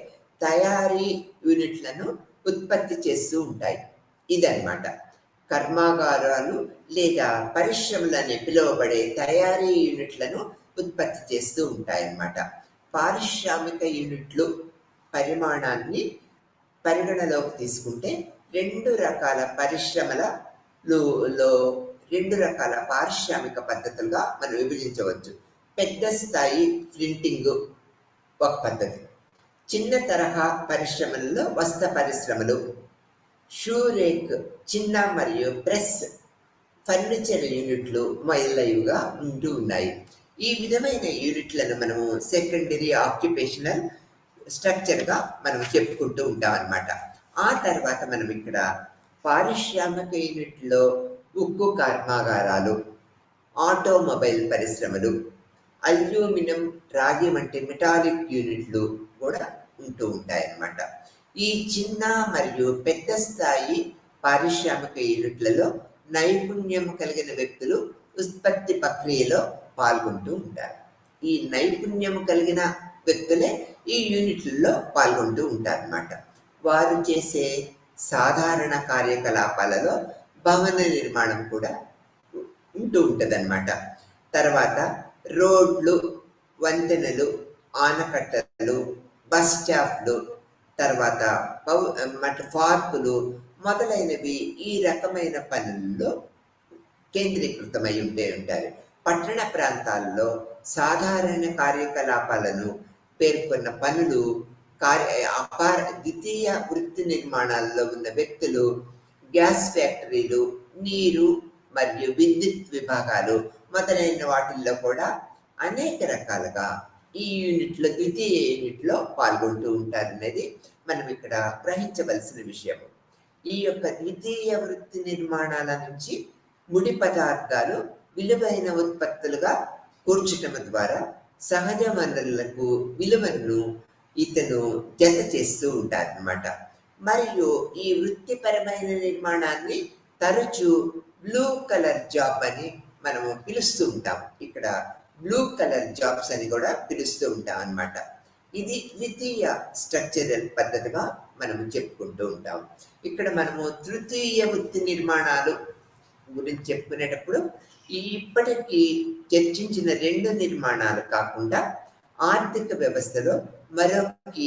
Speaker 2: తయారీ యూనిట్లను ఉత్పత్తి చేస్తూ ఉంటాయి. ఇదన్నమాట. కర్మాగారాలు లేదా పరిశ్రమలు అనే పిలువబడే తయారీ యూనిట్లను ఉత్పత్తి చేస్తూ ఉంటాయన్నమాట. పారిశ్రామిక యూనిట్లు పరిమాణాన్ని పరిగణలోకి తీసుకుంటే 2 రకాల పరిశ్రమలలో 2 రకాల పారిశ్రామిక పద్ధతులుగా మనం విభజించవచ్చు. పెద్ద స్థాయి ప్రింటింగ్ ఒక పద్ధతి, చిన్న తరహా పరిశ్రమలలో వస్త్ర పరిశ్రమలు, షూ రేక్, చిన్న మరియు ప్రెస్, ఫర్నిచర్ యూనిట్లు మొదలైనవిగా ఉంటూ ఉన్నాయి. ఈ విధమైన యూనిట్లను మనము సెకండరీ ఆక్యుపేషనల్ స్ట్రక్చర్గా మనం చెప్పుకుంటూ ఉంటాం అన్నమాట. ఆ తర్వాత మనం ఇక్కడ పారిశ్రామిక యూనిట్లో ఉక్కు కర్మాగారాలు, ఆటోమొబైల్ పరిశ్రమలు, అల్యూమినియం, రాగి వంటి మెటాలిక్ యూనిట్లు కూడా ఉంటూ ఉంటాయన్నమాట. ఈ చిన్న మరియు పెద్ద స్థాయి పారిశ్రామిక యూనిట్లలో నైపుణ్యం కలిగిన వ్యక్తులు ఉత్పత్తి ప్రక్రియలో పాల్గొంటూ ఉంటారు. ఈ నైపుణ్యం కలిగిన వ్యక్తులే ఈ యూనిట్లలో పాల్గొంటూ ఉంటారన్నమాట. వారు చేసే సాధారణ కార్యకలాపాలలో భవన నిర్మాణం కూడా ఉంటూ ఉంటుందన్నమాట. తర్వాత రోడ్లు, వంతెనలు, ఆనకట్టలు, బస్ స్టాప్లు, తర్వాత పార్కులు మొదలైనవి ఈ రకమైన పనుల్లో కేంద్రీకృతమై ఉంటారు. పట్టణ ప్రాంతాల్లో సాధారణ కార్యకలాపాలను పేర్కొన్న పనులు ద్వితీయ వృత్తి నిర్మాణాల్లో ఉన్న వ్యక్తులు గ్యాస్ ఫ్యాక్టరీలు, నీరు మరియు విద్యుత్ విభాగాలు మొదలైన వాటిల్లో కూడా అనేక రకాలుగా ఈ యూనిట్లో ద్వితీయ యూనిట్లో పాల్గొంటూ ఉంటారనేది మనం ఇక్కడ గ్రహించవలసిన విషయం. ఈ యొక్క ద్వితీయ వృత్తి నిర్మాణాల నుంచి ముడి పదార్థాలు విలువైన ఉత్పత్తులుగా కూర్చటం ద్వారా సహజ వనరులకు విలువను ఇతను జత చేస్తూ ఉంటారన్నమాట. మరియు ఈ వృత్తిపరమైన నిర్మాణాన్ని తరచూ బ్లూ కలర్ జాబ్ అని మనము పిలుస్తూ ఉంటాం. ఇక్కడ బ్లూ కలర్ జాబ్స్ అని కూడా పిలుస్తూ ఉంటాం అన్నమాట. ఇది ద్వితీయ స్ట్రక్చరల్ పద్ధతిగా మనం చెప్పుకుంటూ ఉంటాం. ఇక్కడ మనము తృతీయ వృత్తి నిర్మాణాలు గురించి చెప్పుకునేటప్పుడు ఇప్పటికీ చర్చించిన 2 నిర్మాణాలు కాకుండా ఆర్థిక వ్యవస్థలో మరొక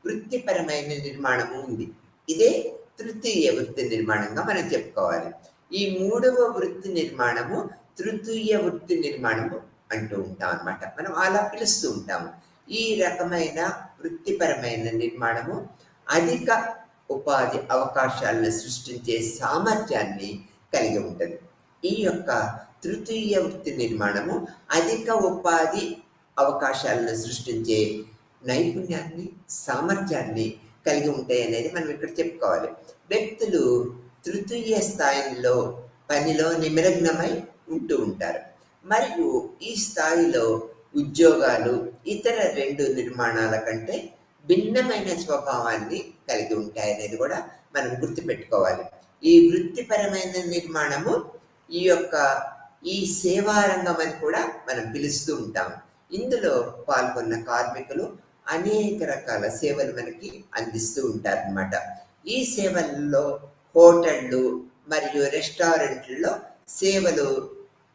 Speaker 2: వృత్తిపరమైన నిర్మాణము ఉంది. ఇదే తృతీయ వృత్తి నిర్మాణంగా మనం చెప్పుకోవాలి. ఈ 3వ వృత్తి నిర్మాణము తృతీయ వృత్తి నిర్మాణము అంటూ ఉంటాం అన్నమాట. మనం అలా పిలుస్తూ ఉంటాము. ఈ రకమైన వృత్తిపరమైన నిర్మాణము అధిక ఉపాధి అవకాశాలను సృష్టించే సామర్థ్యాన్ని కలిగి ఉంటుంది. ఈ యొక్క తృతీయ వృత్తి నిర్మాణము అధిక ఉపాధి అవకాశాలను సృష్టించే నైపుణ్యాన్ని, సామర్థ్యాన్ని కలిగి ఉంటాయి అనేది మనం ఇక్కడ చెప్పుకోవాలి. వ్యక్తులు తృతీయ స్థాయిలో పనిలో నిమగ్నమై ఉంటూ ఉంటారు. మరియు ఈ స్థాయిలో ఉద్యోగాలు ఇతర 2 నిర్మాణాల కంటే భిన్నమైన స్వభావాన్ని కలిగి ఉంటాయి అనేది కూడా మనం గుర్తుపెట్టుకోవాలి. ఈ వృత్తిపరమైన నిర్మాణము ఈ సేవా రంగం అని కూడా మనం పిలుస్తూ ఉంటాం. ఇందులో పాల్గొన్న కార్మికులు అనేక రకాల సేవలు మనకి అందిస్తూ ఉంటారన్నమాట. ఈ సేవల్లో హోటళ్ళు మరియు రెస్టారెంట్లలో సేవలు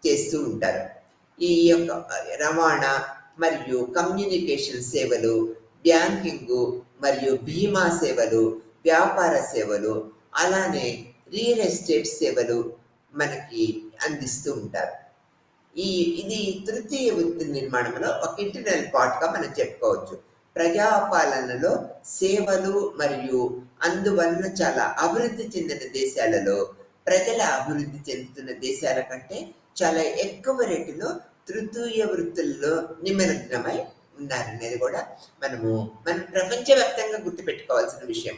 Speaker 2: చేస్తూ ఉంటారు. ఈ యొక్క రవాణా మరియు కమ్యూనికేషన్ సేవలు, బ్యాంకింగ్ మరియు బీమా సేవలు, వ్యాపార సేవలు, అలానే రియల్ ఎస్టేట్ సేవలు మనకి అందిస్తూ ఉంటారు. ఇది తృతీయ వృత్తి నిర్మాణంలో ఒక ఇంటర్నల్ పార్ట్గా మనం చెప్పుకోవచ్చు. ప్రజాపాలనలో సేవలు మరియు అందువలన చాలా అభివృద్ధి చెందిన దేశాలలో ప్రజల అభివృద్ధి చెందుతున్న దేశాల కంటే చాలా ఎక్కువ రేటులో తృతీయ వృత్తుల్లో నిమగ్నమై ఉన్నారనేది కూడా మనం ప్రపంచవ్యాప్తంగా గుర్తుపెట్టుకోవాల్సిన విషయం.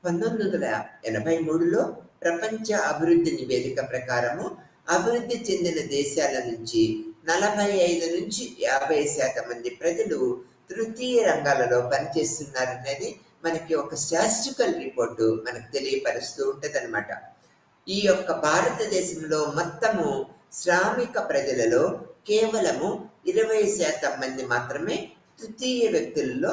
Speaker 2: 1983లో ప్రపంచ అభివృద్ధి నివేదిక ప్రకారము అభివృద్ధి చెందిన దేశాల నుంచి 45 నుంచి 50% మంది ప్రజలు తృతీయ రంగాలలో పనిచేస్తున్నారనేది మనకి ఒక స్టాటిస్టికల్ రిపోర్టు మనకు తెలియపరుస్తూ ఉంటదన్నమాట. ఈ యొక్క భారతదేశంలో మొత్తము శ్రామిక ప్రజలలో కేవలము 20% మంది మాత్రమే తృతీయ వ్యక్తుల్లో,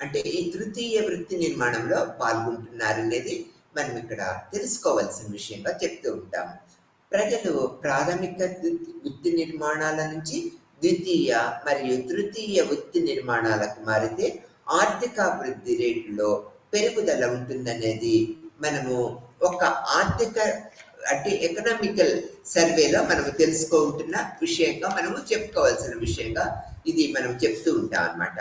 Speaker 2: అంటే ఈ తృతీయ వృత్తి నిర్మాణంలో పాల్గొంటున్నారనేది మనం ఇక్కడ తెలుసుకోవాల్సిన విషయంగా చెప్తూ ఉంటాము. ప్రజలు ప్రాథమిక వృత్తి నిర్మాణాల నుంచి ద్వితీయ మరియు తృతీయ వృత్తి నిర్మాణాలకు మారితే ఆర్థికాభివృద్ధి రేటులో పెరుగుదల ఉంటుందనేది మనము ఒక ఆర్థిక అంటే ఎకనామికల్ సర్వేలో మనము తెలుసుకుంటున్న విషయంగా మనము చెప్పుకోవాల్సిన విషయంగా ఇది మనం చెప్తూ ఉంటాం అన్నమాట.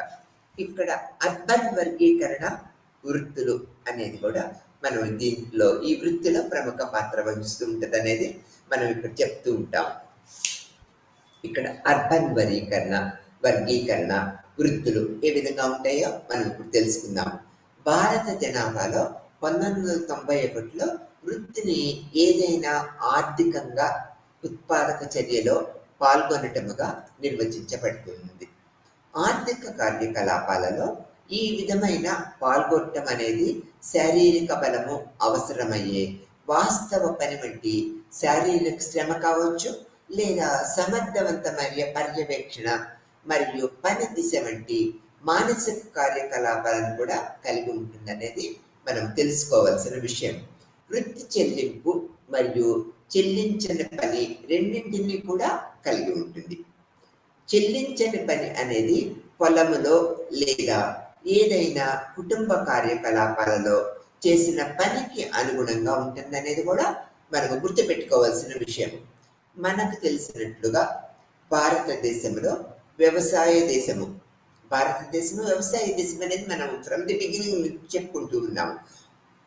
Speaker 2: ఇక్కడ అర్బన్ వర్గీకరణ వృత్తులు అనేది కూడా మనం దీంట్లో ఈ వృత్తిలో ప్రముఖ పాత్ర వహిస్తూ ఉంటుంది అనేది మనం ఇక్కడ చెప్తూ ఉంటాం. ఇక్కడ అర్బన్ వర్గీకరణ వృత్తులు ఏ విధంగా ఉంటాయో మనం ఇప్పుడు తెలుసుకుందాం. భారత జనాభాలో 1991లో వృత్తిని ఏదైనా ఆర్థికంగా ఉత్పాదక చర్యలో పాల్గొనటముగా నిర్వచించబడుతుంది. ఆర్థిక కార్యకలాపాలలో ఈ విధమైన పాల్గొనటం అనేది శారీరక బలము అవసరమయ్యే వాస్తవ పని వంటి శారీరక శ్రమ కావచ్చు, లేదా సమర్థవంతమైన పర్యవేక్షణ మరియు పని దిశ వంటి మానసిక కార్యకలాపాలను కూడా కలిగి ఉంటుందనేది మనం తెలుసుకోవాల్సిన విషయం. వృత్తి చెల్లింపు మరియు చెల్లించని పని రెండింటినీ కూడా కలిగి ఉంటుంది. చెల్లించని పని అనేది పొలములో లేదా ఏదైనా కుటుంబ కార్యకలాపాలలో చేసిన పనికి అనుగుణంగా ఉంటుందనేది కూడా మనము గుర్తుపెట్టుకోవాల్సిన విషయం. మనకు తెలిసినట్లుగా భారతదేశంలో వ్యవసాయ దేశము అనేది మనం ఫ్రమ్ ది బిగినింగ్ చెప్పుకుంటూ ఉన్నాము.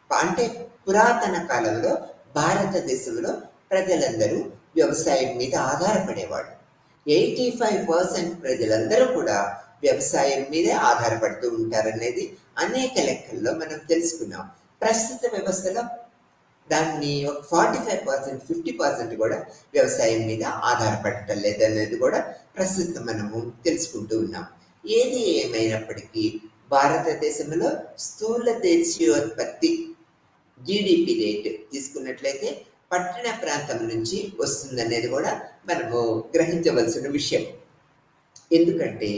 Speaker 2: అంటే పురాతన కాలంలో భారతదేశంలో ప్రజలందరూ వ్యవసాయం మీద ఆధారపడేవాడు. 85% ప్రజలందరూ కూడా వ్యవసాయం మీదే ఆధారపడుతూ ఉంటారనేది అనేక లెక్కల్లో మనం తెలుసుకున్నాం. ప్రస్తుత వ్యవస్థలో దాన్ని 45%, 50% కూడా వ్యవసాయం మీద ఆధారపడటం లేదనేది కూడా ప్రస్తుతం మనము తెలుసుకుంటూ ఉన్నాం. ఏది ఏమైనప్పటికీ భారతదేశంలో స్థూల దేశీయోత్పత్తి జీడిపి రేట్ తీసుకున్నట్లయితే పట్టణ ప్రాంతం నుంచి వస్తుందనేది కూడా మనము గ్రహించవలసిన విషయం. ఎందుకంటే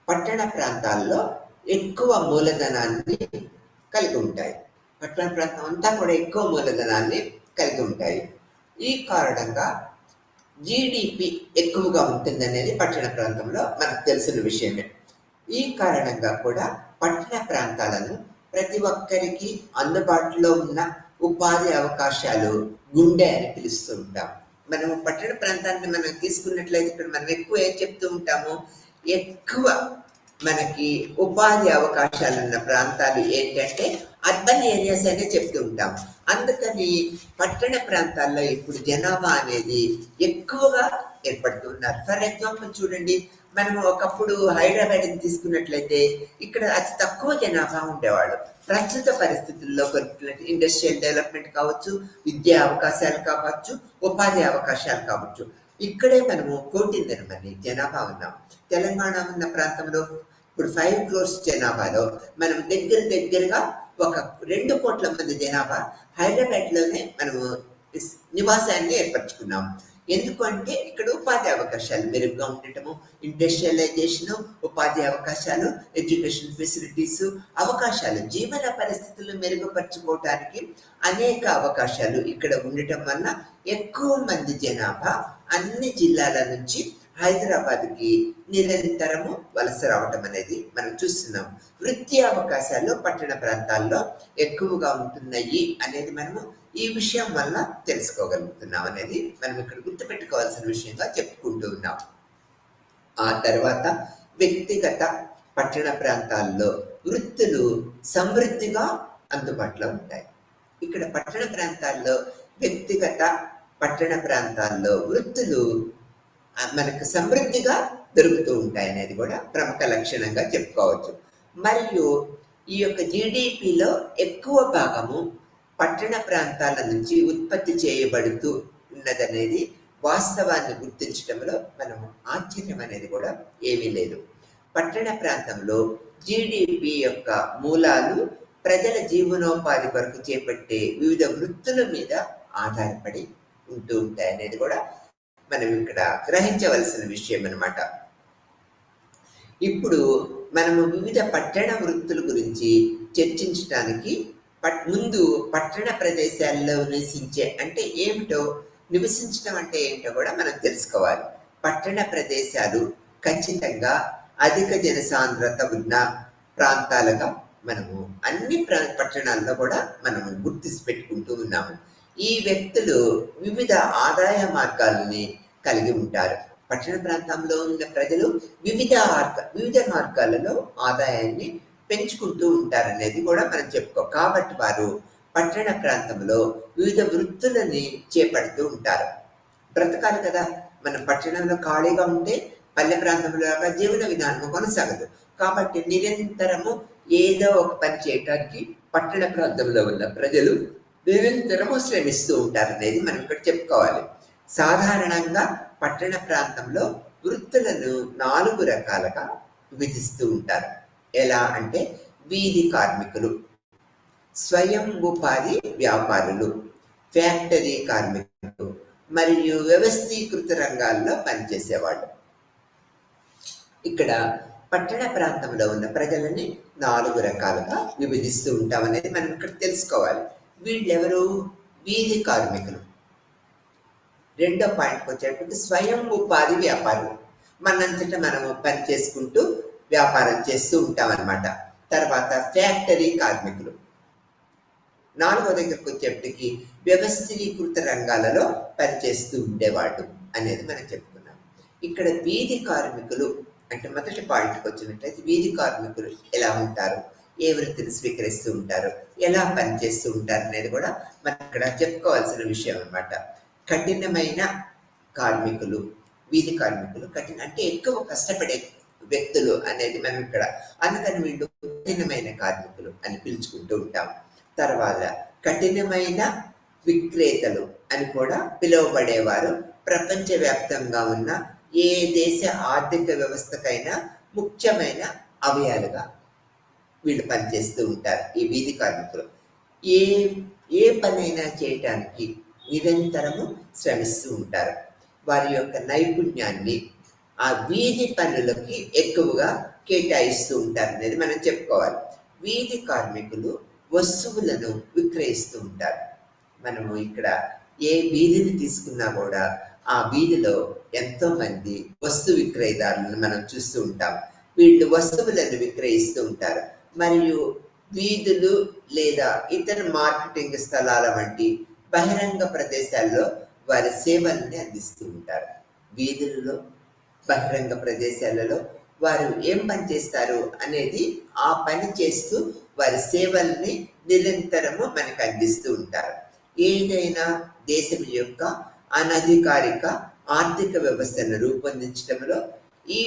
Speaker 2: పట్టణ ప్రాంతాల్లో ఎక్కువ మూలధనాన్ని కలిగి ఉంటాయి. పట్టణ ప్రాంతం అంతా కూడా ఎక్కువ మూలధనాన్ని కలిగి ఉంటాయి. ఈ కారణంగా జీడిపి ఎక్కువగా ఉంటుందనేది పట్టణ ప్రాంతంలో మనకు తెలిసిన విషయమే. ఈ కారణంగా కూడా పట్టణ ప్రాంతాలను ప్రతి ఒక్కరికి అందుబాటులో ఉన్న ఉపాధి అవకాశాలు గుండె అని పిలుస్తూ ఉంటాం. మనము పట్టణ ప్రాంతాన్ని మనం తీసుకున్నట్లయితే ఇక్కడ మనం ఎక్కువ ఏం చెప్తూ ఉంటాము, ఎక్కువ మనకి ఉపాధి అవకాశాలు ఉన్న ప్రాంతాలు ఏంటంటే అర్బన్ ఏరియాస్ అనే చెప్తూ ఉంటాం. అందుకని పట్టణ ప్రాంతాల్లో ఇప్పుడు జనాభా అనేది ఎక్కువగా ఏర్పడుతున్నారు. ఫర్ ఎగ్జాంపుల్ చూడండి, మనము ఒకప్పుడు హైదరాబాద్ తీసుకున్నట్లయితే ఇక్కడ అతి తక్కువ జనాభా ఉండేవాడు. ప్రస్తుత పరిస్థితుల్లో ఇండస్ట్రియల్ డెవలప్మెంట్ కావచ్చు, విద్యా అవకాశాలు కావచ్చు, ఉపాధి అవకాశాలు కావచ్చు, ఇక్కడే మనము 1,00,00,000 మంది జనాభా ఉన్నాం. తెలంగాణ ఉన్న ప్రాంతంలో ఇప్పుడు 5 crores జనాభాలో మనం దగ్గరగా ఒక 2 కోట్ల మంది జనాభా హైదరాబాద్లోనే మనము నివాసాన్ని ఏర్పరచుకున్నాం. ఎందుకంటే ఇక్కడ ఉపాధి అవకాశాలు మెరుగ్గా ఉండటము, ఇండస్ట్రియలైజేషన్, ఉపాధి అవకాశాలు, ఎడ్యుకేషన్ ఫెసిలిటీస్, అవకాశాలు, జీవన పరిస్థితులు మెరుగుపరచుకోవటానికి అనేక అవకాశాలు ఇక్కడ ఉండటం వల్ల ఎక్కువ మంది జనాభా అన్ని జిల్లాల నుంచి హైదరాబాద్కి నిరంతరము వలస రావటం అనేది మనం చూస్తున్నాం. వృత్తి అవకాశాలు పట్టణ ప్రాంతాల్లో ఎక్కువగా ఉంటున్నాయి అనేది మనము ఈ విషయం వల్ల తెలుసుకోగలుగుతున్నాం అనేది మనం ఇక్కడ గుర్తుపెట్టుకోవాల్సిన విషయంగా చెప్పుకుంటూ ఉన్నాం. ఆ తర్వాత వ్యక్తిగత పట్టణ ప్రాంతాల్లో వృత్తులు సమృద్ధిగా అందుబాటులో ఉంటాయి. ఇక్కడ పట్టణ ప్రాంతాల్లో వ్యక్తిగత పట్టణ ప్రాంతాల్లో వృత్తులు మనకు సమృద్ధిగా దొరుకుతూ ఉంటాయి అనేది కూడా ప్రముఖ లక్షణంగా చెప్పుకోవచ్చు. మరియు ఈ యొక్క జీడిపిలో ఎక్కువ భాగము పట్టణ ప్రాంతాల నుంచి ఉత్పత్తి చేయబడుతూ ఉన్నదనేది వాస్తవాన్ని గుర్తించడంలో మనము ఆశ్చర్యం అనేది కూడా ఏమీ లేదు. పట్టణ ప్రాంతంలో జీడిపి యొక్క మూలాలు ప్రజల జీవనోపాధి కొరకు చేపట్టే వివిధ వృత్తుల మీద ఆధారపడి ఉంటూ ఉంటాయి అనేది కూడా మనం ఇక్కడ గ్రహించవలసిన విషయం అన్నమాట. ఇప్పుడు మనము వివిధ పట్టణ వృత్తుల గురించి చర్చించడానికి ముందు పట్టణ ప్రదేశాల్లో నివసించే అంటే ఏమిటో, నివసించడం అంటే ఏమిటో కూడా మనం తెలుసుకోవాలి. పట్టణ ప్రదేశాలు ఖచ్చితంగా అధిక జనసాంద్రత ఉన్న ప్రాంతాలుగా మనము అన్ని పట్టణాల్లో కూడా మనము గుర్తించి పెట్టుకుంటూ ఉన్నాము. ఈ వ్యక్తులు వివిధ ఆదాయ మార్గాలని కలిగి ఉంటారు. పట్టణ ప్రాంతంలో ఉన్న ప్రజలు వివిధ మార్గాలలో ఆదాయాన్ని పెంచుకుంటూ ఉంటారనేది కూడా మనం చెప్పుకో. కాబట్టి వారు పట్టణ ప్రాంతంలో వివిధ వృత్తులని చేపడుతూ ఉంటారు. బ్రతకాలి కదా, మనం పట్టణంలో ఖాళీగా ఉంటే పల్లె ప్రాంతంలో జీవన విధానం కొనసాగదు. కాబట్టి నిరంతరము ఏదో ఒక పని చేయడానికి పట్టణ ప్రాంతంలో ఉన్న ప్రజలు నిరంతరము శ్రమిస్తూ ఉంటారనేది మనం ఇక్కడ చెప్పుకోవాలి. సాధారణంగా పట్టణ ప్రాంతంలో వృత్తులను 4 రకాలుగా విభజిస్తూ ఉంటారు. ఎలా అంటే వీధి కార్మికులు, స్వయం ఉపాధి వ్యాపారులు, ఫ్యాక్టరీ కార్మికులు మరియు వ్యవస్థీకృత రంగాల్లో పనిచేసేవాళ్ళు. ఇక్కడ పట్టణ ప్రాంతంలో ఉన్న ప్రజలని 4 రకాలుగా విభజిస్తూ ఉంటాం అనేది మనం ఇక్కడ తెలుసుకోవాలి. వీళ్ళెవరు? వీధి కార్మికులు. రెండో పాయింట్కి వచ్చేటప్పటికి స్వయం ఉపాధి వ్యాపారులు, మనంతటా మనము పని చేసుకుంటూ వ్యాపారం చేస్తూ ఉంటాం అన్నమాట. తర్వాత ఫ్యాక్టరీ కార్మికులు. 4వ దగ్గరకు వచ్చేప్పటికి వ్యవస్థీకృత రంగాలలో పనిచేస్తూ ఉండేవాళ్ళు అనేది మనం చెప్పుకున్నాం. ఇక్కడ వీధి కార్మికులు అంటే మొదటి పాయింట్కి వచ్చినట్లయితే వీధి కార్మికులు ఎలా ఉంటారు, ఏ వృత్తిని స్వీకరిస్తూ ఉంటారు, ఎలా పనిచేస్తూ ఉంటారు అనేది కూడా మనం ఇక్కడ చెప్పుకోవాల్సిన విషయం అన్నమాట. కఠినమైన కార్మికులు, వీధి కార్మికులు అంటే ఎక్కువ కష్టపడే వ్యక్తులు అనేది మనం ఇక్కడ, అందుకని వీళ్ళు కఠినమైన కార్మికులు అని పిలుచుకుంటూ ఉంటాం. తర్వాత కఠినమైన విక్రేతలు అని కూడా పిలువబడేవారు ప్రపంచవ్యాప్తంగా ఉన్న ఏ దేశ ఆర్థిక వ్యవస్థకైనా ముఖ్యమైన అవయాలుగా వీళ్ళు పనిచేస్తూ ఉంటారు. ఈ వీధి కార్మికులు ఏ పనైనా చేయటానికి నిరంతరము శ్రమిస్తూ ఉంటారు. వారి యొక్క నైపుణ్యాన్ని ఆ వీధి పనులకి ఎక్కువగా కేటాయిస్తూ ఉంటారు అనేది మనం చెప్పుకోవాలి. వీధి కార్మికులు వస్తువులను విక్రయిస్తూ ఉంటారు. మనము ఇక్కడ ఏ వీధిని తీసుకున్నా కూడా ఆ వీధిలో ఎంతో మంది వస్తు విక్రయదారులను మనం చూస్తూ ఉంటాం. వీళ్ళు వస్తువులను విక్రయిస్తూ ఉంటారు మరియు వీధులు లేదా ఇతర మార్కెటింగ్ స్థలాల వంటి బహిరంగ ప్రదేశాల్లో వారి సేవల్ని అందిస్తూ ఉంటారు. వీధులలో, బహిరంగ ప్రదేశాలలో వారు ఏం పని చేస్తారు అనేది ఆ పని చేస్తూ వారి సేవల్ని నిరంతరము మనకు అందిస్తూ ఉంటారు. ఏదైనా దేశం యొక్క అనధికారిక ఆర్థిక వ్యవస్థను రూపొందించడంలో ఈ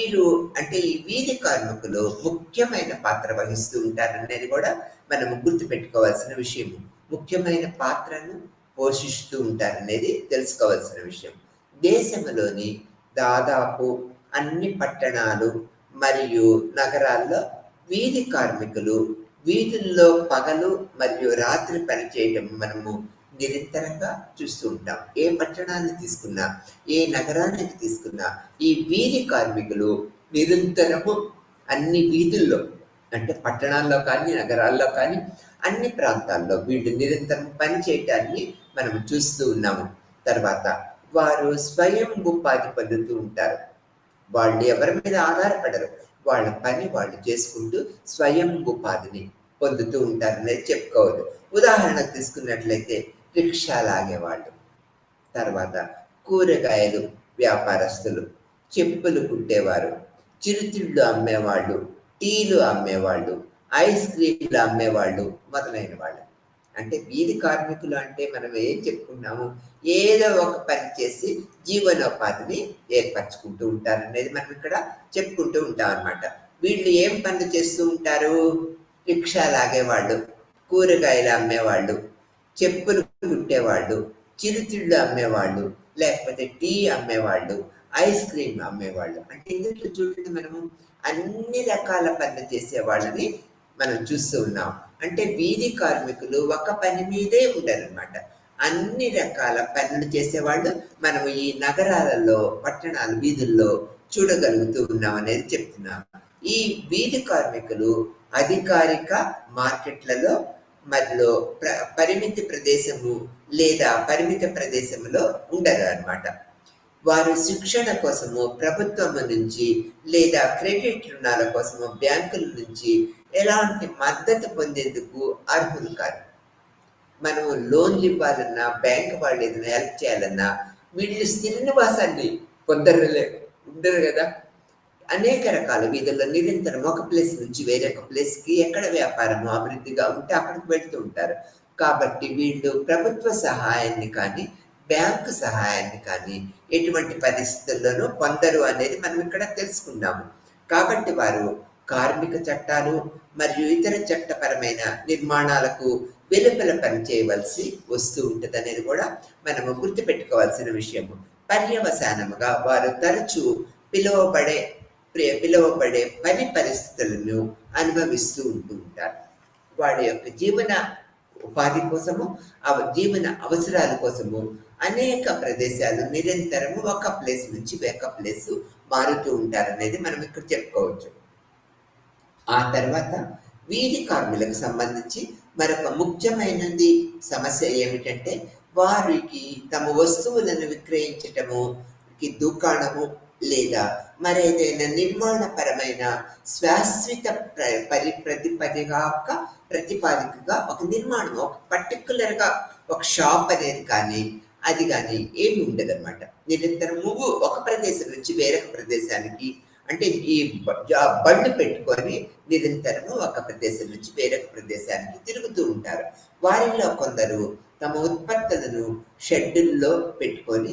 Speaker 2: వీధి కార్మికులు ముఖ్యమైన పాత్ర వహిస్తూ ఉంటారు అనేది కూడా మనం గుర్తుపెట్టుకోవాల్సిన విషయం. ముఖ్యమైన పాత్రను పోషిస్తూ ఉంటారనేది తెలుసుకోవాల్సిన విషయం. దేశంలోని దాదాపు అన్ని పట్టణాలు మరియు నగరాల్లో వీధి కార్మికులు వీధుల్లో పగలు మరియు రాత్రి పనిచేయడం మనము నిరంతరంగా చూస్తూ ఉంటాం. ఏ పట్టణాన్ని తీసుకున్నా, ఏ నగరాన్ని తీసుకున్నా ఈ వీధి కార్మికులు నిరంతరము అన్ని వీధుల్లో అంటే పట్టణాల్లో కానీ నగరాల్లో కానీ అన్ని ప్రాంతాల్లో వీళ్ళు నిరంతరం పని చేయటాన్ని మనం చూస్తూ ఉన్నాము. తర్వాత వారు స్వయం ఉపాధి పొందుతూ ఉంటారు. వాళ్ళు ఎవరి మీద ఆధారపడరు, వాళ్ళ పని వాళ్ళు చేసుకుంటూ స్వయం ఉపాధిని పొందుతూ ఉంటారు అనేది చెప్పుకోవద్దు. ఉదాహరణకు తీసుకున్నట్లయితే రిక్షా లాగేవాళ్ళు, తర్వాత కూరగాయలు వ్యాపారస్తులు, చెప్పులు కుట్టేవారు, చిరుతిళ్ళు అమ్మేవాళ్ళు, టీలు అమ్మేవాళ్ళు, ఐస్ క్రీంలు అమ్మేవాళ్ళు మొదలైన వాళ్ళు. అంటే వీధి కార్మికులు అంటే మనం ఏం చెప్పుకున్నాము, ఏదో ఒక పని చేసి జీవనోపాధిని ఏర్పరచుకుంటూ ఉంటారు అనేది మనం ఇక్కడ చెప్పుకుంటూ ఉంటాం అన్నమాట. వీళ్ళు ఏం పనులు చేస్తూ ఉంటారు? రిక్షా లాగేవాళ్ళు, కూరగాయలు అమ్మేవాళ్ళు, చెప్పులు కుట్టేవాళ్ళు, చిరుతిళ్ళు అమ్మేవాళ్ళు, లేకపోతే టీ అమ్మేవాళ్ళు, ఐస్ క్రీమ్ అమ్మేవాళ్ళు. అంటే ఇందులో చూడండి, మనము అన్ని రకాల పనులు చేసే వాళ్ళని మనం చూస్తూ ఉన్నాం. అంటే వీధి కార్మికులు ఒక పని మీదే ఉండరనమాట. అన్ని రకాల పనులు చేసేవాళ్ళు మనం ఈ నగరాలలో, పట్టణాల వీధుల్లో చూడగలుగుతూ ఉన్నాం అనేది చెప్తున్నాం. ఈ వీధి కార్మికులు అధికారిక మార్కెట్లలో మరియు పరిమిత ప్రదేశము లేదా పరిమిత ప్రదేశంలో ఉండరు అన్నమాట. వారు శిక్షణ కోసము ప్రభుత్వం నుంచి లేదా క్రెడిట్ రుణాల కోసము బ్యాంకుల నుంచి ఎలాంటి మద్దతు పొందేందుకు అర్హులు కాదు. మనం లోన్లు ఇవ్వాలన్నా, బ్యాంక్ వాళ్ళు ఏదైనా హెల్ప్ చేయాలన్నా వీళ్ళు స్థిర నివాసాన్ని ఉండరు కదా. అనేక రకాల వీధుల్లో నిరంతరం ఒక ప్లేస్ నుంచి వేరొక ప్లేస్కి ఎక్కడ వ్యాపారము అభివృద్ధిగా ఉంటే అక్కడికి వెళ్తూ ఉంటారు. కాబట్టి వీళ్ళు ప్రభుత్వ సహాయాన్ని కానీ బ్యాంకు సహాయాన్ని కానీ ఎటువంటి పరిస్థితుల్లోనూ పొందరు అనేది మనం ఇక్కడ తెలుసుకున్నాము. కాబట్టి వారు కార్మిక చట్టాలు మరియు ఇతర చట్టపరమైన నిర్మాణాలకు వెలుపల పని చేయవలసి వస్తూ ఉంటుంది అనేది కూడా మనము గుర్తుపెట్టుకోవాల్సిన విషయము. పర్యవసానముగా వారు తరచూ పిలువబడే పని పరిస్థితులను అనుభవిస్తూ ఉంటారు. వాడి యొక్క జీవన ఉపాధి కోసము, జీవన అవసరాల కోసము అనేక ప్రదేశాలు నిరంతరము ఒక ప్లేస్ నుంచి ఒక ప్లేస్ మారుతూ ఉంటారు అనేది మనం ఇక్కడ చెప్పుకోవచ్చు. ఆ తర్వాత వీధి కార్మికులకు సంబంధించి మరొక ముఖ్యమైనది సమస్య ఏమిటంటే, వారికి తమ వస్తువులను విక్రయించటముకి దుకాణము లేదా మరేదైనా నిర్మాణపరమైన శాశ్వత ప్రతిపాదికగా ఒక నిర్మాణం, ఒక పర్టికులర్గా ఒక షాప్ అనేది కానీ అది కానీ ఏమి ఉండదన్నమాట. నిరంతరం నువ్వు ఒక ప్రదేశం నుంచి వేరొక ప్రదేశానికి, అంటే ఈ బండ్లు పెట్టుకొని నిరంతరము ఒక ప్రదేశం నుంచి వేరొక ప్రదేశానికి తిరుగుతూ ఉంటారు. వారిలో కొందరు తమ ఉత్పత్తులను షెడ్యూల్లో పెట్టుకొని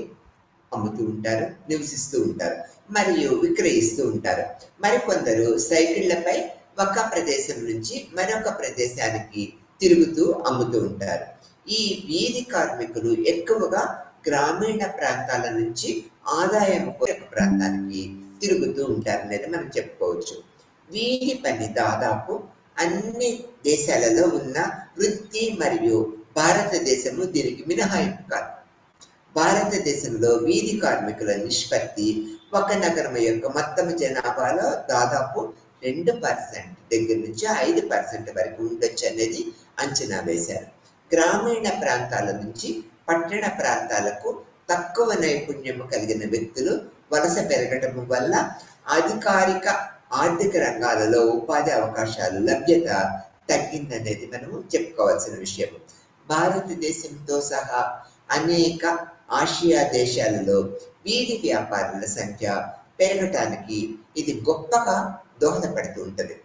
Speaker 2: అమ్ముతూ ఉంటారు, నివసిస్తూ ఉంటారు మరియు విక్రయిస్తూ ఉంటారు. మరికొందరు సైకిళ్లపై ఒక ప్రదేశం నుంచి మరొక ప్రదేశానికి తిరుగుతూ అమ్ముతూ ఉంటారు. ఈ వీధి కార్మికులు ఎక్కువగా గ్రామీణ ప్రాంతాల నుంచి ఆదాయం కొరకు ప్రాంతానికి తిరుగుతూ ఉంటారు అనేది మనం చెప్పుకోవచ్చు. వీధి పని దాదాపు అన్ని దేశాలలో ఉన్న వృత్తి మరియు భారతదేశము దీనికి మినహాయింపు కాదు. భారతదేశంలో వీధి కార్మికుల నిష్పత్తి ఒక నగరం యొక్క మొత్తం జనాభాలో దాదాపు 2% దగ్గర నుంచి 5% వరకు ఉండొచ్చు అనేది అంచనా వేశారు. గ్రామీణ ప్రాంతాల నుంచి పట్టణ ప్రాంతాలకు తక్కువ నైపుణ్యం కలిగిన వ్యక్తులు వలస పెరగడం వల్ల అధికారిక ఆర్థిక రంగాలలో ఉపాధి అవకాశాల లభ్యత తగ్గిందనేది మనము చెప్పుకోవాల్సిన విషయం. భారతదేశంతో సహా అనేక ఆసియా దేశాలలో వీధి వ్యాపారుల సంఖ్య పెరగటానికి ఇది గొప్పగా దోహదపడుతూ ఉంటుంది.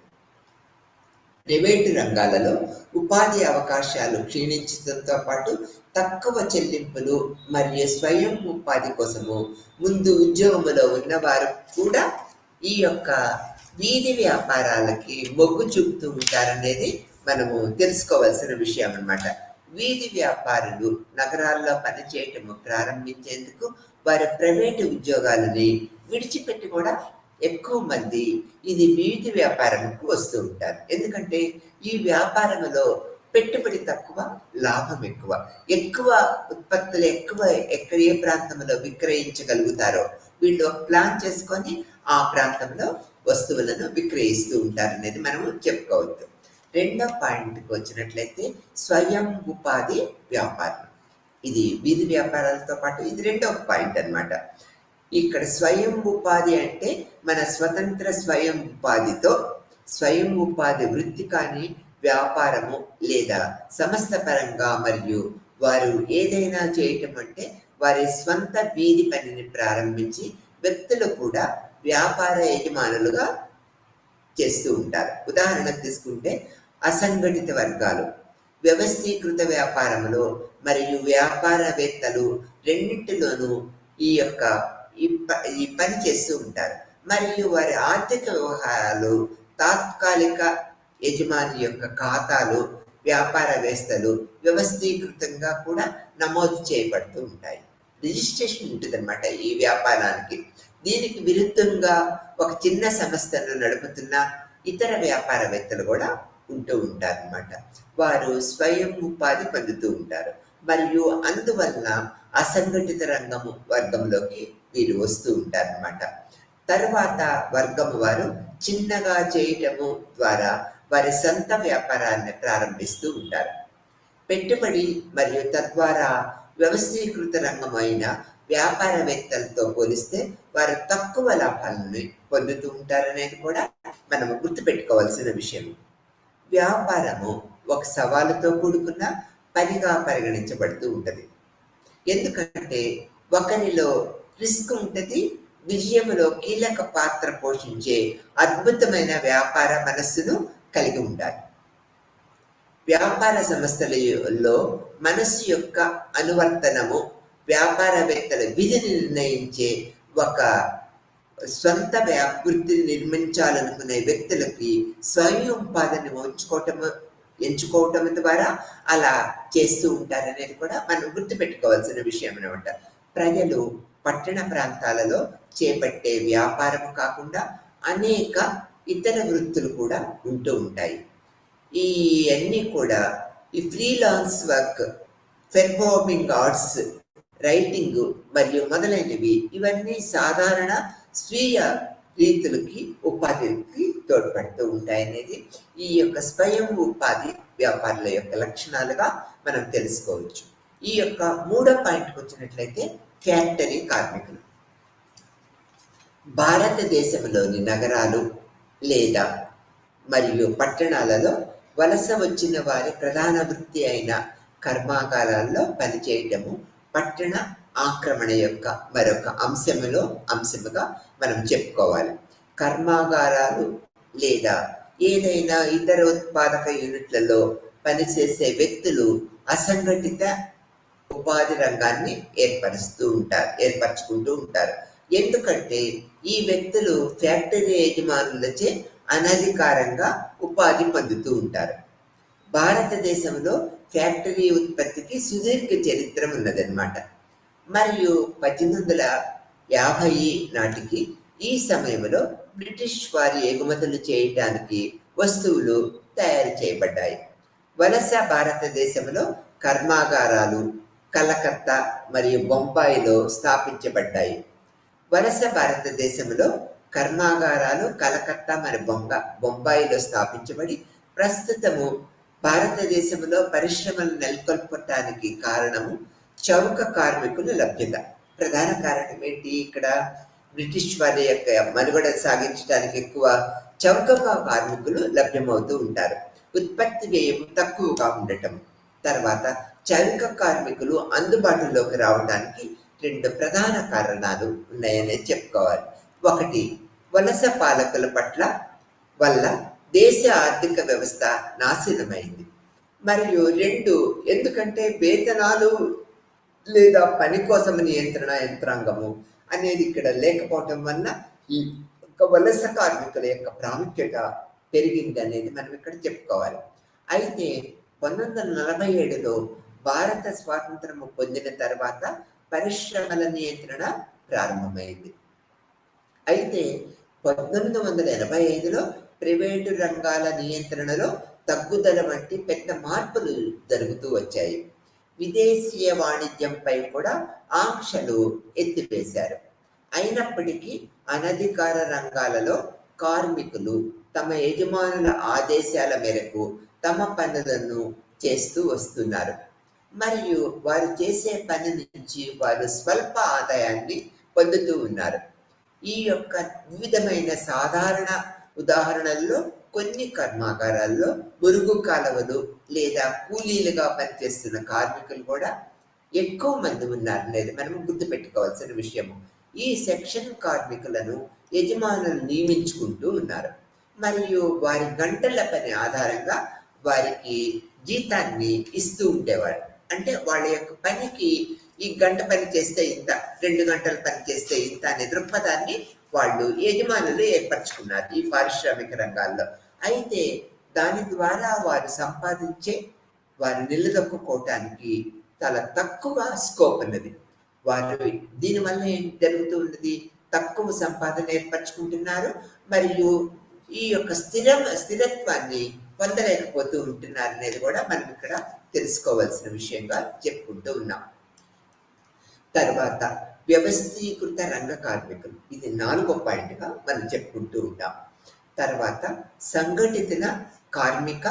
Speaker 2: ప్రైవేటు రంగాలలో ఉపాధి అవకాశాలు క్షీణించడంతో పాటు తక్కువ చెల్లింపులు మరియు స్వయం ఉపాధి కోసము ముందు ఉద్యోగంలో ఉన్నవారు కూడా ఈ యొక్క వీధి వ్యాపారాలకి మొగ్గు చూపుతూ ఉంటారనేది మనము తెలుసుకోవాల్సిన విషయం అన్నమాట. వీధి వ్యాపారులు నగరాల్లో పనిచేయటము ప్రారంభించేందుకు వారి ప్రైవేటు ఉద్యోగాలని విడిచిపెట్టి కూడా ఎక్కువ మంది ఇది వీధి వ్యాపారంకు వస్తూ ఉంటారు. ఎందుకంటే ఈ వ్యాపారంలో పెట్టుబడి తక్కువ, లాభం ఎక్కువ. ఎక్కువ ఉత్పత్తులు ఎక్కడ ఏ ప్రాంతంలో విక్రయించగలుగుతారో వీళ్ళు ఒక ప్లాన్ చేసుకొని ఆ ప్రాంతంలో వస్తువులను విక్రయిస్తూ ఉంటారు అనేది మనము చెప్పుకోవచ్చు. రెండో పాయింట్కి వచ్చినట్లయితే స్వయం ఉపాధి వ్యాపారం. ఇది వీధి వ్యాపారాలతో పాటు ఇది రెండో పాయింట్ అన్నమాట. ఇక్కడ స్వయం ఉపాధి అంటే మన స్వతంత్ర స్వయం ఉపాధితో స్వయం ఉపాధి వృత్తి కానీ వ్యాపారము లేదా సంస్థ పరంగా మరియు వారు ఏదైనా చేయటం అంటే వారి స్వంత వీధి పనిని ప్రారంభించి వ్యక్తులు కూడా వ్యాపార యజమానులుగా చేస్తూ ఉంటారు. ఉదాహరణకు తీసుకుంటే అసంఘటిత వర్గాలు వ్యవస్థీకృత వ్యాపారంలో మరియు వ్యాపారవేత్తలు రెండింటిలోనూ ఈ పని చేస్తూ ఉంటారు. మరియు వారి ఆర్థిక వ్యవహారాలు తాత్కాలిక యజమాని యొక్క ఖాతాలు వ్యాపారవేత్తలు వ్యవస్థీకృతంగా కూడా నమోదు చేయబడుతూ ఉంటాయి. రిజిస్ట్రేషన్ ఉంటుందన్నమాట ఈ వ్యాపారానికి. దీనికి విరుద్ధంగా ఒక చిన్న సంస్థను నడుపుతున్న ఇతర వ్యాపారవేత్తలు కూడా ఉంటూ ఉంటారన్నమాట. వారు స్వయం ఉపాధి పొందుతూ ఉంటారు మరియు అందువలన అసంఘటిత వర్గంలోకి వీరు వస్తూ ఉంటారన్నమాట. తర్వాత వర్గము వారు చిన్నగా చేయటము ద్వారా వారి సొంత వ్యాపారాన్ని ప్రారంభిస్తూ ఉంటారు. పెట్టుబడి మరియు తద్వారా వ్యవస్థీకృత రంగమైన వ్యాపారవేత్తలతో పోలిస్తే వారు తక్కువ లాభాలను పొందుతూ ఉంటారనేది కూడా మనము గుర్తుపెట్టుకోవాల్సిన విషయం. వ్యాపారము ఒక సవాలుతో కూడుకున్న పనిగా పరిగణించబడుతూ ఉంటుంది. ఎందుకంటే ఒకరిలో రిస్క్ ఉంటుంది, విజయంలో కీలక పాత్ర పోషించే అద్భుతమైన వ్యాపార మనస్సును కలిగి ఉండాలి. వ్యాపార సంస్థలలో మనస్సు యొక్క అనువర్తనము వ్యాపారవేత్తల విధిని నిర్ణయించే ఒక స్వంత వృత్తిని నిర్మించాలనుకునే వ్యక్తులకి స్వయం ఉపాధిని ఎంచుకోవటం ద్వారా అలా చేస్తూ ఉంటారనేది కూడా మనం గుర్తుపెట్టుకోవాల్సిన విషయం అనమాట. ప్రజలు పట్టణ ప్రాంతాలలో చేపట్టే వ్యాపారం కాకుండా అనేక ఇతర వృత్తులు కూడా ఉంటూ ఉంటాయి. ఈ అన్నీ కూడా ఈ freelance work, performing arts, writing మరియు మొదలైనవి ఇవన్నీ సాధారణ స్వీయ రీతులకి ఉపాధికి తోడ్పడుతూ ఉంటాయనేది ఈ యొక్క స్వయం ఉపాధి వ్యాపారుల యొక్క లక్షణాలుగా మనం తెలుసుకోవచ్చు. ఈ యొక్క మూడో పాయింట్కి వచ్చినట్లయితే ఫ్యాక్టరీ కార్మికులు. భారతదేశంలోని నగరాలు లేదా మరియు పట్టణాలలో వలస వచ్చిన వారి ప్రధాన వృత్తి అయిన కర్మాగారాల్లో పనిచేయటము పట్టణ ఆక్రమణ యొక్క మరొక అంశముగా మనం చెప్పుకోవాలి. కర్మాగారాలు లేదా ఏదైనా ఇతర ఉత్పాదక యూనిట్లలో పనిచేసే అసంఘటిత ఉపాధి రంగాన్ని ఏర్పరచుకుంటూ ఉంటారు. ఎందుకంటే ఈ వ్యక్తులు ఫ్యాక్టరీ యజమానులచే అనధికారంగా ఉపాధి పొందుతూ ఉంటారు. భారతదేశంలో ఫ్యాక్టరీ ఉత్పత్తికి సుదీర్ఘ చరిత్ర ఉన్నదన్నమాట. మరియు 1850 నాటికి ఈ సమయంలో బ్రిటిష్ వారి ఎగుమతులు చేయడానికి వస్తువులు తయారు చేయబడ్డాయి. వలస భారతదేశంలో కర్మాగారాలు కలకత్తా మరియు బొంబాయిలో స్థాపించబడ్డాయి. వలస భారతదేశంలో కర్మాగారాలు కలకత్తా మరియు బొంబాయిలో స్థాపించబడి ప్రస్తుతము భారతదేశంలో పరిశ్రమలు నెలకొల్పటానికి కారణము చౌక కార్మికుల లభ్యత. ప్రధాన కారణం ఏంటి? ఇక్కడ బ్రిటిష్ వారి యొక్క మనుగడ సాగించడానికి ఎక్కువ చౌక కార్మికులు లభ్యమవుతూ ఉంటారు. ఉత్పత్తి వ్యయం తక్కువగా ఉండటం. తర్వాత చౌక కార్మికులు అందుబాటులోకి రావడానికి 2 ప్రధాన కారణాలు ఉన్నాయని చెప్పుకోవాలి. ఒకటి, వలస పాలకుల వల్ల దేశ ఆర్థిక వ్యవస్థ నాశనమైంది. మరియు 2, ఎందుకంటే వేతనాలు లేదా పని కోసం నియంత్రణ యంత్రాంగము అనేది ఇక్కడ లేకపోవటం వల్ల ఈ వలస కార్మికుల యొక్క ప్రాముఖ్యత పెరిగింది అనేది మనం ఇక్కడ చెప్పుకోవాలి. అయితే 1947లో భారత స్వాతంత్రం పొందిన తర్వాత పరిశ్రమల నియంత్రణ ప్రారంభమైంది. అయితే 1985లో ప్రైవేటు రంగాల నియంత్రణలో తగ్గుదల వంటి పెద్ద మార్పులు జరుగుతూ వచ్చాయి. విదేశీయ వాణిజ్యంపై కూడా ఆంక్షలు ఎత్తివేశారు. అయినప్పటికీ అనధికార రంగాలలో కార్మికులు తమ యజమానుల ఆదేశాల మేరకు తమ పనులను చేస్తూ వస్తున్నారు మరియు వారు చేసే పని నుంచి వారు స్వల్ప ఆదాయాన్ని పొందుతూ ఉన్నారు. ఈ యొక్క వివిధమైన సాధారణ ఉదాహరణల్లో కొన్ని కర్మాగారాల్లో మురుగు కాలువలు లేదా కూలీలుగా పనిచేస్తున్న కార్మికులు కూడా ఎక్కువ మంది ఉన్నారనేది మనం గుర్తుపెట్టుకోవాల్సిన విషయము. ఈ సెక్షన్ కార్మికులను యజమానులు నియమించుకుంటూ ఉన్నారు మరియు వారి గంటల పని ఆధారంగా వారికి జీతాన్ని ఇస్తూ ఉండేవారు. అంటే వాళ్ళ యొక్క పనికి ఈ గంట పని చేస్తే ఇంత, 2 గంటలు పని చేస్తే ఇంత అనే దృక్పథాన్ని వాళ్ళు యజమానులు ఏర్పరచుకున్నారు ఈ పారిశ్రామిక రంగాల్లో. అయితే దాని ద్వారా వారు సంపాదించే వారు నిలదొక్కుకోవటానికి చాలా తక్కువ స్కోప్ ఉన్నది. వారు దీనివల్ల ఏం జరుగుతూ ఉన్నది, తక్కువ సంపాదన ఏర్పరచుకుంటున్నారు మరియు ఈ యొక్క స్థిరత్వాన్ని పొందలేకపోతూ ఉంటున్నారు అనేది కూడా మనం ఇక్కడ తెలుసుకోవాల్సిన విషయంగా చెప్పుకుంటూ ఉన్నాం. తర్వాత వ్యవస్థీకృత రంగ కార్మికులు, ఇది 4వ పాయింట్గా మనం చెప్పుకుంటూ ఉంటాం. తర్వాత సంఘటిత కార్మిక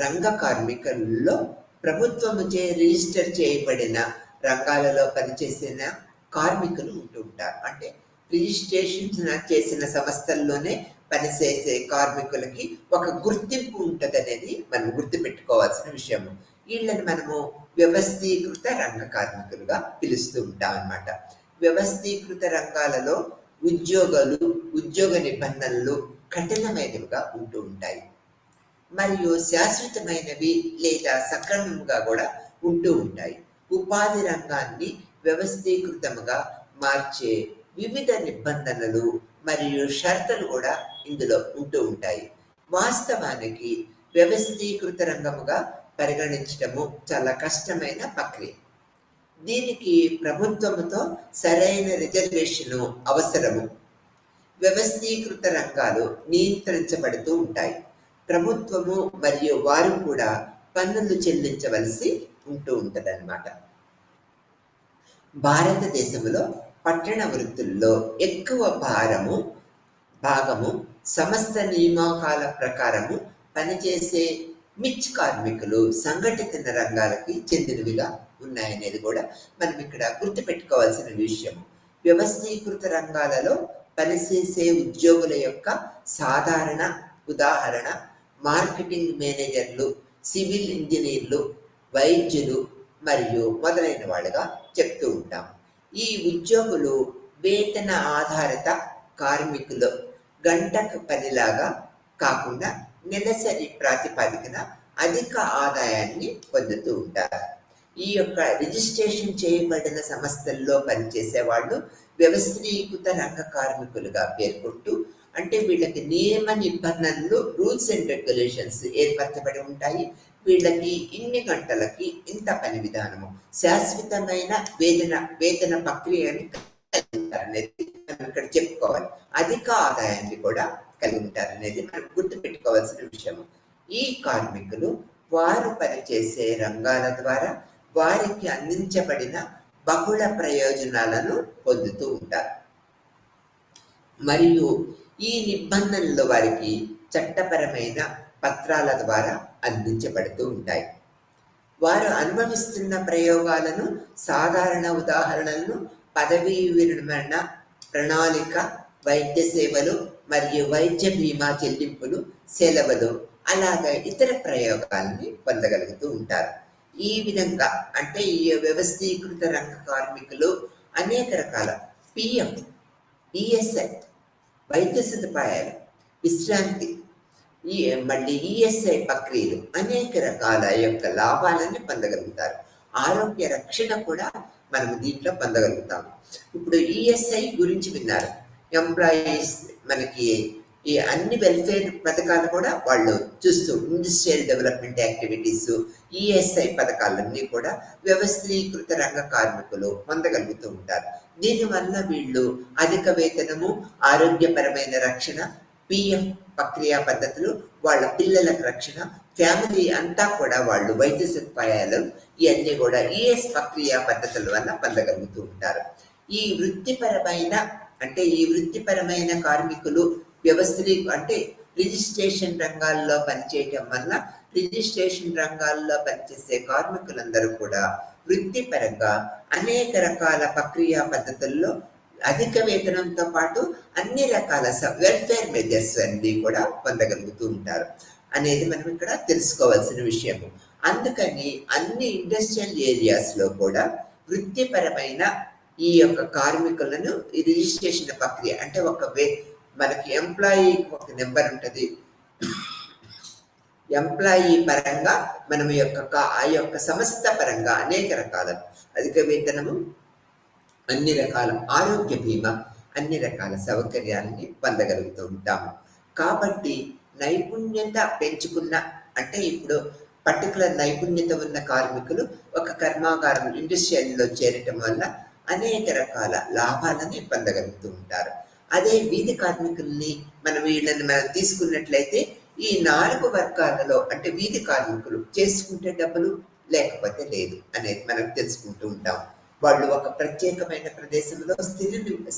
Speaker 2: రంగ కార్మికుల్లో ప్రభుత్వముచే రిజిస్టర్ చేయబడిన రంగాలలో పనిచేసిన కార్మికులు ఉంటూ ఉంటారు. అంటే రిజిస్ట్రేషన్ చేసిన సంస్థల్లోనే పనిచేసే కార్మికులకి ఒక గుర్తింపు ఉంటుంది అనేది మనం గుర్తుపెట్టుకోవాల్సిన విషయము. వీళ్ళని మనము వ్యవస్థీకృత రంగ కార్మికులుగా పిలుస్తూ ఉంటాం అన్నమాట. వ్యవస్థీకృత రంగాలలో ఉద్యోగ నిబంధనలు కఠినమైనవిగా ఉంటూ ఉంటాయి మరియు శాశ్వతమైనవి లేదా సక్రమంగా కూడా ఉంటూ ఉంటాయి. ఉపాధి రంగాన్ని వ్యవస్థీకృతముగా మార్చే వివిధ నిబంధనలు మరియు షరతులు కూడా ఇందులో ఉంటూ ఉంటాయి. వాస్తవానికి వ్యవస్థీకృత రంగముగా పరిగణించడము చాలా కష్టమైన ప్రక్రియ. దీనికి ప్రభుత్వముతో సరైన రిజర్వేషను అవసరము. వ్యవస్థీకృత రంగాలు నియంత్రించబడుతూ ఉంటాయి. ప్రభుత్వము మరియు వారు కూడా పన్నులు చెల్లించవలసి ఉంటూ ఉంటుంది అన్నమాట. భారతదేశంలో పట్టణ వృత్తుల్లో ఎక్కువ భాగము సంస్థ నియామకాల ప్రకారము పనిచేసే మిచ్ కార్మికులు సంఘటిత రంగాలకి చెందినవిగా ఉన్నాయనేది కూడా మనం ఇక్కడ గుర్తుపెట్టుకోవాల్సిన విషయం. వ్యవస్థీకృత రంగాలలో పనిచేసే ఉద్యోగుల యొక్క సాధారణ ఉదాహరణ మార్కెటింగ్ మేనేజర్లు, సివిల్ ఇంజనీర్లు, వైద్యులు మరియు మొదలైన వాళ్ళుగా చెప్తూ ఉంటాం. ఈ ఉద్యోగులు వేతన ఆధారిత కార్మికులు గంటకు పనిలాగా కాకుండా నెలసరి ప్రాతిపదికన అధిక ఆదాయాన్ని పొందుతూ ఉంటారు. ఈ యొక్క రిజిస్ట్రేషన్ చేయబడిన సంస్థల్లో పనిచేసే వాళ్ళు వ్యవస్థీకృత రంగ కార్మికులుగా పేర్కొంటూ, అంటే వీళ్ళకి నియమ నిబంధనలు, రూల్స్ అండ్ రెగ్యులేషన్స్ ఏర్పరచబడి ఉంటాయి. వీళ్ళకి ఇన్ని గంటలకి ఇంత పని విధానము, శాశ్వతమైన వేతన ప్రక్రియని కలిగి ఉంటారనేది మనం ఇక్కడ చెప్పుకోవాలి. అధిక ఆదాయాన్ని కూడా కలిగి ఉంటారనేది మనం గుర్తుపెట్టుకోవాల్సిన విషయము. ఈ కార్మికులు వారు పనిచేసే రంగాల ద్వారా వారికి అందించబడిన బహుళ ప్రయోజనాలను పొందుతూ ఉంటారు మరియు ఈ నిబంధనలు వారికి చట్టపరమైన పత్రాల ద్వారా అందించబడుతూ ఉంటాయి. వారు అనుభవిస్తున్న ప్రయోగాలను, సాధారణ ఉదాహరణలను పదవీ విరమణ ప్రణాళిక, వైద్య సేవలు మరియు వైద్య బీమా చెల్లింపులు, సెలవులు, అలాగే ఇతర ప్రయోగాలని పొందగలుగుతూ ఉంటారు. ఈ విధంగా అంటే ఈ వ్యవస్థీకృత రంగ కార్మికులు అనేక రకాల పిఎఫ్, ఈఎస్ఐ, వైద్య సదుపాయాలు, విశ్రాంతి, మళ్ళీ ఈఎస్ఐ ప్రక్రియలు, అనేక రకాల యొక్క లాభాలని పొందగలుగుతారు. ఆరోగ్య రక్షణ కూడా మనం దీంట్లో పొందగలుగుతాము. ఇప్పుడు ఈఎస్ఐ గురించి విన్నారు. ఎంప్లాయీస్ మనకి ఈ అన్ని వెల్ఫేర్ పథకాలు కూడా వాళ్ళు చూస్తూ, ఇండస్ట్రియల్ డెవలప్మెంట్ యాక్టివిటీస్, ఈఎస్ఐ పథకాలన్నీ కూడా వ్యవస్థీకృత రంగ కార్మికులు పొందగలుగుతూ ఉంటారు. దీనివల్ల వీళ్ళు అధిక వేతనము, ఆరోగ్యపరమైన రక్షణ, పిఎఫ్ ప్రక్రియా పద్ధతులు, వాళ్ళ పిల్లలకు రక్షణ, ఫ్యామిలీ అంతా కూడా వాళ్ళు వైద్య సదుపాయాలు, ఇవన్నీ కూడా ఈఎస్ ప్రక్రియా పద్ధతుల వల్ల పొందగలుగుతూ ఉంటారు. ఈ వృత్తిపరమైన కార్మికులు అంటే రిజిస్ట్రేషన్ రంగాల్లో పనిచేయటం వల్ల రిజిస్ట్రేషన్ రంగాల్లో పనిచేసే కార్మికులందరూ కూడా వృత్తిపరంగా అనేక రకాల ప్రక్రియా పద్ధతుల్లో అధిక వేతనంతో పాటు అన్ని రకాల వెల్ఫేర్ మెజర్స్ అన్ని కూడా పొందగలుగుతూ ఉంటారు అనేది మనం ఇక్కడ తెలుసుకోవాల్సిన విషయము. అందుకని అన్ని ఇండస్ట్రియల్ ఏరియాస్లో కూడా వృత్తిపరమైన ఈ యొక్క కార్మికులను ఈ రిజిస్ట్రేషన్ ప్రక్రియ అంటే మనకి ఎంప్లాయీకి ఒక నెంబర్ ఉంటుంది. ఎంప్లాయీ పరంగా మనం ఆ యొక్క సంస్థ పరంగా అనేక రకాల అధిక వేతనము, అన్ని రకాల ఆరోగ్య బీమా, అన్ని రకాల సౌకర్యాలని పొందగలుగుతూ ఉంటాము. కాబట్టి నైపుణ్యత పెంచుకున్న అంటే ఇప్పుడు పర్టికులర్ నైపుణ్యత ఉన్న కార్మికులు ఒక కర్మాగారం ఇండస్ట్రియల్లో చేరటం వల్ల అనేక రకాల లాభాలని పొందగలుగుతూ ఉంటారు. అదే వీధి కార్మికుల్ని వీళ్ళని మనం తీసుకున్నట్లయితే ఈ 4 వర్గాలలో అంటే వీధి కార్మికులు చేసుకుంటే డబ్బులు లేకపోతే లేదు అనేది మనం తెలుసుకుంటూ ఉంటాం. వాళ్ళు ఒక ప్రత్యేకమైన ప్రదేశంలో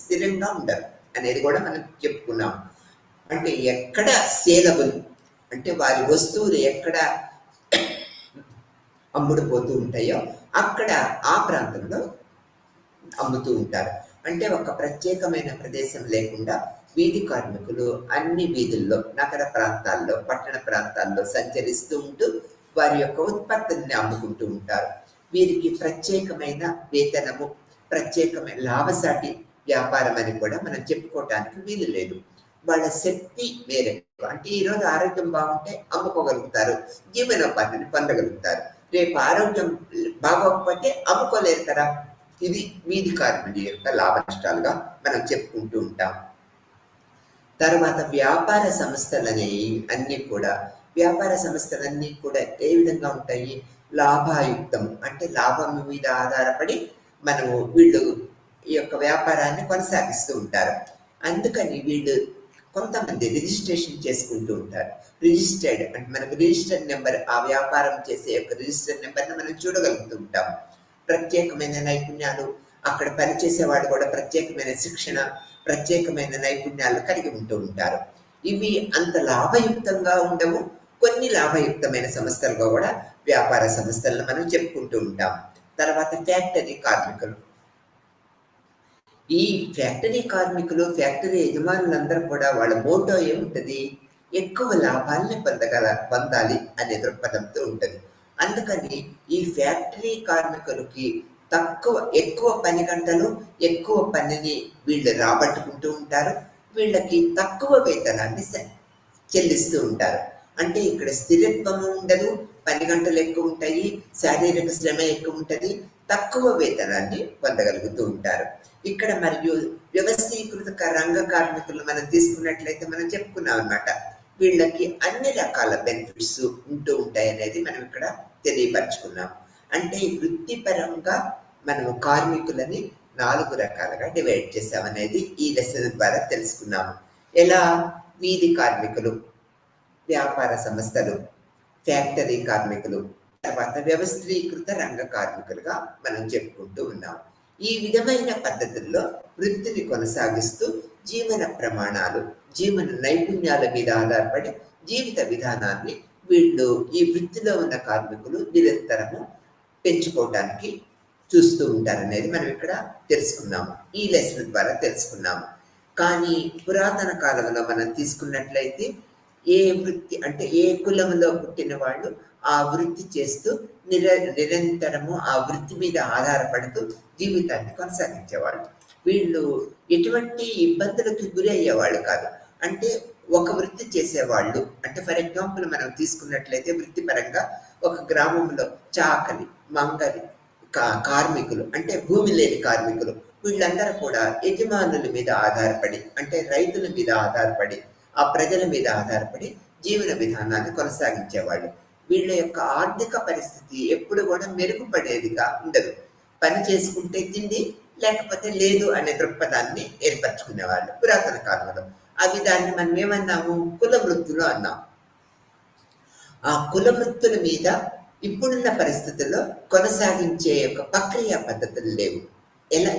Speaker 2: స్థిరంగా ఉండరు అనేది కూడా మనం చెప్పుకున్నాం. అంటే ఎక్కడ సేలబుల్ అంటే వారి వస్తువులు ఎక్కడ అమ్ముడుపోతూ ఉంటాయో అక్కడ ఆ ప్రాంతంలో అమ్ముతూ ఉంటారు. అంటే ఒక ప్రత్యేకమైన ప్రదేశం లేకుండా వీధి కార్మికులు అన్ని వీధుల్లో, నగర ప్రాంతాల్లో, పట్టణ ప్రాంతాల్లో సంచరిస్తూ ఉంటూ వారి యొక్క ఉత్పత్తుల్ని అమ్ముకుంటూ ఉంటారు. వీరికి ప్రత్యేకమైన వేతనము, ప్రత్యేకమైన లాభసాటి వ్యాపారం అని కూడా మనం చెప్పుకోవటానికి వీలు లేదు. వాళ్ళ శక్తి వేరే. అంటే ఈరోజు ఆరోగ్యం బాగుంటే అమ్ముకోగలుగుతారు, జీవనోపాధిని పొందగలుగుతారు. రేపు ఆరోగ్యం బాగోకపోతే అమ్ముకోలేరు కదా. ఇది వీధి కార్మికుడి యొక్క లాభ నష్టాలుగా మనం చెప్పుకుంటూ ఉంటాం. తర్వాత వ్యాపార సంస్థలనేవి అన్నీ కూడా ఏ విధంగా ఉంటాయి? లాభాయుక్తం అంటే లాభం మీద ఆధారపడి వీళ్ళు ఈ యొక్క వ్యాపారాన్ని కొనసాగిస్తూ ఉంటారు. అందుకని వీళ్ళు కొంతమంది రిజిస్ట్రేషన్ చేసుకుంటూ ఉంటారు. రిజిస్టర్డ్ అంటే మనకు రిజిస్టర్ నెంబర్, ఆ వ్యాపారం చేసే యొక్క రిజిస్టర్ నెంబర్ని మనం చూడగలుగుతూ ఉంటాం. ప్రత్యేకమైన నైపుణ్యాలు, అక్కడ పనిచేసేవాడు కూడా ప్రత్యేకమైన శిక్షణ, ప్రత్యేకమైన నైపుణ్యాలు కలిగి ఉంటూ ఉంటారు. ఇవి అంత లాభయుక్తంగా ఉండవు. కొన్ని లాభయుక్తమైన సంస్థలుగా కూడా వ్యాపార సంస్థలను మనం చెప్పుకుంటూ ఉంటాం. తర్వాత ఫ్యాక్టరీ కార్మికులు. ఈ ఫ్యాక్టరీ కార్మికులు, ఫ్యాక్టరీ యజమానులందరూ కూడా వాళ్ళ మోటో ఏముంటది? ఎక్కువ లాభాలని పొందాలి అనే దృక్పథంతో ఉంటుంది. అందుకని ఈ ఫ్యాక్టరీ కార్మికులకి ఎక్కువ పని గంటలు, ఎక్కువ పనిని వీళ్ళు రాబట్టుకుంటూ ఉంటారు. వీళ్ళకి తక్కువ వేతనాన్ని చెల్లిస్తూ ఉంటారు. అంటే ఇక్కడ స్థిరత్వము ఉండదు, పని గంటలు ఎక్కువ ఉంటాయి, శారీరక శ్రమ ఎక్కువ ఉంటుంది, తక్కువ వేతనాన్ని పొందగలుగుతూ ఉంటారు. ఇక్కడ మరియు వ్యవస్థీకృత రంగ కార్మికులు మనం తీసుకున్నట్లయితే మనం చెప్పుకున్నాం అన్నమాట. వీళ్ళకి అన్ని రకాల బెనిఫిట్స్ ఉంటూ ఉంటాయి అనేది మనం ఇక్కడ తెలియపరచుకున్నాం. అంటే వృత్తిపరంగా మనము కార్మికులని 4 రకాలుగా డివైడ్ చేసామనేది ఈ లెసన్ ద్వారా తెలుసుకున్నాము. ఎలా? వీధి కార్మికులు, వ్యాపార సంస్థలు, ఫ్యాక్టరీ కార్మికులు, తర్వాత వ్యవస్థీకృత రంగ కార్మికులుగా మనం చెప్పుకుంటూ ఉన్నాం. ఈ విధమైన పద్ధతుల్లో వృత్తిని కొనసాగిస్తూ జీవన ప్రమాణాలు, జీవన నైపుణ్యాల మీద ఆధారపడి జీవిత విధానాన్ని వీళ్ళు ఈ వృత్తిలో ఉన్న కార్మికులు నిరంతరము పెంచుకోవడానికి చూస్తూ ఉంటారనేది మనం ఇక్కడ తెలుసుకున్నాము, ఈ లెసన్ ద్వారా తెలుసుకున్నాము. కానీ పురాతన కాలంలో మనం తీసుకున్నట్లయితే ఏ వృత్తి అంటే ఏ కులంలో పుట్టిన వాళ్ళు ఆ వృత్తి చేస్తూ నిరంతరము ఆ వృత్తి మీద ఆధారపడుతూ జీవితాన్ని కొనసాగించేవాళ్ళు. వీళ్ళు ఎటువంటి ఇబ్బందులకు గురి అయ్యేవాళ్ళు కాదు. అంటే ఒక వృత్తి చేసేవాళ్ళు అంటే ఫర్ ఎగ్జాంపుల్ మనం తీసుకున్నట్లయితే వృత్తిపరంగా ఒక గ్రామంలో చాకలి, మంగలి కార్మికులు అంటే భూమి లేని కార్మికులు వీళ్ళందరూ కూడా యజమానుల మీద ఆధారపడి అంటే రైతుల మీద ఆధారపడి ఆ ప్రజల మీద ఆధారపడి జీవన విధానాన్ని కొనసాగించేవాళ్ళు. వీళ్ళ యొక్క ఆర్థిక పరిస్థితి ఎప్పుడు కూడా మెరుగుపడేదిగా ఉండదు. పని చేసుకుంటే తిండి, లేకపోతే లేదు అనే దృక్పథాన్ని ఏర్పరచుకునేవాళ్ళు పురాతన కాలంలో. దాన్ని మనం ఏమన్నాము? కుల వృత్తులు అన్నాం. ఆ కుల వృత్తుల మీద ఇప్పుడున్న పరిస్థితుల్లో కొనసాగించే యొక్క ప్రక్రియ పద్ధతులు లేవు.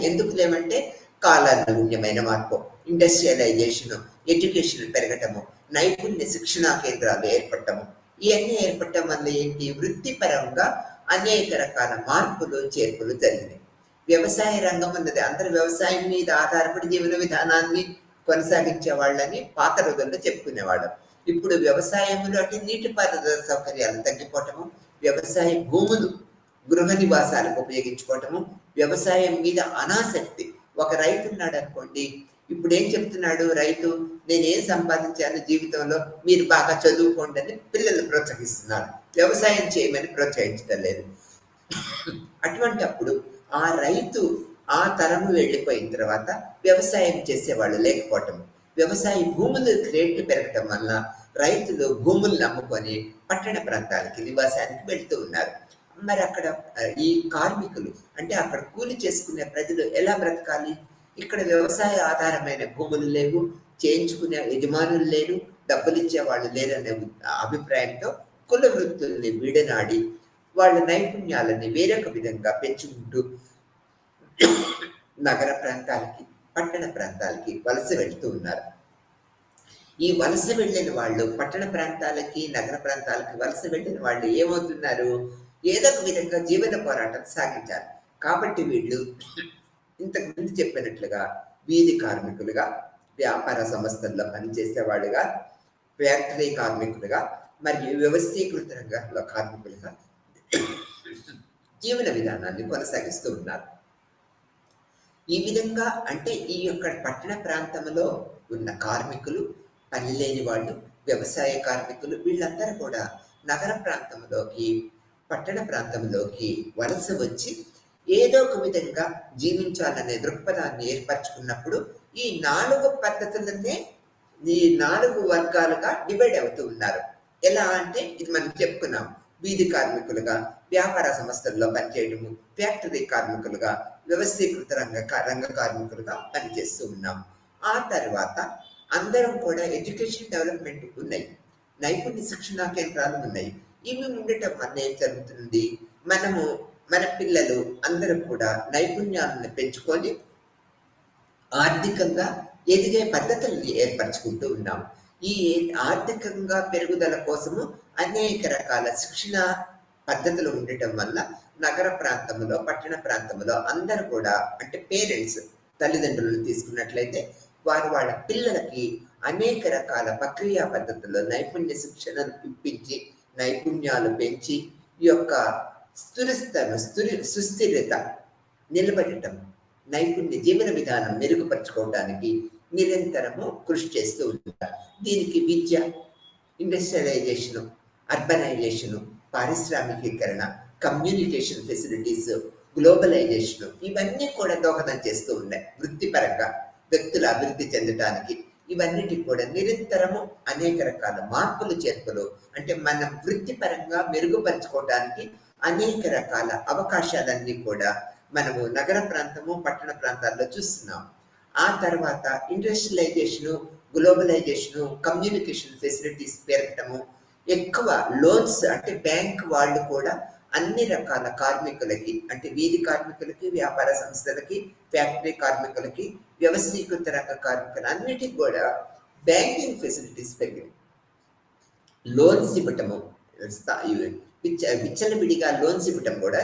Speaker 2: ఎందుకు లేవంటే కాలానుగుణ్యమైన మార్పు, ఇండస్ట్రియలైజేషన్, ఎడ్యుకేషన్ పెరగటము, నైపుణ్య శిక్షణా కేంద్రాలు ఏర్పడటము, ఇవన్నీ ఏర్పడటం వల్ల ఏంటి? వృత్తిపరంగా అనేక రకాల మార్పులు చేర్పులు జరిగినాయి. వ్యవసాయ రంగం అన్నది అందరు వ్యవసాయం మీద ఆధారపడి జీవన విధానాన్ని కొనసాగించే వాళ్ళని పాత రోజుల్లో చెప్పుకునేవాడు. ఇప్పుడు వ్యవసాయంలో అంటే నీటిపారుదల సౌకర్యాలు తగ్గిపోవటము, వ్యవసాయ భూములు గృహ నివాసాలకు ఉపయోగించుకోవటము, వ్యవసాయం మీద అనాసక్తి. ఒక రైతు ఉన్నాడు అనుకోండి, ఇప్పుడు ఏం చెప్తున్నాడు రైతు? నేనేం సంపాదించాను జీవితంలో, మీరు బాగా చదువుకోండి అని పిల్లల్ని ప్రోత్సహిస్తున్నాడు, వ్యవసాయం చేయమని ప్రోత్సహించడం లేదు. అటువంటి అప్పుడు ఆ రైతు ఆ తరము వెళ్ళిపోయిన తర్వాత వ్యవసాయం చేసేవాళ్ళు లేకపోవటము, వ్యవసాయ భూములు రేట్లు పెరగటం వల్ల రైతులు భూములను అమ్ముకొని పట్టణ ప్రాంతాలకి నివాసానికి వెళ్తూ ఉన్నారు. మరి అక్కడ ఈ కార్మికులు అంటే అక్కడ కూలి చేసుకునే ప్రజలు ఎలా బ్రతకాలి? ఇక్కడ వ్యవసాయ ఆధారమైన భూములు లేవు, చేయించుకునే యజమానులు లేరు, డబ్బులు ఇచ్చే వాళ్ళు లేరనే అభిప్రాయంతో కుల వృత్తుల్ని విడనాడి వాళ్ళ నైపుణ్యాలని వేరొక విధంగా పెంచుకుంటూ నగర ప్రాంతాలకి, పట్టణ ప్రాంతాలకి వలస వెళ్తూ ఉన్నారు. ఈ వలస వెళ్ళిన వాళ్ళు పట్టణ ప్రాంతాలకి, నగర ప్రాంతాలకి వలస వెళ్ళిన వాళ్ళు ఏమవుతున్నారు? ఏదో ఒక విధంగా జీవన పోరాటం సాగించాలి. కాబట్టి వీళ్ళు ఇంతకు ముందు చెప్పినట్లుగా వీధి కార్మికులుగా, వ్యాపార సంస్థల్లో పనిచేసేవాళ్ళుగా, ఫ్యాక్టరీ కార్మికులుగా మరియు వ్యవస్థీకృత రంగాల్లో కార్మికులుగా జీవన విధానాన్ని కొనసాగిస్తూ ఉన్నారు. ఈ విధంగా అంటే ఈ యొక్క పట్టణ ప్రాంతంలో ఉన్న కార్మికులు, పని లేని వాళ్ళు, వ్యవసాయ కార్మికులు వీళ్ళందరూ కూడా నగర ప్రాంతంలోకి, పట్టణ ప్రాంతంలోకి వలస వచ్చి ఏదో ఒక విధంగా జీవించాలనే దృక్పథాన్ని ఏర్పరచుకున్నప్పుడు ఈ 4 పద్ధతులనే ఈ 4 వర్గాలుగా డివైడ్ అవుతూ ఉన్నారు. ఎలా అంటే ఇది మనం చెప్పుకున్నాం. వీధి కార్మికులుగా, వ్యాపార సంస్థల్లో పనిచేయడము, ఫ్యాక్టరీ కార్మికులుగా, వ్యవస్థీకృత రంగ కార్మికులుగా పనిచేస్తూ ఉన్నాం. ఆ తర్వాత అందరం కూడా ఎడ్యుకేషన్ డెవలప్మెంట్ ఉన్నాయి, నైపుణ్య శిక్షణా కేంద్రాలు ఉన్నాయి. ఇవి ఉండటం వల్ల ఏం జరుగుతుంది? మన పిల్లలు అందరూ కూడా నైపుణ్యాలను పెంచుకొని ఆర్థికంగా ఎదిగే పద్ధతుల్ని ఏర్పరచుకుంటూ ఉన్నాం. ఈ ఆర్థికంగా పెరుగుదల కోసము అనేక రకాల శిక్షణ పద్ధతులు ఉండటం వల్ల నగర ప్రాంతంలో, పట్టణ ప్రాంతంలో అందరూ కూడా అంటే పేరెంట్స్, తల్లిదండ్రులను తీసుకున్నట్లయితే వారు వాళ్ళ పిల్లలకి అనేక రకాల ప్రక్రియా పద్ధతుల్లో నైపుణ్య శిక్షణను ఇప్పించి, నైపుణ్యాలు పెంచి ఈ యొక్క సుస్థిరత నిలబడటం, నైపుణ్య జీవన విధానం మెరుగుపరచుకోవడానికి నిరంతరము కృషి చేస్తూ ఉంటారు. దీనికి విద్య, ఇండస్ట్రియలైజేషను, అర్బనైజేషను, పారిశ్రామికీకరణ, కమ్యూనికేషన్ ఫెసిలిటీస్, గ్లోబలైజేషను ఇవన్నీ కూడా దోహదం చేస్తూ ఉన్నాయి. వృత్తిపరంగా వ్యక్తుల అభివృద్ధి చెందడానికి ఇవన్నిటికి కూడా నిరంతరము అనేక రకాల మార్పులు, చేర్పులు అంటే మనం వృత్తిపరంగా మెరుగుపరచుకోవడానికి అనేక రకాల అవకాశాలన్నీ కూడా మనము నగర ప్రాంతము, పట్టణ ప్రాంతాల్లో చూస్తున్నాం. ఆ తర్వాత ఇండస్ట్రియలైజేషను, గ్లోబలైజేషను, కమ్యూనికేషన్ ఫెసిలిటీస్ పెరగటము, ఎక్కువ లోన్స్ అంటే బ్యాంక్ వాళ్ళు కూడా అన్ని రకాల కార్మికులకి అంటే వీధి కార్మికులకి, వ్యాపార సంస్థలకి, ఫ్యాక్టరీ కార్మికులకి, వ్యవస్థీకృత రంగ కార్మికులు అన్నిటికి కూడా బ్యాంకింగ్ ఫెసిలిటీస్ పెరిగాయి. లోన్స్ ఇవ్వటము, విచ్చలవిడిగా లోన్స్ ఇవ్వటం కూడా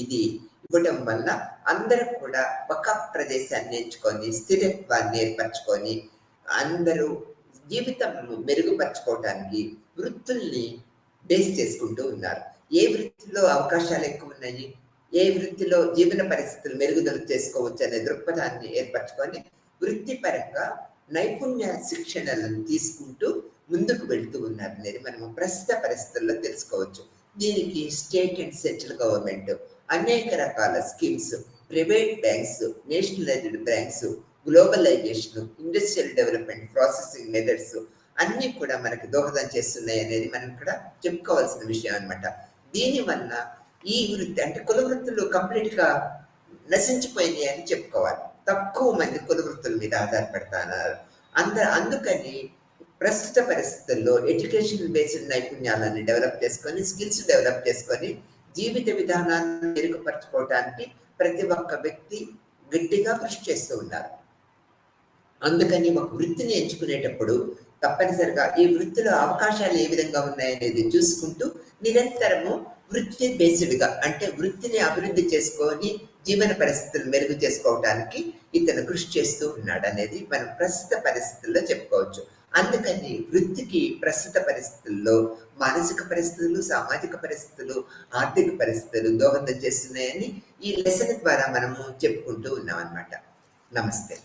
Speaker 2: ఇది ఇవ్వటం వల్ల అందరూ కూడా ఒక ప్రదేశాన్ని ఎంచుకొని స్థిరత్వాన్ని ఏర్పరచుకొని అందరూ జీవితం మెరుగుపరచుకోవటానికి వృత్తుల్ని బేస్ చేసుకుంటూ ఉన్నారు. ఏ వృత్తిలో అవకాశాలు ఎక్కువ ఉన్నాయి, ఏ వృత్తిలో జీవన పరిస్థితులు మెరుగుదల చేసుకోవచ్చు అనే దృక్పథాన్ని ఏర్పరచుకొని వృత్తిపరంగా నైపుణ్య శిక్షణలను తీసుకుంటూ ముందుకు వెళ్తూ ఉన్నారు అనేది మనము ప్రస్తుత పరిస్థితుల్లో తెలుసుకోవచ్చు. దీనికి స్టేట్ అండ్ సెంట్రల్ గవర్నమెంట్ అనేక రకాల schemes, private banks, nationalized banks, globalization, industrial development, processing methods అన్నీ కూడా మనకి దోహదం చేస్తున్నాయి అనేది మనం ఇక్కడ చెప్పుకోవాల్సిన విషయం అనమాట. దీనివల్ల ఈ వృత్తి అంటే కుల వృత్తులు కంప్లీట్గా నశించిపోయినాయి అని చెప్పుకోవాలి. తక్కువ మంది కుల వృత్తుల మీద ఆధారపడుతున్నారు. అందుకని ప్రస్తుత పరిస్థితుల్లో ఎడ్యుకేషన్ బేస్డ్ నైపుణ్యాలను డెవలప్ చేసుకొని, స్కిల్స్ డెవలప్ చేసుకొని జీవిత విధానాన్ని మెరుగుపరచుకోవడానికి ప్రతి ఒక్క వ్యక్తి గట్టిగా కృషి చేస్తూ ఉన్నారు. అందుకని ఒక వృత్తిని ఎంచుకునేటప్పుడు తప్పనిసరిగా ఈ వృత్తిలో అవకాశాలు ఏ విధంగా ఉన్నాయనేది చూసుకుంటూ నిరంతరము వృత్తి బేస్డ్గా అంటే వృత్తిని అభివృద్ధి చేసుకొని జీవన పరిస్థితులు మెరుగు చేసుకోవడానికి ఇతను కృషి చేస్తూ ఉన్నాడు అనేది మనం ప్రస్తుత పరిస్థితుల్లో చెప్పుకోవచ్చు. అందుకని వృత్తికి ప్రస్తుత పరిస్థితుల్లో మానసిక పరిస్థితులు, సామాజిక పరిస్థితులు, ఆర్థిక పరిస్థితులు దోహదం చేస్తున్నాయని ఈ లెసన్ ద్వారా మనము చెప్పుకుంటూ ఉన్నాం అన్నమాట. నమస్తే.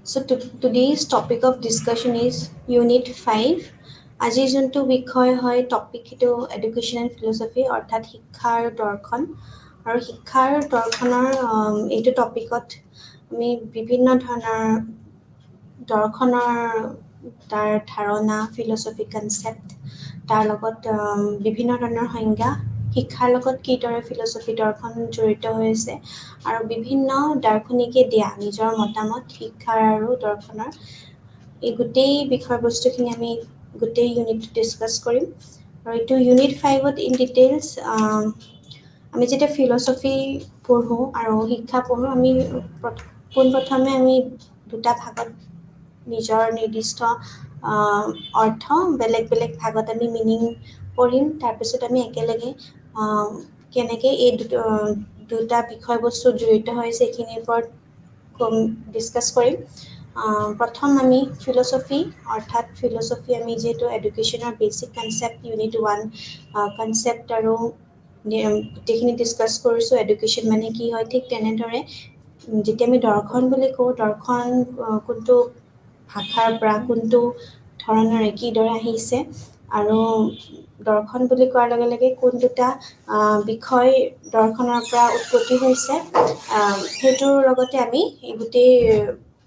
Speaker 3: So today's topic of discussion is Unit 5. আজিৰ যোনটো বিষয় হয় টপিক সেইটো এডুকেশ্যন এণ্ড ফিলচফি অৰ্থাৎ শিক্ষা আৰু দৰ্শন। আৰু শিক্ষা আৰু দৰ্শনৰ এইটো টপিকত আমি বিভিন্ন ধৰণৰ দৰ্শনৰ তাৰ ধাৰণা ফিলচফি কনচেপ্ট তাৰ লগত বিভিন্ন ধৰণৰ সংজ্ঞা শিক্ষাৰ লগত কিদৰে ফিলচফি দৰ্শন জড়িত হৈ আছে আৰু বিভিন্ন দাৰ্শনিকে দিয়া নিজৰ মতামত শিক্ষা আৰু দৰ্শনৰ এই গোটেই বিষয়বস্তুখিনি আমি গোটেই ইউনিটটো ডিছকাছ কৰিম। আৰু এইটো ইউনিট 5ত ইন ডিটেইলছ আমি যেতিয়া ফিলচফি পঢ়োঁ আৰু শিক্ষা পঢ়োঁ আমি পোনপ্ৰথমে আমি দুটা ভাগত নিজৰ নিৰ্দিষ্ট অৰ্থ বেলেগ বেলেগ ভাগত আমি মিনিং পঢ়িম। তাৰপিছত আমি একেলগে কেনেকৈ এই দুটা বিষয়বস্তু জড়িত হৈছে এইখিনিৰ ওপৰত ডিছকাছ কৰিম। প্ৰথম আমি ফিলচফি অৰ্থাৎ ফিলচফি আমি যিহেতু এডুকেশ্যনৰ বেচিক কনচেপ্ট ইউনিট 1 কনচেপ্ট আৰু গোটেইখিনি ডিছকাছ কৰিছোঁ এডুকেশ্যন মানে কি হয়। ঠিক তেনেদৰে যেতিয়া আমি দৰ্শন বুলি কওঁ দৰ্শন কোনটো ভাষাৰ পৰা কোনটো ধৰণেৰে কিদৰে আহিছে আৰু দৰ্শন বুলি কোৱাৰ লগে লগে কোন দুটা বিষয় দৰ্শনৰ পৰা উৎপত্তি হৈছে সেইটোৰ লগতে আমি এই গোটেই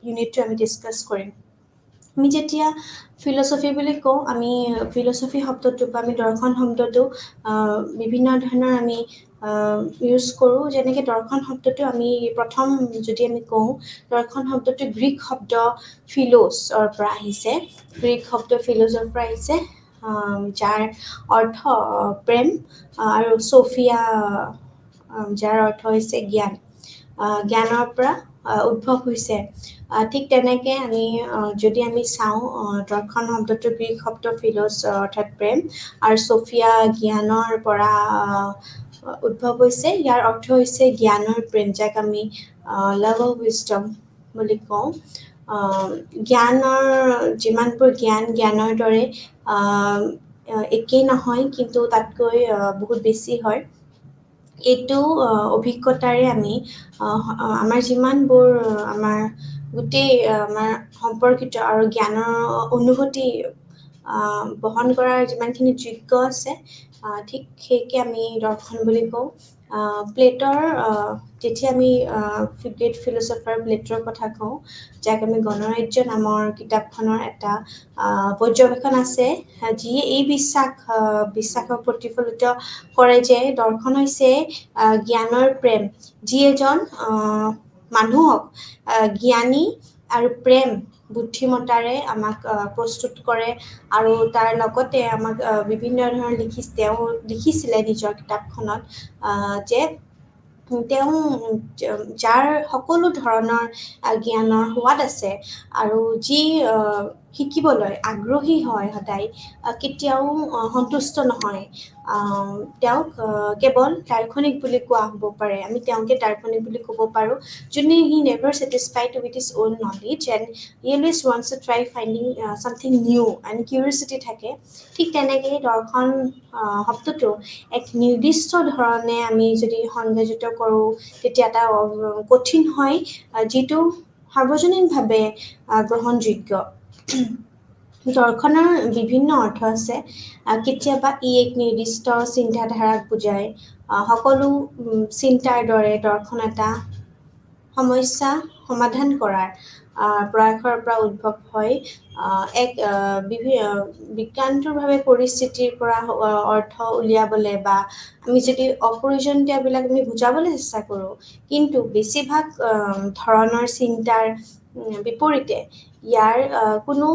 Speaker 3: ইউনিটটো আমি ডিছকাছ কৰিম। আমি যেতিয়া ফিলচফি বুলি কওঁ আমি ফিলচফি শব্দটো বা আমি দৰ্শন শব্দটো বিভিন্ন ধৰণৰ আমি ইউজ কৰোঁ। যেনেকৈ দৰ্শন শব্দটো আমি প্ৰথম যদি আমি কওঁ দৰ্শন শব্দটো গ্ৰীক শব্দ ফিল'ছৰ পৰা আহিছে। গ্ৰীক শব্দ ফিল'ছৰ পৰা আহিছে যাৰ অৰ্থ প্ৰেম আৰু ছফিয়া যাৰ অৰ্থ হৈছে জ্ঞান। জ্ঞানৰ পৰা উদ্ভৱ হৈছে। ঠিক তেনেকৈ আমি যদি আমি চাওঁ দৰ্শন শব্দটো গ্ৰীক শব্দ ফিল'ছ অৰ্থাৎ প্ৰেম আৰু ছফিয়া জ্ঞানৰ পৰা উদ্ভৱ হৈছে। ইয়াৰ অৰ্থ হৈছে জ্ঞানৰ প্ৰেম যাক আমি লাভ অফ উইজডম বুলি কওঁ। জ্ঞানৰ যিমানবোৰ জ্ঞানৰ দৰে একেই নহয় কিন্তু তাতকৈ বহুত বেছি হয়। এইটো অভিজ্ঞতাৰে আমি আমাৰ যিমানবোৰ আমাৰ গোটেই আমাৰ সম্পৰ্কিত আৰু জ্ঞানৰ অনুভূতি বহন কৰাৰ যিমানখিনি যোগ্য আছে ঠিক সেইকে আমি দৰ্শন বুলি কওঁ। প্লেটৰ যেতিয়া আমি গ্ৰেট ফিলচফাৰ প্লেটৰ কথা কওঁ যাক আমি গণৰাজ্য নামৰ কিতাপখনৰ এটা পৰ্যবেক্ষণ আছে যিয়ে এই বিশ্বাসক প্ৰতিফলিত কৰে যে দৰ্শন হৈছে জ্ঞানৰ প্ৰেম যি এজন মানুহক জ্ঞানী আৰু প্ৰেম বুদ্ধিমত্তাৰে আমাক প্ৰস্তুত কৰে আৰু তাৰ লগতে আমাক বিভিন্ন ধৰণৰ তেওঁ লিখিছিলে নিজৰ কিতাপখনত যে তেওঁ যাৰ সকলো ধৰণৰ জ্ঞানৰ সোৱাদ আছে আৰু যি শিকিবলৈ আগ্ৰহী হয় সদায় কেতিয়াও সন্তুষ্ট নহয়। তেওঁক কেৱল দাৰ্শনিক বুলি কোৱা হ'ব পাৰে। আমি তেওঁকে দাৰ্শনিক বুলি ক'ব পাৰোঁ যোনে he never satisfied with his own knowledge and he always wants to try finding something new and curiosity থাকে। ঠিক তেনেকৈ দৰ্শন শব্দটো এক নিৰ্দিষ্ট ধৰণে আমি যদি সংযোজিত কৰোঁ তেতিয়া এটা কঠিন হয় যিটো সাৰ্বজনীনভাৱে গ্ৰহণযোগ্য। দৰ্শনৰ বিভিন্ন অৰ্থ আছে। কেতিয়াবা ই এক নিৰ্দিষ্ট চিন্তাধাৰাক বুজায়। সকলো চিন্তাৰ দৰে দৰ্শন এটা সমস্যা সমাধান কৰাৰ প্ৰয়াসৰ পৰা উদ্ভৱ হয়। এক বিজ্ঞানটোৰভাৱে পৰিস্থিতিৰ পৰা অৰ্থ উলিয়াবলৈ বা আমি যদি অপ্ৰয়োজনীয়তাবিলাক আমি বুজাবলৈ চেষ্টা কৰোঁ কিন্তু বেছিভাগ ধৰণৰ চিন্তাৰ বিপৰীতে ইয়াৰ কোনো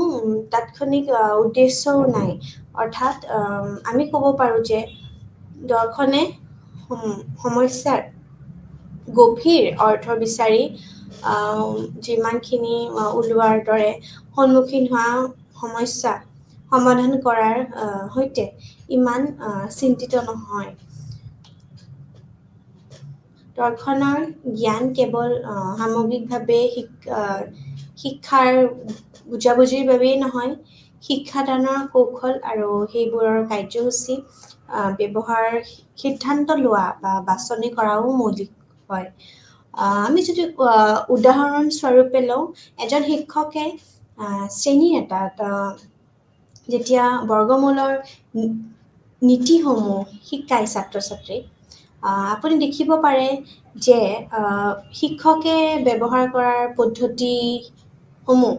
Speaker 3: তাৎক্ষণিক উদ্দেশ্যও নাই। অৰ্থাৎ আমি ক'ব পাৰোঁ যে দৰ্শনে সমস্যাৰ গভীৰ অৰ্থ বিচাৰি যিমানখিনি ওলোৱাৰ দৰে সন্মুখীন হোৱা সমস্যা সমাধান কৰাৰ সৈতে ইমান চিন্তিত নহয়। দৰ্শনৰ জ্ঞান কেৱল সামগ্ৰিকভাৱে শিক্ষাৰ বুজাবুজিৰ বাবেই নহয় শিক্ষাদানৰ কৌশল আৰু সেইবোৰৰ কাৰ্যসূচী ব্যৱহাৰ সিদ্ধান্ত লোৱা বা বাছনি কৰাও মৌলিক হয়। আমি যদি উদাহৰণস্বৰূপে লওঁ, এজন শিক্ষকে শ্ৰেণী এটাত যেতিয়া বৰ্গমূলৰ নীতিসমূহ শিকায় ছাত্ৰ ছাত্ৰীক, আপুনি দেখিব পাৰে যে শিক্ষকে ব্যৱহাৰ কৰাৰ পদ্ধতিসমূহ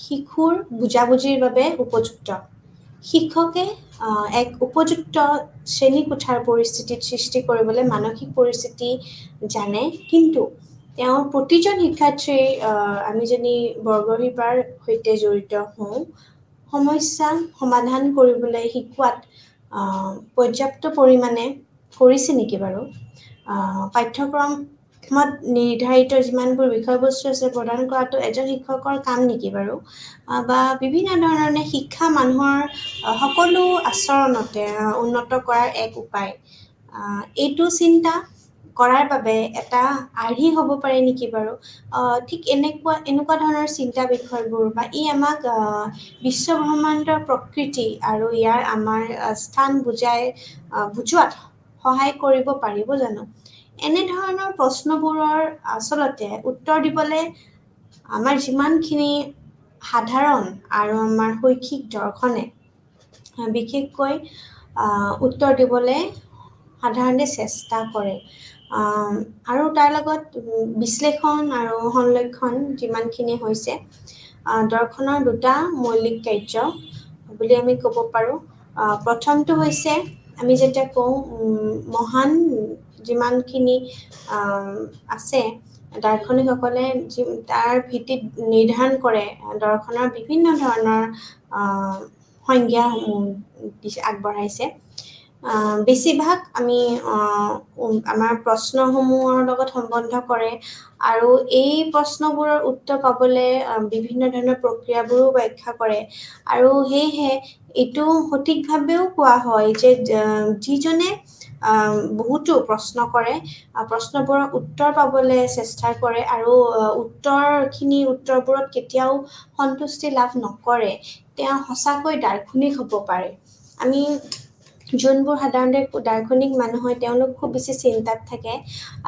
Speaker 3: শিশুৰ বুজাবুজিৰ বাবে উপযুক্ত। শিক্ষকে এক উপযুক্ত শ্ৰেণীকোঠাৰ পৰিস্থিতিত সৃষ্টি কৰিবলৈ মানসিক পৰিস্থিতি জানে, কিন্তু তেওঁৰ প্ৰতিজন শিক্ষাৰ্থী আমি যদি বৰ্গশিপাৰ সৈতে জড়িত হওঁ, সমস্যা সমাধান কৰিবলৈ শিকোৱাত পৰ্যাপ্ত পৰিমাণে কৰিছে নেকি বাৰু? পাঠ্যক্ৰমত নিৰ্ধাৰিত যিমানবোৰ বিষয়বস্তু আছে প্ৰদান কৰাটো এজন শিক্ষকৰ কাম নেকি বাৰু? বা বিভিন্ন ধৰণে শিক্ষা মানুহৰ সকলো আচৰণতে উন্নত কৰাৰ এক উপায়। এইটো চিন্তা কৰাৰ বাবে এটা আৰ্হি হ'ব পাৰে নেকি বাৰু? ঠিক এনেকুৱা ধৰণৰ চিন্তা বিষয়বোৰ বা ই আমাক বিশ্বব্ৰহ্মাণ্ডৰ প্ৰকৃতি আৰু ইয়াৰ আমাৰ স্থান বুজোৱাত সহায় কৰিব পাৰিব জানো? এনেধৰণৰ প্ৰশ্নবোৰৰ আচলতে উত্তৰ দিবলৈ আমাৰ যিমানখিনি সাধাৰণ আৰু আমাৰ শৈক্ষিক দৰ্শনে বিশেষকৈ উত্তৰ দিবলৈ সাধাৰণতে চেষ্টা কৰে। আৰু তাৰ লগত বিশ্লেষণ আৰু সংৰক্ষণ যিমানখিনি হৈছে, দৰ্শনৰ দুটা মৌলিক কাৰ্য বুলি আমি ক'ব পাৰোঁ। প্ৰথমটো হৈছে আমি যেতিয়া কওঁ মহান যিমানখিনি আছে দাৰ্শনিকসকলে তাৰ ভিত্তিত নিৰ্ধাৰণ কৰে দৰ্শনৰ বিভিন্ন ধৰণৰ সংজ্ঞাসমূহ আগবঢ়াইছে। বেছিভাগ আমি আমাৰ প্ৰশ্নসমূহৰ লগত সম্বন্ধ কৰে আৰু এই প্ৰশ্নবোৰৰ উত্তৰ পাবলৈ বিভিন্ন ধৰণৰ প্ৰক্ৰিয়াবোৰো ব্যাখ্যা কৰে। আৰু সেয়েহে এইটো সঠিকভাৱেও কোৱা হয় যে যিজনে বহুতো প্ৰশ্ন কৰে, প্ৰশ্নবোৰৰ উত্তৰ পাবলৈ চেষ্টা কৰে আৰু উত্তৰবোৰত কেতিয়াও সন্তুষ্টি লাভ নকৰে, তেওঁ সঁচাকৈ দাৰ্শনিক হ'ব পাৰে। আমি যোনবোৰ সাধাৰণতে দাৰ্শনিক মানুহ হয় তেওঁলোক খুব বেছি চিন্তাত থাকে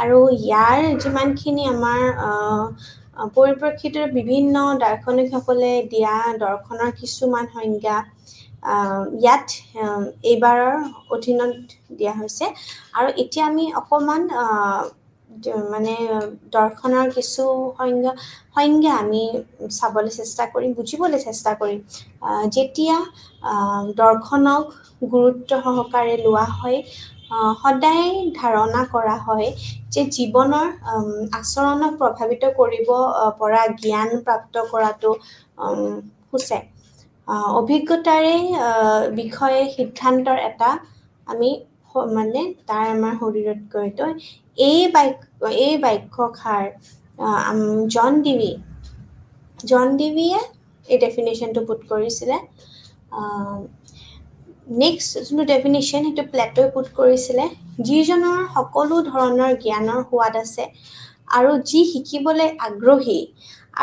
Speaker 3: আৰু ইয়াৰ যিমানখিনি আমাৰ পৰিপ্ৰেক্ষিতত বিভিন্ন দাৰ্শনিকসকলে দিয়া দৰ্শনৰ কিছুমান সংজ্ঞা ইয়াত এইবাৰৰ অধীনত দিয়া হৈছে। আৰু এতিয়া আমি অকণমান মানে দৰ্শনৰ কিছু সংজ্ঞা আমি চাবলৈ চেষ্টা কৰিম, বুজিবলৈ চেষ্টা কৰিম। যেতিয়া দৰ্শনক গুৰুত্ব সহকাৰে লোৱা হয়, সদায় ধাৰণা কৰা হয় যে জীৱনৰ আচৰণক প্ৰভাৱিত কৰিব পৰা জ্ঞান প্ৰাপ্ত কৰাটো সূচায়। অভিজ্ঞতাৰে বিষয়ে সিদ্ধান্তৰ এটা আমি মানে তাৰ আমাৰ শৰীৰত গঢ়িত। এই বাক্যষাৰ জন ডিভিয়ে এই ডেফিনেশ্যনটো পুট কৰিছিলে। নেক্সট যোনটো ডেফিনেশ্যন সেইটো প্লেট'ই পুট কৰিছিলে, যিজনৰ সকলো ধৰণৰ জ্ঞানৰ সোৱাদ আছে আৰু যি শিকিবলৈ আগ্ৰহী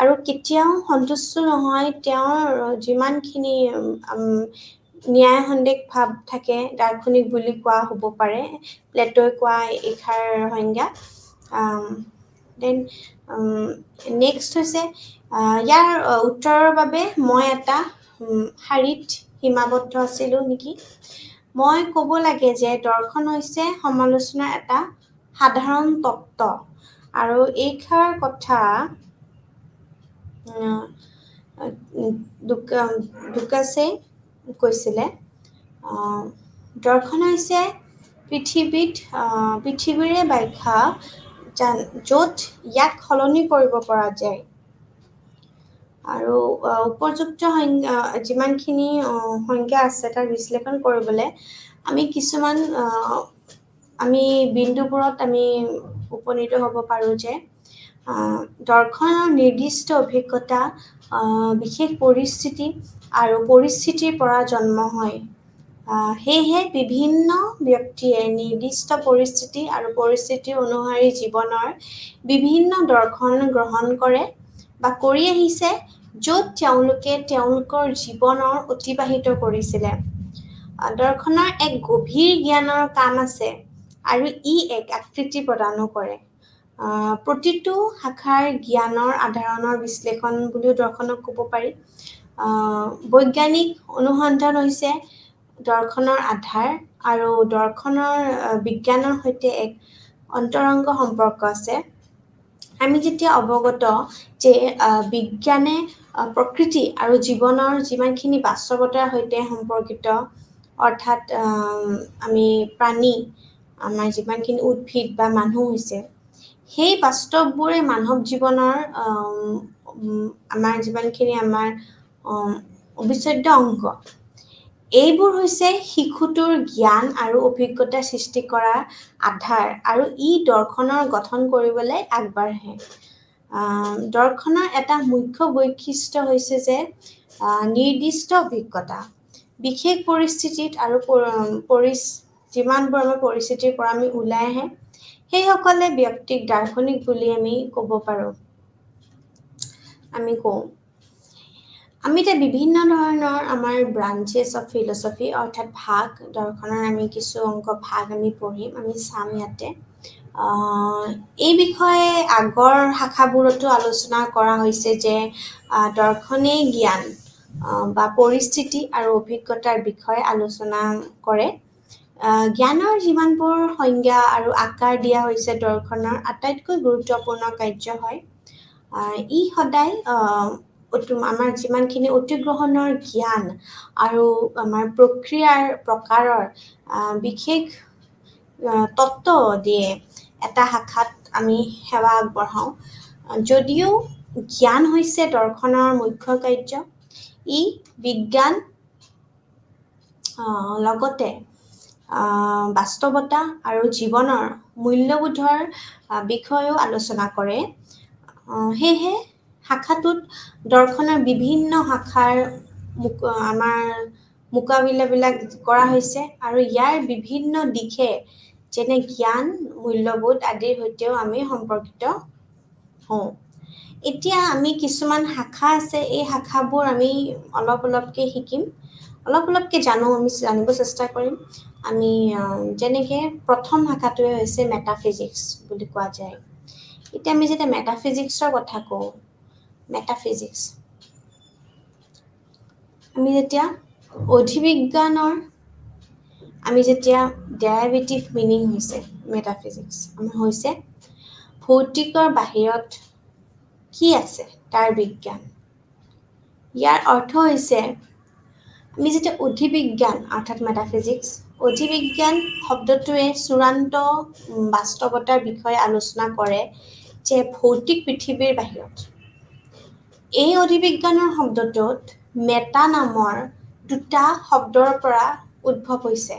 Speaker 3: আৰু কেতিয়াও সন্তুষ্ট নহয়, তেওঁৰ যিমানখিনি ন্যায় সন্দেহ ভাৱ থাকে দাৰ্শনিক বুলি কোৱা হ'ব পাৰে প্লেট'ই কোৱা এইষাৰ সংজ্ঞা। দেন নেক্সট হৈছে ইয়াৰ উত্তৰৰ বাবে মই এটা শাৰীত সীমাবদ্ধ আছিলোঁ নেকি? মই ক'ব লাগে যে দৰ্শন হৈছে সমালোচনাৰ এটা সাধাৰণ তত্ত্ব আৰু এইষাৰ কথা ডুকাছে কৈছিলে। দৰ্শন হৈছে পৃথিৱীৰে ব্যাখ্যা য'ত ইয়াক সলনি কৰিব পৰা যায়। আৰু উপযুক্ত যিমানখিনি সংজ্ঞা আছে তাৰ বিশ্লেষণ কৰিবলৈ আমি কিছুমান আমি বিন্দুবোৰত আমি উপনীত হ'ব পাৰোঁ যে দৰ্শনৰ নিৰ্দিষ্ট অভিজ্ঞতা বিশেষ পৰিস্থিতি আৰু পৰিস্থিতিৰ পৰা জন্ম হয়। সেয়েহে বিভিন্ন ব্যক্তিয়ে নিৰ্দিষ্ট পৰিস্থিতি আৰু পৰিস্থিতি অনুসৰি জীৱনৰ বিভিন্ন দৰ্শন গ্ৰহণ কৰে বা কৰি আহিছে, য'ত তেওঁলোকে তেওঁলোকৰ জীৱনৰ অতিবাহিত কৰিছিলে। দৰ্শনৰ এক গভীৰ জ্ঞানৰ কাম আছে আৰু ই এক আকৃতি প্ৰদানো কৰে। প্ৰতিটো শাখাৰ জ্ঞানৰ আধাৰণৰ বিশ্লেষণ বুলিও দৰ্শনক ক'ব পাৰি। বৈজ্ঞানিক অনুসন্ধান হৈছে দৰ্শনৰ আধাৰ আৰু দৰ্শনৰ বিজ্ঞানৰ সৈতে এক অন্তৰংগ সম্পৰ্ক আছে। আমি যেতিয়া অৱগত যে বিজ্ঞানে প্ৰকৃতি আৰু জীৱনৰ যিমানখিনি বাস্তৱতাৰ সৈতে সম্পৰ্কিত, অৰ্থাৎ আমি প্ৰাণী, আমাৰ যিমানখিনি উদ্ভিদ বা মানুহ হৈছে, সেই বাস্তৱবোৰে মানৱ জীৱনৰ আমাৰ যিমানখিনি আমাৰ অবিচ্ছেদ্য অংগ, এইবোৰ হৈছে শিশুটোৰ জ্ঞান আৰু অভিজ্ঞতা সৃষ্টি কৰা আধাৰ আৰু ই দৰ্শনৰ গঠন কৰিবলৈ আগবাঢ়ে। দৰ্শনৰ এটা মুখ্য বৈশিষ্ট্য হৈছে যে নিৰ্দিষ্ট অভিজ্ঞতা, বিশেষ পৰিস্থিতিত আৰু যিমানবোৰ আমাৰ পৰিস্থিতিৰ পৰা আমি ওলাই আহে, সেইসকলে ব্যক্তিক দাৰ্শনিক বুলি আমি ক'ব পাৰোঁ। আমি এতিয়া বিভিন্ন ধৰণৰ আমাৰ ব্ৰাঞ্চেছ অফ ফিলচফি, অৰ্থাৎ ভাগ, দৰ্শনৰ আমি কিছু অংক ভাগ আমি পঢ়িম, আমি চাম ইয়াতে। এই বিষয়ে আগৰ শাখাবোৰতো আলোচনা কৰা হৈছে যে দৰ্শনে জ্ঞান বা পৰিস্থিতি আৰু অভিজ্ঞতাৰ বিষয়ে আলোচনা কৰে। জ্ঞানৰ যিমানবোৰ সংজ্ঞা আৰু আকাৰ দিয়া হৈছে দৰ্শনৰ আটাইতকৈ গুৰুত্বপূৰ্ণ কাৰ্য হয়। ই সদায় আমাৰ যিমানখিনি অতিগ্ৰহণৰ জ্ঞান আৰু আমাৰ প্ৰক্ৰিয়াৰ প্ৰকাৰৰ বিশেষ তত্ত্ব দিয়ে এটা শাখাত আমি সেৱা আগবঢ়াওঁ। যদিও জ্ঞান হৈছে দৰ্শনৰ মুখ্য কাৰ্য, ই বিজ্ঞান লগতে বাস্তৱতা আৰু জীৱনৰ মূল্যবোধৰ বিষয়েও আলোচনা কৰে। সেয়েহে শাখাটোত দৰ্শনৰ বিভিন্ন শাখাৰ আমাৰ মোকাবিলাবিলাক কৰা হৈছে আৰু ইয়াৰ বিভিন্ন দিশে যেনে জ্ঞান, মূল্যবোধ আদিৰ সৈতেও আমি সম্পৰ্কিত হওঁ। এতিয়া আমি কিছুমান শাখা আছে, এই শাখাবোৰ আমি অলপকৈ শিকিম, অলপকৈ আমি জানিব চেষ্টা কৰিম। আমি যেনেকৈ প্ৰথম শাখাটোৱে হৈছে মেটাফিজিক্স বুলি কোৱা যায়। এতিয়া আমি যেতিয়া মেটাফিজিক্সৰ কথা কওঁ, আমি যেতিয়া অধিবিজ্ঞানৰ যেতিয়া ডেৰাইভেটিভ মিনিং হৈছে মেটাফিজিক্স, হৈছে ভৌতিকৰ বাহিৰত কি আছে তাৰ বিজ্ঞান। ইয়াৰ অৰ্থ হৈছে আমি যেতিয়া অধিবিজ্ঞান অৰ্থাৎ মেটাফিজিক্স, অধিবিজ্ঞান শব্দটোৱে চূড়ান্ত বাস্তৱতাৰ বিষয়ে আলোচনা কৰে যে ভৌতিক পৃথিৱীৰ বাহিৰত। এই অধিবিজ্ঞানৰ শব্দটোত মেটা নামৰ দুটা শব্দৰ পৰা উদ্ভৱ হৈছে,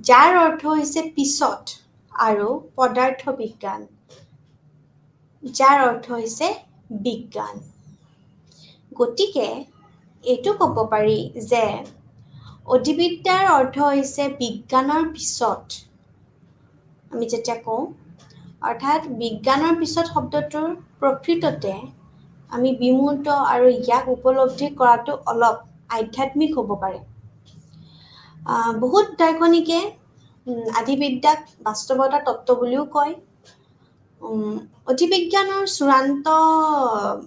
Speaker 3: যাৰ অৰ্থ হৈছে পিছত, আৰু পদাৰ্থ বিজ্ঞান, যাৰ অৰ্থ হৈছে বিজ্ঞান। গতিকে এইটো ক'ব পাৰি যে অধিবিদ্যাৰ অৰ্থ হৈছে বিজ্ঞানৰ পিছত। আমি যেতিয়া কওঁ, অৰ্থাৎ বিজ্ঞানৰ পিছত শব্দটোৰ প্ৰকৃততে আমি বিমূৰ্ত আৰু ইয়াক উপলব্ধি কৰাটো অলপ আধ্যাত্মিক হ'ব পাৰে। বহুত দাৰ্শনিকে আদিবিদ্যাক বাস্তৱতাৰ তত্ত্ব বুলিও কয়। অধিবিজ্ঞানৰ চূড়ান্ত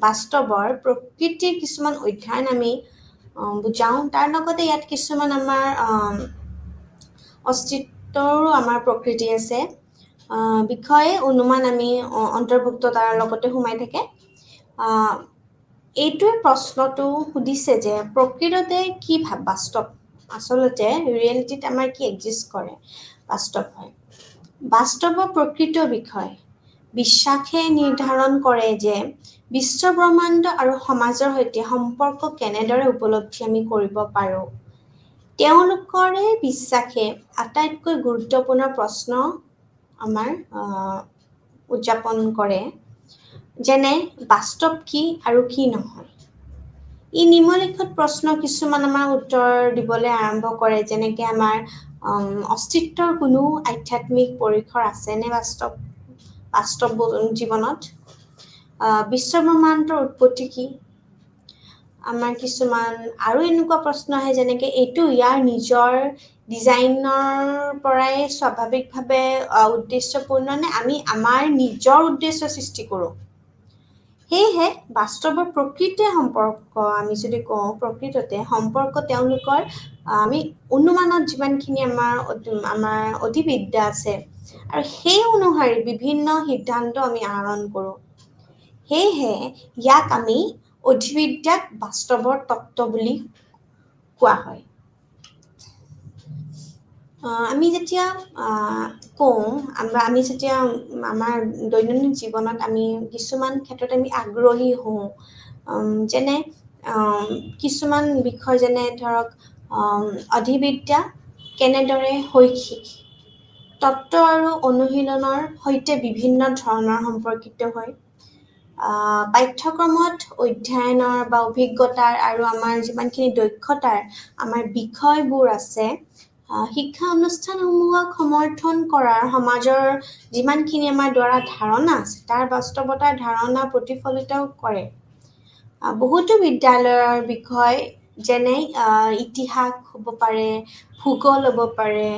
Speaker 3: বাস্তৱৰ প্ৰকৃতিৰ কিছুমান অধ্যয়ন আমি বুজাওঁ। তাৰ লগতে ইয়াত কিছুমান আমাৰ অস্তিত্বৰো আমাৰ প্ৰকৃতি আছে বিষয়ে অনুমান আমি অন্তৰ্ভুক্ত তাৰ লগতে সোমাই থাকে। এইটোৱে প্ৰশ্নটো সুধিছে যে প্ৰকৃততে কি বাস্তৱ, আচলতে ৰিয়েলিটিত আমাৰ কি এক্সিষ্ট কৰে, বাস্তৱ হয়। বাস্তৱৰ প্ৰকৃত বিষয় বিশ্বাসে নিৰ্ধাৰণ কৰে যে বিশ্বব্ৰহ্মাণ্ড আৰু সমাজৰ সৈতে সম্পৰ্ক কেনেদৰে উপলব্ধি আমি কৰিব পাৰোঁ। তেওঁলোকৰে বিশ্বাসে আটাইতকৈ গুৰুত্বপূৰ্ণ প্ৰশ্ন আমাৰ উদযাপন কৰে, যেনে বাস্তৱ কি আৰু কি নহয়। ই নিম্নলিখিত প্ৰশ্ন কিছুমান আমাৰ উত্তৰ দিবলৈ আৰম্ভ কৰে, যেনেকৈ আমাৰ অস্তিত্বৰ কোনো আধ্যাত্মিক পৰিসৰ আছেনে বাস্তৱ জীৱনত, বিশ্বব্ৰহ্মাণ্ডৰ উৎপত্তি কি, আমাৰ কিছুমান আৰু এনেকুৱা প্ৰশ্ন আহে যেনেকে এইটো ইয়াৰ নিজৰ ডিজাইনৰ পৰাই স্বাভাৱিকভাৱে উদ্দেশ্যপূৰ্ণ নে আমি আমাৰ নিজৰ উদ্দেশ্য সৃষ্টি কৰোঁ সেয়েহে বাস্তৱৰ প্ৰকৃতিৰ সম্পৰ্ক আমি যদি কওঁ প্ৰকৃততে সম্পৰ্ক তেওঁলোকৰ আমি অনুমানত যিমানখিনি আমাৰ অধিবিদ্যা আছে আৰু সেই অনুসৰি বিভিন্ন সিদ্ধান্ত আমি আহৰণ কৰোঁ সেয়েহে ইয়াক আমি অধিবিদ্যাক বাস্তৱৰ তত্ত্ব বুলি কোৱা হয় আমি যেতিয়া কওঁ আমি যেতিয়া আমাৰ দৈনন্দিন জীৱনত আমি কিছুমান ক্ষেত্ৰত আমি আগ্ৰহী হওঁ যেনে কিছুমান বিষয় যেনে ধৰক অধিবিদ্যা কেনেদৰে শৈক্ষিক তত্ত্ব আৰু অনুশীলনৰ সৈতে বিভিন্ন ধৰণৰ সম্পৰ্কিত হয় পাঠ্যক্ৰমত অধ্যয়নৰ বা অভিজ্ঞতাৰ আৰু আমাৰ যিমানখিনি দক্ষতাৰ আমাৰ বিষয়বোৰ আছে শিক্ষা অনুষ্ঠানসমূহক সমৰ্থন কৰাৰ সমাজৰ যিমানখিনি আমাৰ দ্বাৰা ধাৰণা আছে তাৰ বাস্তৱতাৰ ধাৰণা প্ৰতিফলিত কৰে বহুতো বিদ্যালয়ৰ বিষয় যেনে ইতিহাস হ'ব পাৰে ভূগোল হ'ব পাৰে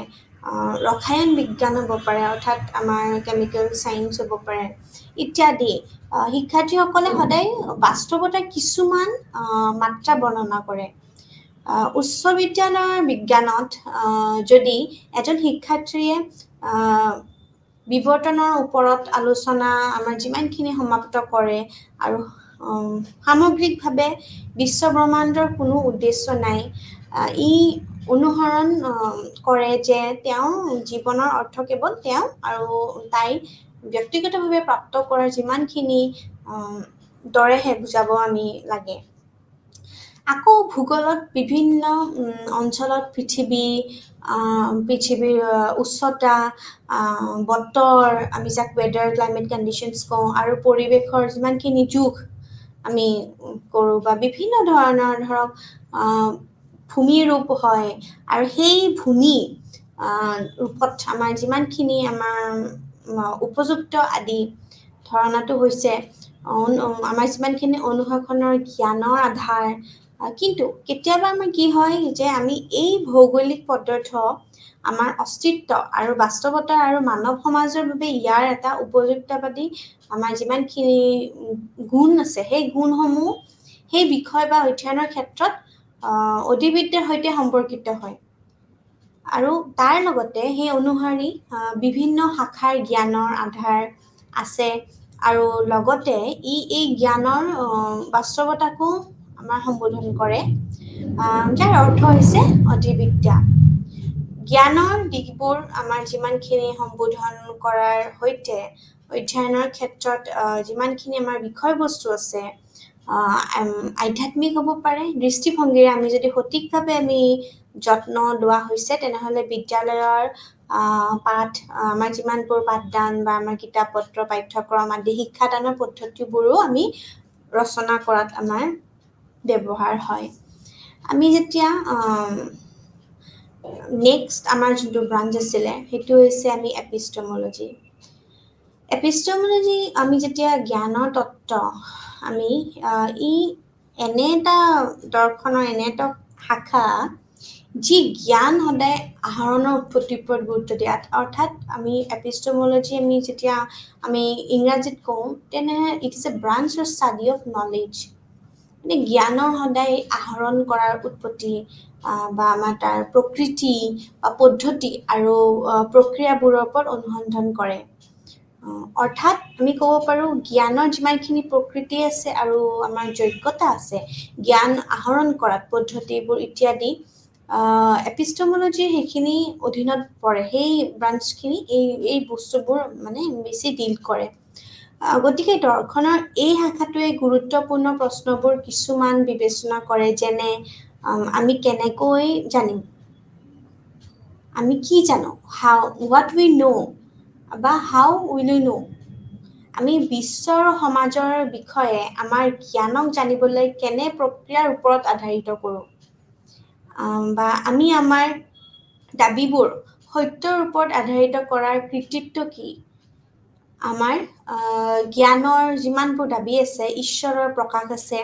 Speaker 3: ৰসায়ন বিজ্ঞান হ'ব পাৰে অৰ্থাৎ আমাৰ কেমিকেল চায়েন্স হ'ব পাৰে ইত্যাদি শিক্ষাৰ্থীসকলে সদায় বাস্তৱতাৰ কিছুমান মাত্ৰা বৰ্ণনা কৰে উচ্চ বিদ্যালয়ৰ বিজ্ঞানত যদি এজন শিক্ষাৰ্থীয়ে বিৱৰ্তনৰ ওপৰত আলোচনা আমাৰ যিমানখিনি সমাপ্ত কৰে আৰু সামগ্ৰিকভাৱে বিশ্বব্ৰহ্মাণ্ডৰ কোনো উদ্দেশ্য নাই ই অনুসৰণ কৰে যে তেওঁৰ জীৱনৰ অৰ্থ কেৱল তেওঁ আৰু তাই ব্যক্তিগতভাৱে প্ৰাপ্ত কৰা যিমানখিনি দৰেহে বুজাব আমি লাগে আকৌ ভূগোলত বিভিন্ন অঞ্চলত পৃথিৱীৰ উচ্চতা বতৰ আমি যাক ৱেডাৰ ক্লাইমেট কণ্ডিশ্যনছ কওঁ আৰু পৰিৱেশৰ যিমানখিনি যুগ আমি কৰোঁ বা বিভিন্ন ধৰণৰ ধৰক ভূমি ৰূপ হয় আৰু সেই ভূমি ৰূপত আমাৰ যিমানখিনি আমাৰ উপযুক্ত আদি ধাৰণাটো হৈছে আমাৰ যিমানখিনি অনুশাসনৰ জ্ঞানৰ আধাৰ কিন্তু কেতিয়াবা আমাৰ কি হয় যে আমি এই ভৌগোলিক পদাৰ্থ আমাৰ অস্তিত্ব আৰু বাস্তৱতা আৰু মানৱ সমাজৰ বাবে ইয়াৰ এটা উপযুক্তবাদী আমাৰ যিমানখিনি গুণ আছে সেই গুণসমূহ সেই বিষয় বা অধ্যয়নৰ ক্ষেত্ৰত অধিবিদ্যাৰ সৈতে সম্পৰ্কিত হয় আৰু তাৰ লগতে সেই অনুসৰি বিভিন্ন শাখাৰ জ্ঞানৰ আধাৰ আছে আৰু লগতে এই জ্ঞানৰ বাস্তৱতাকো আমাৰ সম্বোধন কৰে যাৰ অৰ্থ হৈছে অধিবিদ্যা জ্ঞানৰ দিশবোৰ আমাৰ যিমানখিনি সম্বোধন কৰাৰ সৈতে অধ্যয়নৰ ক্ষেত্ৰত যিমানখিনি আমাৰ বিষয়বস্তু আছে আধ্যাত্মিক হ'ব পাৰে দৃষ্টিভংগীৰে আমি যদি সঠিকভাৱে আমি যত্ন লোৱা হৈছে তেনেহ'লে বিদ্যালয়ৰ পাঠ আমাৰ যিমানবোৰ পাঠদান বা আমাৰ কিতাপ পত্ৰ পাঠ্যক্ৰম আদি শিক্ষাদানৰ পদ্ধতিবোৰো আমি ৰচনা কৰাত আমাৰ ব্যৱহাৰ হয় আমি যেতিয়া নেক্সট আমাৰ যোনটো ব্ৰাঞ্চ আছিলে সেইটো হৈছে আমি এপিষ্টমোলজি আমি যেতিয়া জ্ঞানৰ তত্ত্ব আমি ই এনে এটা দৰ্শনৰ এনে এটা শাখা যি জ্ঞান সদায় আহৰণৰ উৎপত্তিৰ ওপৰত গুৰুত্ব দিয়ে অৰ্থাৎ আমি এপিষ্টমোলজি আমি যেতিয়া আমি ইংৰাজীত কওঁ তেনেহ'লে it is a branch of study of knowledge মানে জ্ঞানৰ সদায় আহৰণ কৰাৰ উৎপত্তি বা আমাৰ তাৰ প্ৰকৃতি বা পদ্ধতি আৰু প্ৰক্ৰিয়াবোৰৰ ওপৰত অনুসন্ধান কৰে অৰ্থাৎ আমি ক'ব পাৰোঁ জ্ঞানৰ যিমানখিনি প্ৰকৃতি আছে আৰু আমাৰ যোগ্যতা আছে জ্ঞান আহৰণ কৰাত পদ্ধতিবোৰ ইত্যাদি এপিষ্টমোলজিৰ সেইখিনি অধীনত পৰে সেই ব্ৰাঞ্চখিনি এই বস্তুবোৰ মানে বেছি ডিল কৰে গতিকে দৰ্শনৰ এই শাখাটোৱে গুৰুত্বপূৰ্ণ প্ৰশ্নবোৰ কিছুমান বিবেচনা কৰে যেনে আমি কেনেকৈ জানিম আমি কি জানো হোৱাট উই ন' বা হাউ উইল ইউ ন' আমি বিশ্বৰ সমাজৰ বিষয়ে আমাৰ জ্ঞানক জানিবলৈ কেনে প্ৰক্ৰিয়াৰ ওপৰত আধাৰিত কৰোঁ বা আমি আমাৰ দাবীবোৰ সত্যৰ ওপৰত আধাৰিত কৰাৰ কৃতিত্ব কি আমাৰ জ্ঞানৰ যিমানবোৰ দাবী আছে ঈশ্বৰৰ প্ৰকাশ আছে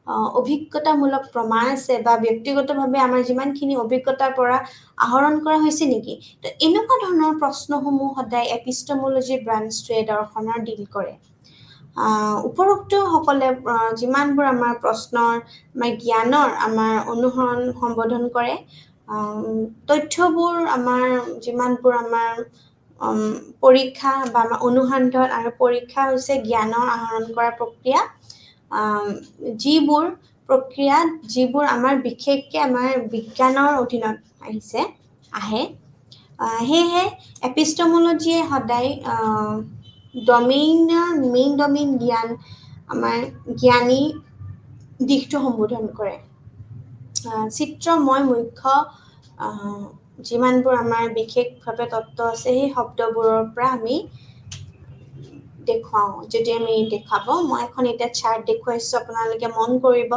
Speaker 3: অভিজ্ঞতামূলক প্ৰমাণ আছে বা ব্যক্তিগতভাৱে আমাৰ যিমানখিনি অভিজ্ঞতাৰ পৰা আহৰণ কৰা হৈছে নেকি তো এনেকুৱা ধৰণৰ প্ৰশ্নসমূহ সদায় এপিষ্টমোলজি ব্ৰাঞ্চটোৱে দৰ্শনৰ ডিল কৰে উপৰোক্তসকলে যিমানবোৰ আমাৰ প্ৰশ্নৰ আমাৰ জ্ঞানৰ আমাৰ অনুসৰণ সম্বোধন কৰে তথ্যবোৰ আমাৰ যিমানবোৰ আমাৰ পৰীক্ষা বা আমাৰ অনুসন্ধান আৰু পৰীক্ষা হৈছে জ্ঞানৰ আহৰণ কৰা প্ৰক্ৰিয়া যিবোৰ আমাৰ বিশেষকৈ আমাৰ বিজ্ঞানৰ অধীনত আহে সেয়েহে এপিষ্টমোলজিয়ে সদায় মেইন ডমেইন জ্ঞান আমাৰ জ্ঞানী দিশটো সম্বোধন কৰে চিত্ৰময় মুখ্য যিমানবোৰ আমাৰ বিশেষভাৱে তত্ত্ব আছে সেই শব্দবোৰৰ পৰা আমি দেখুৱাওঁ যদি আমি দেখাব মই এখন এতিয়া চাৰ্ট দেখুৱাইছোঁ আপোনালোকে মন কৰিব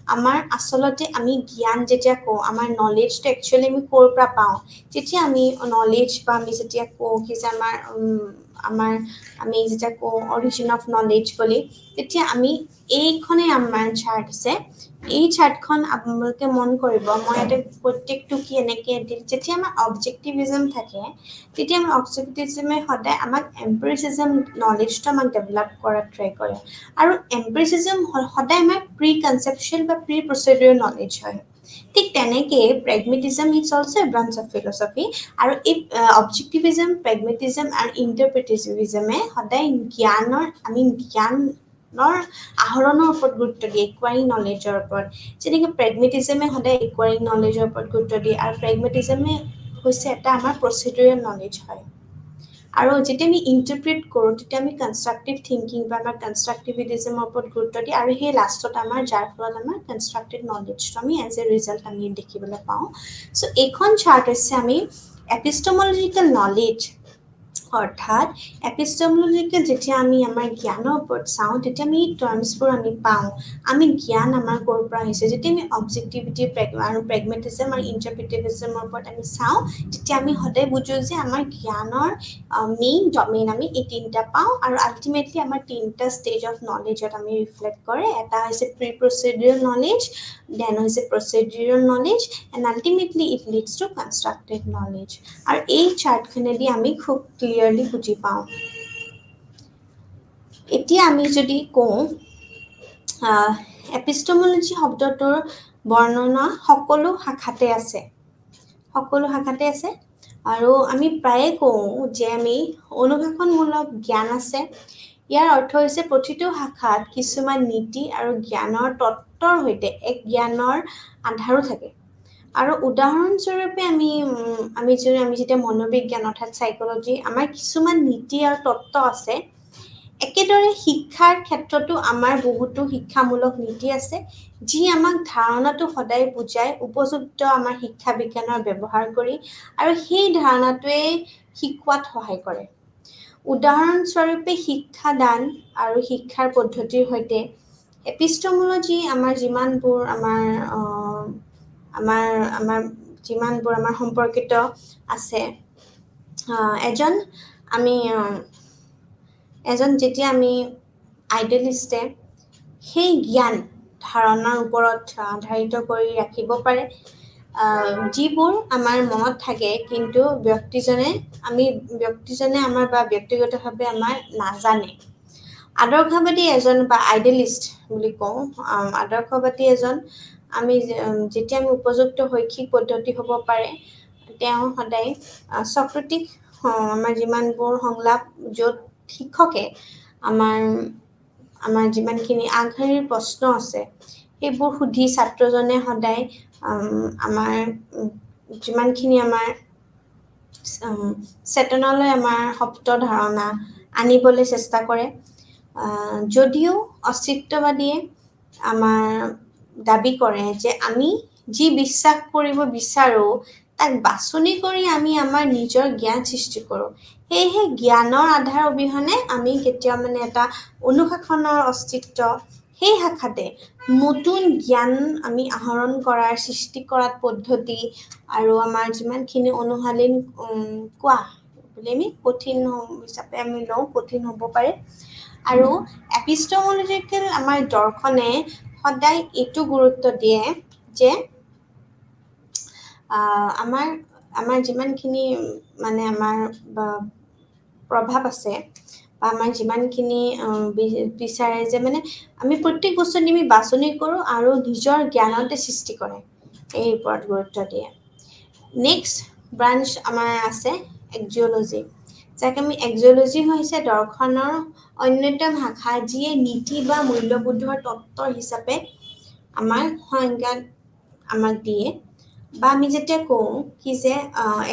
Speaker 3: আমাৰ আচলতে আমি জ্ঞান যেতিয়া কওঁ আমাৰ নলেজটো একচুৱেলি আমি ক'ৰ পৰা পাওঁ যেতিয়া আমি নলেজ বা আমি যেতিয়া কওঁ কি যে আমি যেতিয়া কওঁ অৰিজিন অফ নলেজ বুলি তেতিয়া আমি এইখনে আমাৰ চাৰ্ট আছে এই চাৰ্টখন আপোনালোকে মন কৰিব মই এটা প্ৰত্যেকটো কি এনেকৈ যেতিয়া আমাৰ অবজেক্টিভিজম থাকে তেতিয়া আমাৰ অবজেক্টিভিজমে সদায় আমাক এম্পিৰিচিজম নলেজটো আমাক ডেভেলপ কৰাত ট্ৰাই কৰে আৰু এম্পিৰিচিজম সদায় আমাৰ প্ৰি কনচেপচুৱেল বা প্ৰি প্ৰচিডিউৰ নলেজ হয় ঠিক তেনেকৈ pragmatism is also' a branch of philosophy আৰু এই অবজেক্টিভিজম প্ৰেগমেটিজম আৰু ইণ্টাৰপ্ৰিটিভিজমে সদায় জ্ঞানৰ আহৰণৰ ওপৰত গুৰুত্ব দিয়ে একুৱাৰিং নলেজৰ ওপৰত যেনেকৈ প্ৰেগমেটিজমে সদায় একুৱাৰিং নলেজৰ ওপৰত গুৰুত্ব দিয়ে আৰু প্ৰেগমেটিজমে হৈছে এটা আমাৰ প্ৰচিডিউৰেল নলেজ হয় আৰু যেতিয়া আমি ইণ্টাৰপ্ৰিট কৰোঁ তেতিয়া আমি কনষ্ট্ৰাক্টিভ থিংকিং বা আমাৰ কনষ্ট্ৰাক্টিভিটিজমৰ ওপৰত গুৰুত্ব দিয়ে আৰু সেই লাষ্টত আমাৰ যাৰ ফলত আমাৰ কনষ্ট্ৰাক্টিভ নলেজটো আমি এজ এ ৰিজাল্ট আমি দেখিবলৈ পাওঁ চ' এইখন চাৰ্ট হৈছে আমি এপিষ্টমলজিকেল নলেজ অৰ্থাৎ এপিষ্টমলজিকেল যেতিয়া আমি আমাৰ জ্ঞানৰ ওপৰত চাওঁ তেতিয়া আমি টাৰ্মছবোৰ আমি পাওঁ আমি জ্ঞান আমাৰ ক'ৰ পৰা আহিছে যেতিয়া আমি অবজেক্টিভিটি আৰু প্ৰেগমেটিজম আৰু ইণ্টাৰপ্ৰিটিভিজমৰ ওপৰত আমি চাওঁ তেতিয়া আমি সদায় বুজোঁ যে আমাৰ জ্ঞানৰ মেইন ডমেইন আমি এই তিনিটা পাওঁ আৰু আল্টিমেটলি আমাৰ তিনিটা ষ্টেজ অফ নলেজত আমি ৰিফ্লেক্ট কৰে এটা হৈছে প্ৰি প্ৰচিডিউৰেল নলেজ দেন হৈছে procedural knowledge and ultimately it leads to constructive knowledge আৰু এই চাৰ্টখনেদি আমি খুব ক্লিয়াৰলি বুজি পাওঁ এতিয়া আমি যদি কওঁ এপিষ্টমলজি শব্দটোৰ বৰ্ণনা সকলো শাখাতে আছে আৰু আমি প্ৰায়ে কওঁ যে আমি অনুশাসনমূলক জ্ঞান আছে ইয়াৰ অৰ্থ হৈছে প্ৰতিটো শাখাত কিছুমান নীতি আৰু জ্ঞানৰ তত্ত্বৰ সৈতে এক জ্ঞানৰ আধাৰো থাকে আৰু উদাহৰণস্বৰূপে আমি যেতিয়া মনোবিজ্ঞান অৰ্থাৎ সাইকোলজি আমাৰ কিছুমান নীতি আৰু তত্ত্ব আছে একেদৰে শিক্ষাৰ ক্ষেত্ৰতো আমাৰ বহুতো শিক্ষামূলক নীতি আছে যি আমাক ধাৰণাটো সদায় বুজাই উপযুক্ত আমাৰ শিক্ষা বিজ্ঞানৰ ব্যৱহাৰ কৰি আৰু সেই ধাৰণাটোৱে শিকোৱাত সহায় কৰে উদাহৰণস্বৰূপে শিক্ষাদান আৰু শিক্ষাৰ পদ্ধতিৰ সৈতে এপিষ্টমলজি আমাৰ যিমানবোৰ আমাৰ সম্পৰ্কিত আছে এজন যেতিয়া আমি আইডিয়েলিষ্টে সেই জ্ঞান ধাৰণাৰ ওপৰত আধাৰিত কৰি ৰাখিব পাৰে যিবোৰ আমাৰ মনত থাকে কিন্তু ব্যক্তিজনে আমাৰ বা ব্যক্তিগতভাৱে আমাৰ নাজানে আদৰ্শবাদী এজন বা আইডিয়েলিষ্ট বুলি কওঁ আদৰ্শবাদী এজন যেতিয়া আমি উপযুক্ত শৈক্ষিক পদ্ধতি হ'ব পাৰে তেওঁ সদায় সক্ৰেটিক আমাৰ যিমানবোৰ সংলাপ য'ত শিক্ষকে আমাৰ যিমানখিনি আগশাৰীৰ প্ৰশ্ন আছে সেইবোৰ সুধি ছাত্ৰজনে সদায় আমাৰ যিমানখিনি আমাৰ চেতনালৈ আমাৰ সপ্ত ধাৰণা আনিবলৈ চেষ্টা কৰে যদিও অস্তিত্ববাদীয়ে আমাৰ দাবী কৰে যে আমি যি বিশ্বাস কৰিব বিচাৰোঁ তাক বাছনি কৰি আমি আমাৰ নিজৰ জ্ঞান সৃষ্টি কৰোঁ সেয়েহে জ্ঞানৰ আধাৰ অবিহনে আমি কেতিয়াও এটা অনুশাসনৰ অস্তিত্ব সেই শাখাতে নতুন জ্ঞান আমি আহৰণ কৰাৰ সৃষ্টি কৰাত পদ্ধতি আৰু আমাৰ যিমানখিনি অনুশালীন কোৱা বুলি আমি কঠিন হিচাপে আমি লওঁ কঠিন হ'ব পাৰে আৰু এপিষ্টমলজিকেল আমাৰ দৰ্শনে সদায় এইটো গুৰুত্ব দিয়ে যে আমাৰ আমাৰ যিমানখিনি মানে আমাৰ প্ৰভাৱ আছে বা আমাৰ যিমানখিনি বিচাৰে যে মানে আমি প্ৰত্যেক বস্তু আমি বাছনি কৰোঁ আৰু নিজৰ জ্ঞানতে সৃষ্টি কৰে এই ওপৰত গুৰুত্ব দিয়ে। নেক্সট ব্ৰাঞ্চ আমাৰ আছে এক্সিঅ'লজি, যাক আমি এক্সিঅ'লজি হৈছে দৰ্শনৰ অন্যতম শাখা যিয়ে নীতি বা মূল্যবোধৰ তত্ত্ব হিচাপে আমাৰ সংজ্ঞাত আমাক দিয়ে। বা আমি যেতিয়া কওঁ কি যে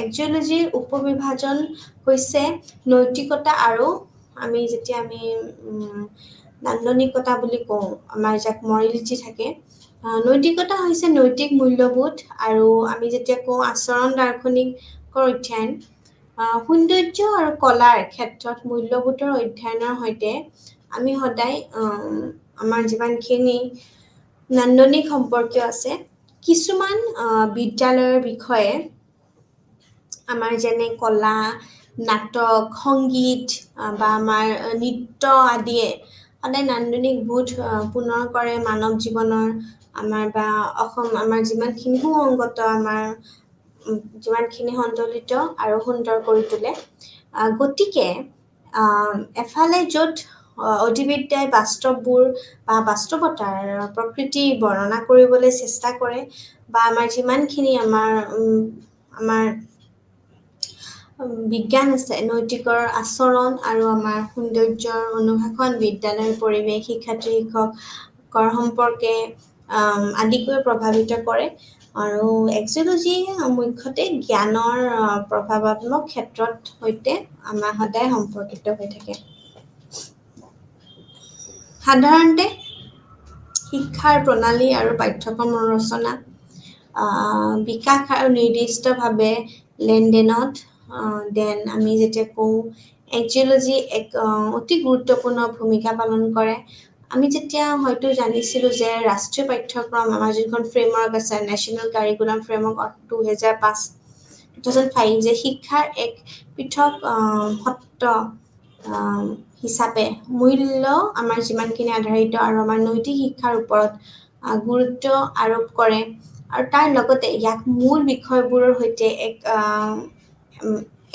Speaker 3: এক্সিঅ'লজিৰ উপবিভাজন হৈছে নৈতিকতা আৰু আমি যেতিয়া আমি নান্দনিকতা বুলি কওঁ, আমাৰ যাক মৰেলিটি থাকে, নৈতিকতা হৈছে নৈতিক মূল্যবোধ, আৰু আমি যেতিয়া কওঁ আচৰণ দাৰ্শনিকৰ অধ্যয়ন, সৌন্দৰ্য আৰু কলাৰ ক্ষেত্ৰত মূল্যবোধৰ অধ্যয়নৰ সৈতে আমি সদায় আমাৰ যিমানখিনি নান্দনিক সম্পৰ্কীয় আছে কিছুমান বিদ্যালয়ৰ বিষয়ে আমাৰ যেনে কলা, নাটক, সংগীত বা আমাৰ নৃত্য আদিয়ে সদায় নান্দনিক বোধ পুনৰ কৰে মানৱ জীৱনৰ, আমাৰ বা অসম আমাৰ যিমানখিনি সুসংগত আমাৰ যিমানখিনি সন্তুলিত আৰু সুন্দৰ কৰি তোলে। গতিকে এফালে য'ত অধিবিদ্যাই বাস্তৱবোৰ বা বাস্তৱতাৰ প্ৰকৃতি বৰ্ণনা কৰিবলৈ চেষ্টা কৰে বা আমাৰ যিমানখিনি আমাৰ বিজ্ঞান আছে, নৈতিকৰ আচৰণ আৰু আমাৰ সৌন্দৰ্যৰ অনুশাসন, বিদ্যালয়ৰ পৰিৱেশ, শিক্ষাৰ্থী শিক্ষকৰ সম্পৰ্কে আদিকৈ প্ৰভাৱিত কৰে। আৰু এক্সিঅ'লজি মুখ্যতে জ্ঞানৰ প্ৰভাৱাত্মক ক্ষেত্ৰত সৈতে আমাৰ সদায় সম্পৰ্কিত হৈ থাকে। সাধাৰণতে শিক্ষাৰ প্ৰণালী আৰু পাঠ্যক্ৰমৰ ৰচনা, বিকাশ আৰু নিৰ্দিষ্টভাৱে লেনদেনত দেন আমি যেতিয়া কওঁ এক্সিঅ'লজি এক অতি গুৰুত্বপূৰ্ণ ভূমিকা পালন কৰে। আমি যেতিয়া হয়তো জানিছিলোঁ যে ৰাষ্ট্ৰীয় পাঠ্যক্ৰম আমাৰ যোনখন ফ্ৰেমৱৰ্ক আছে নেশ্যনেল কাৰিকুলাম ফ্ৰেমৱৰ্ক 2005 যে শিক্ষাৰ এক পৃথক সত্য হিচাপে মূল্য আমাৰ যিমানখিনি আধাৰিত আৰু আমাৰ নৈতিক শিক্ষাৰ ওপৰত গুৰুত্ব আৰোপ কৰে, আৰু তাৰ লগতে ইয়াক মূল বিষয়বোৰৰ সৈতে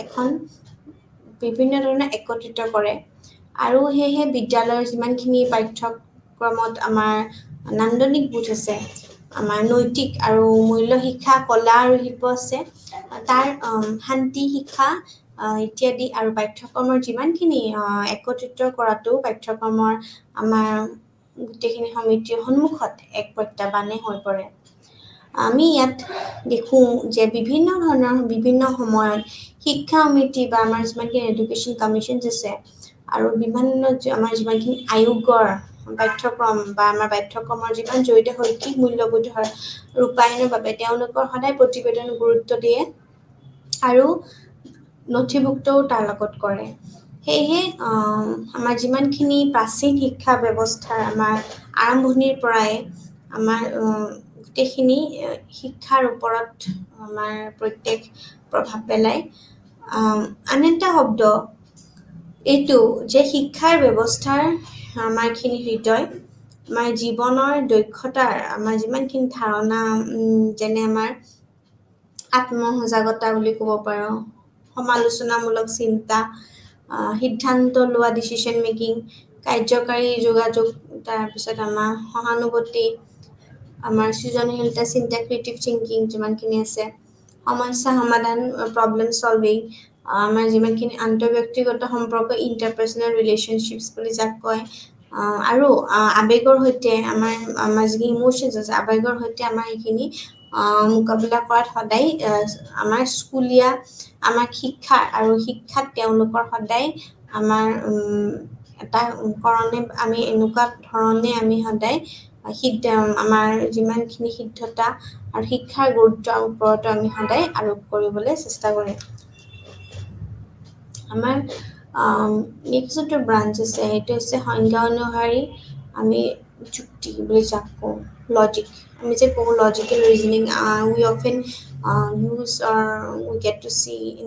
Speaker 3: এখন বিভিন্ন ধৰণে একত্ৰিত কৰে। আৰু সেয়েহে বিদ্যালয়ৰ যিমানখিনি পাঠ্যক্ৰমত আমাৰ নান্দনিক বোধ আছে, আমাৰ নৈতিক আৰু মূল্য শিক্ষা, কলা আৰু শিল্প আছে, তাৰ শান্তি শিক্ষা ইত্যাদি আৰু পাঠ্যক্ৰমৰ যিমানখিনি একত্ৰিত কৰাটো পাঠ্যক্ৰমৰ আমাৰ গোটেইখিনি সমিতিৰ সন্মুখত এক প্ৰত্যাহ্বানে হৈ পৰে। আমি ইয়াত দেখোঁ যে বিভিন্ন ধৰণৰ বিভিন্ন সময়ত শিক্ষা সমিতি বা আমাৰ যিমানখিনি এডুকেশ্যন কমিশ্যনছ আছে আৰু বিভিন্ন আমাৰ যিমানখিনি আয়োগৰ পাঠ্যক্ৰম বা আমাৰ পাঠ্যক্ৰমৰ যিমান জড়িত শৈক্ষিক মূল্যবোধৰ ৰূপায়ণৰ বাবে তেওঁলোকৰ সদায় প্ৰতিবেদন গুৰুত্ব দিয়ে আৰু নথিভুক্তও তাৰ লগত কৰে। সেয়েহে আমাৰ যিমানখিনি প্ৰাচীন শিক্ষা ব্যৱস্থাৰ আমাৰ আৰম্ভণিৰ পৰাই আমাৰ গোটেইখিনি শিক্ষাৰ ওপৰত আমাৰ প্ৰত্যেক প্ৰভাৱ পেলায়। আন এটা শব্দ এইটো যে শিক্ষাৰ ব্যৱস্থাৰ আমাৰখিনি হৃদয়, আমাৰ জীৱনৰ দক্ষতাৰ আমাৰ যিমানখিনি ধাৰণা যেনে আমাৰ আত্মসজাগতা বুলি ক'ব পাৰোঁ, সমালোচনামূলক চিন্তা, সিদ্ধান্ত লোৱা ডিচিশ্যন মেকিং, কাৰ্যকাৰী যোগাযোগ, তাৰপিছত আমাৰ সহানুভূতি, আমাৰ সৃজনশীলতা চিন্তা ক্ৰিয়েটিভ থিংকিং যিমানখিনি আছে, সমস্যা সমাধান প্ৰব্লেম সলভিং, আমাৰ যিমানখিনি আন্তঃব্যক্তিগত সম্পৰ্ক ইণ্টাৰপাৰ্চনেল ৰিলেশ্যনশ্বিপছ বুলি যাক কয়, আৰু আৱেগৰ সৈতে আমাৰ যিখিনি ইম'শ্যনছ আছে আৱেগৰ সৈতে আমাৰ সেইখিনি মোকাবিলা কৰাত সদায় আমাৰ স্কুলীয়া আমাৰ শিক্ষা আৰু শিক্ষাত তেওঁলোকৰ সদায় আমাৰ এটা কাৰণে আমি এনেকুৱা ধৰণে আমি সদায় আমাৰ যিমানখিনি সিদ্ধতা আৰু শিক্ষাৰ গুৰুত্বৰ ওপৰতো আমি সদায় আৰোপ কৰিবলৈ চেষ্টা কৰিম। আমাৰ নেক্সট যোনটো ব্ৰাঞ্চ আছে সেইটো হৈছে সংজ্ঞা অনুসাৰী আমি যুক্তি বুলি যাক কওঁ, লজিক। আমি যে কওঁ logical reasoning we often use or we get to see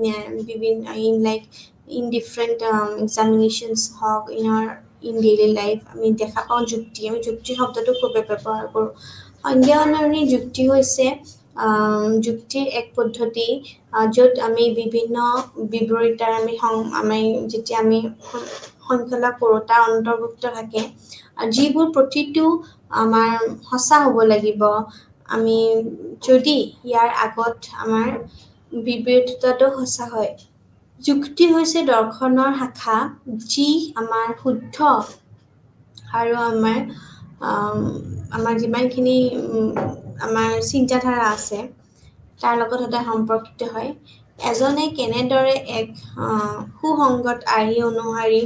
Speaker 3: in different examinations hog in our in daily life আমি দেখা পাওঁ যুক্তি আমি যুক্তি শব্দটো খুবেই ব্যৱহাৰ কৰোঁ সংজ্ঞা অনুসৰি যুক্তি হৈছে যুক্তিৰ এক পদ্ধতি য'ত আমি বিভিন্ন বিৱৰিতাৰ আমি যেতিয়া আমি সংকলন কৰোঁ তাৰ অন্তৰ্ভুক্ত থাকে যিবোৰ প্ৰতিটো আমাৰ সঁচা হ'ব লাগিব আমি যদি ইয়াৰ আগত আমাৰ বিবৃতিটো সঁচা হয় যুক্তি হৈছে দৰ্শনৰ শাখা যি আমাৰ শুদ্ধ আৰু আমাৰ যিমানখিনি আমাৰ চিন্তাধাৰা আছে তাৰ লগত সদায় সম্পৰ্কিত হয় এজনে কেনেদৰে এক সুসংগত আৰ্হি অনুসৰি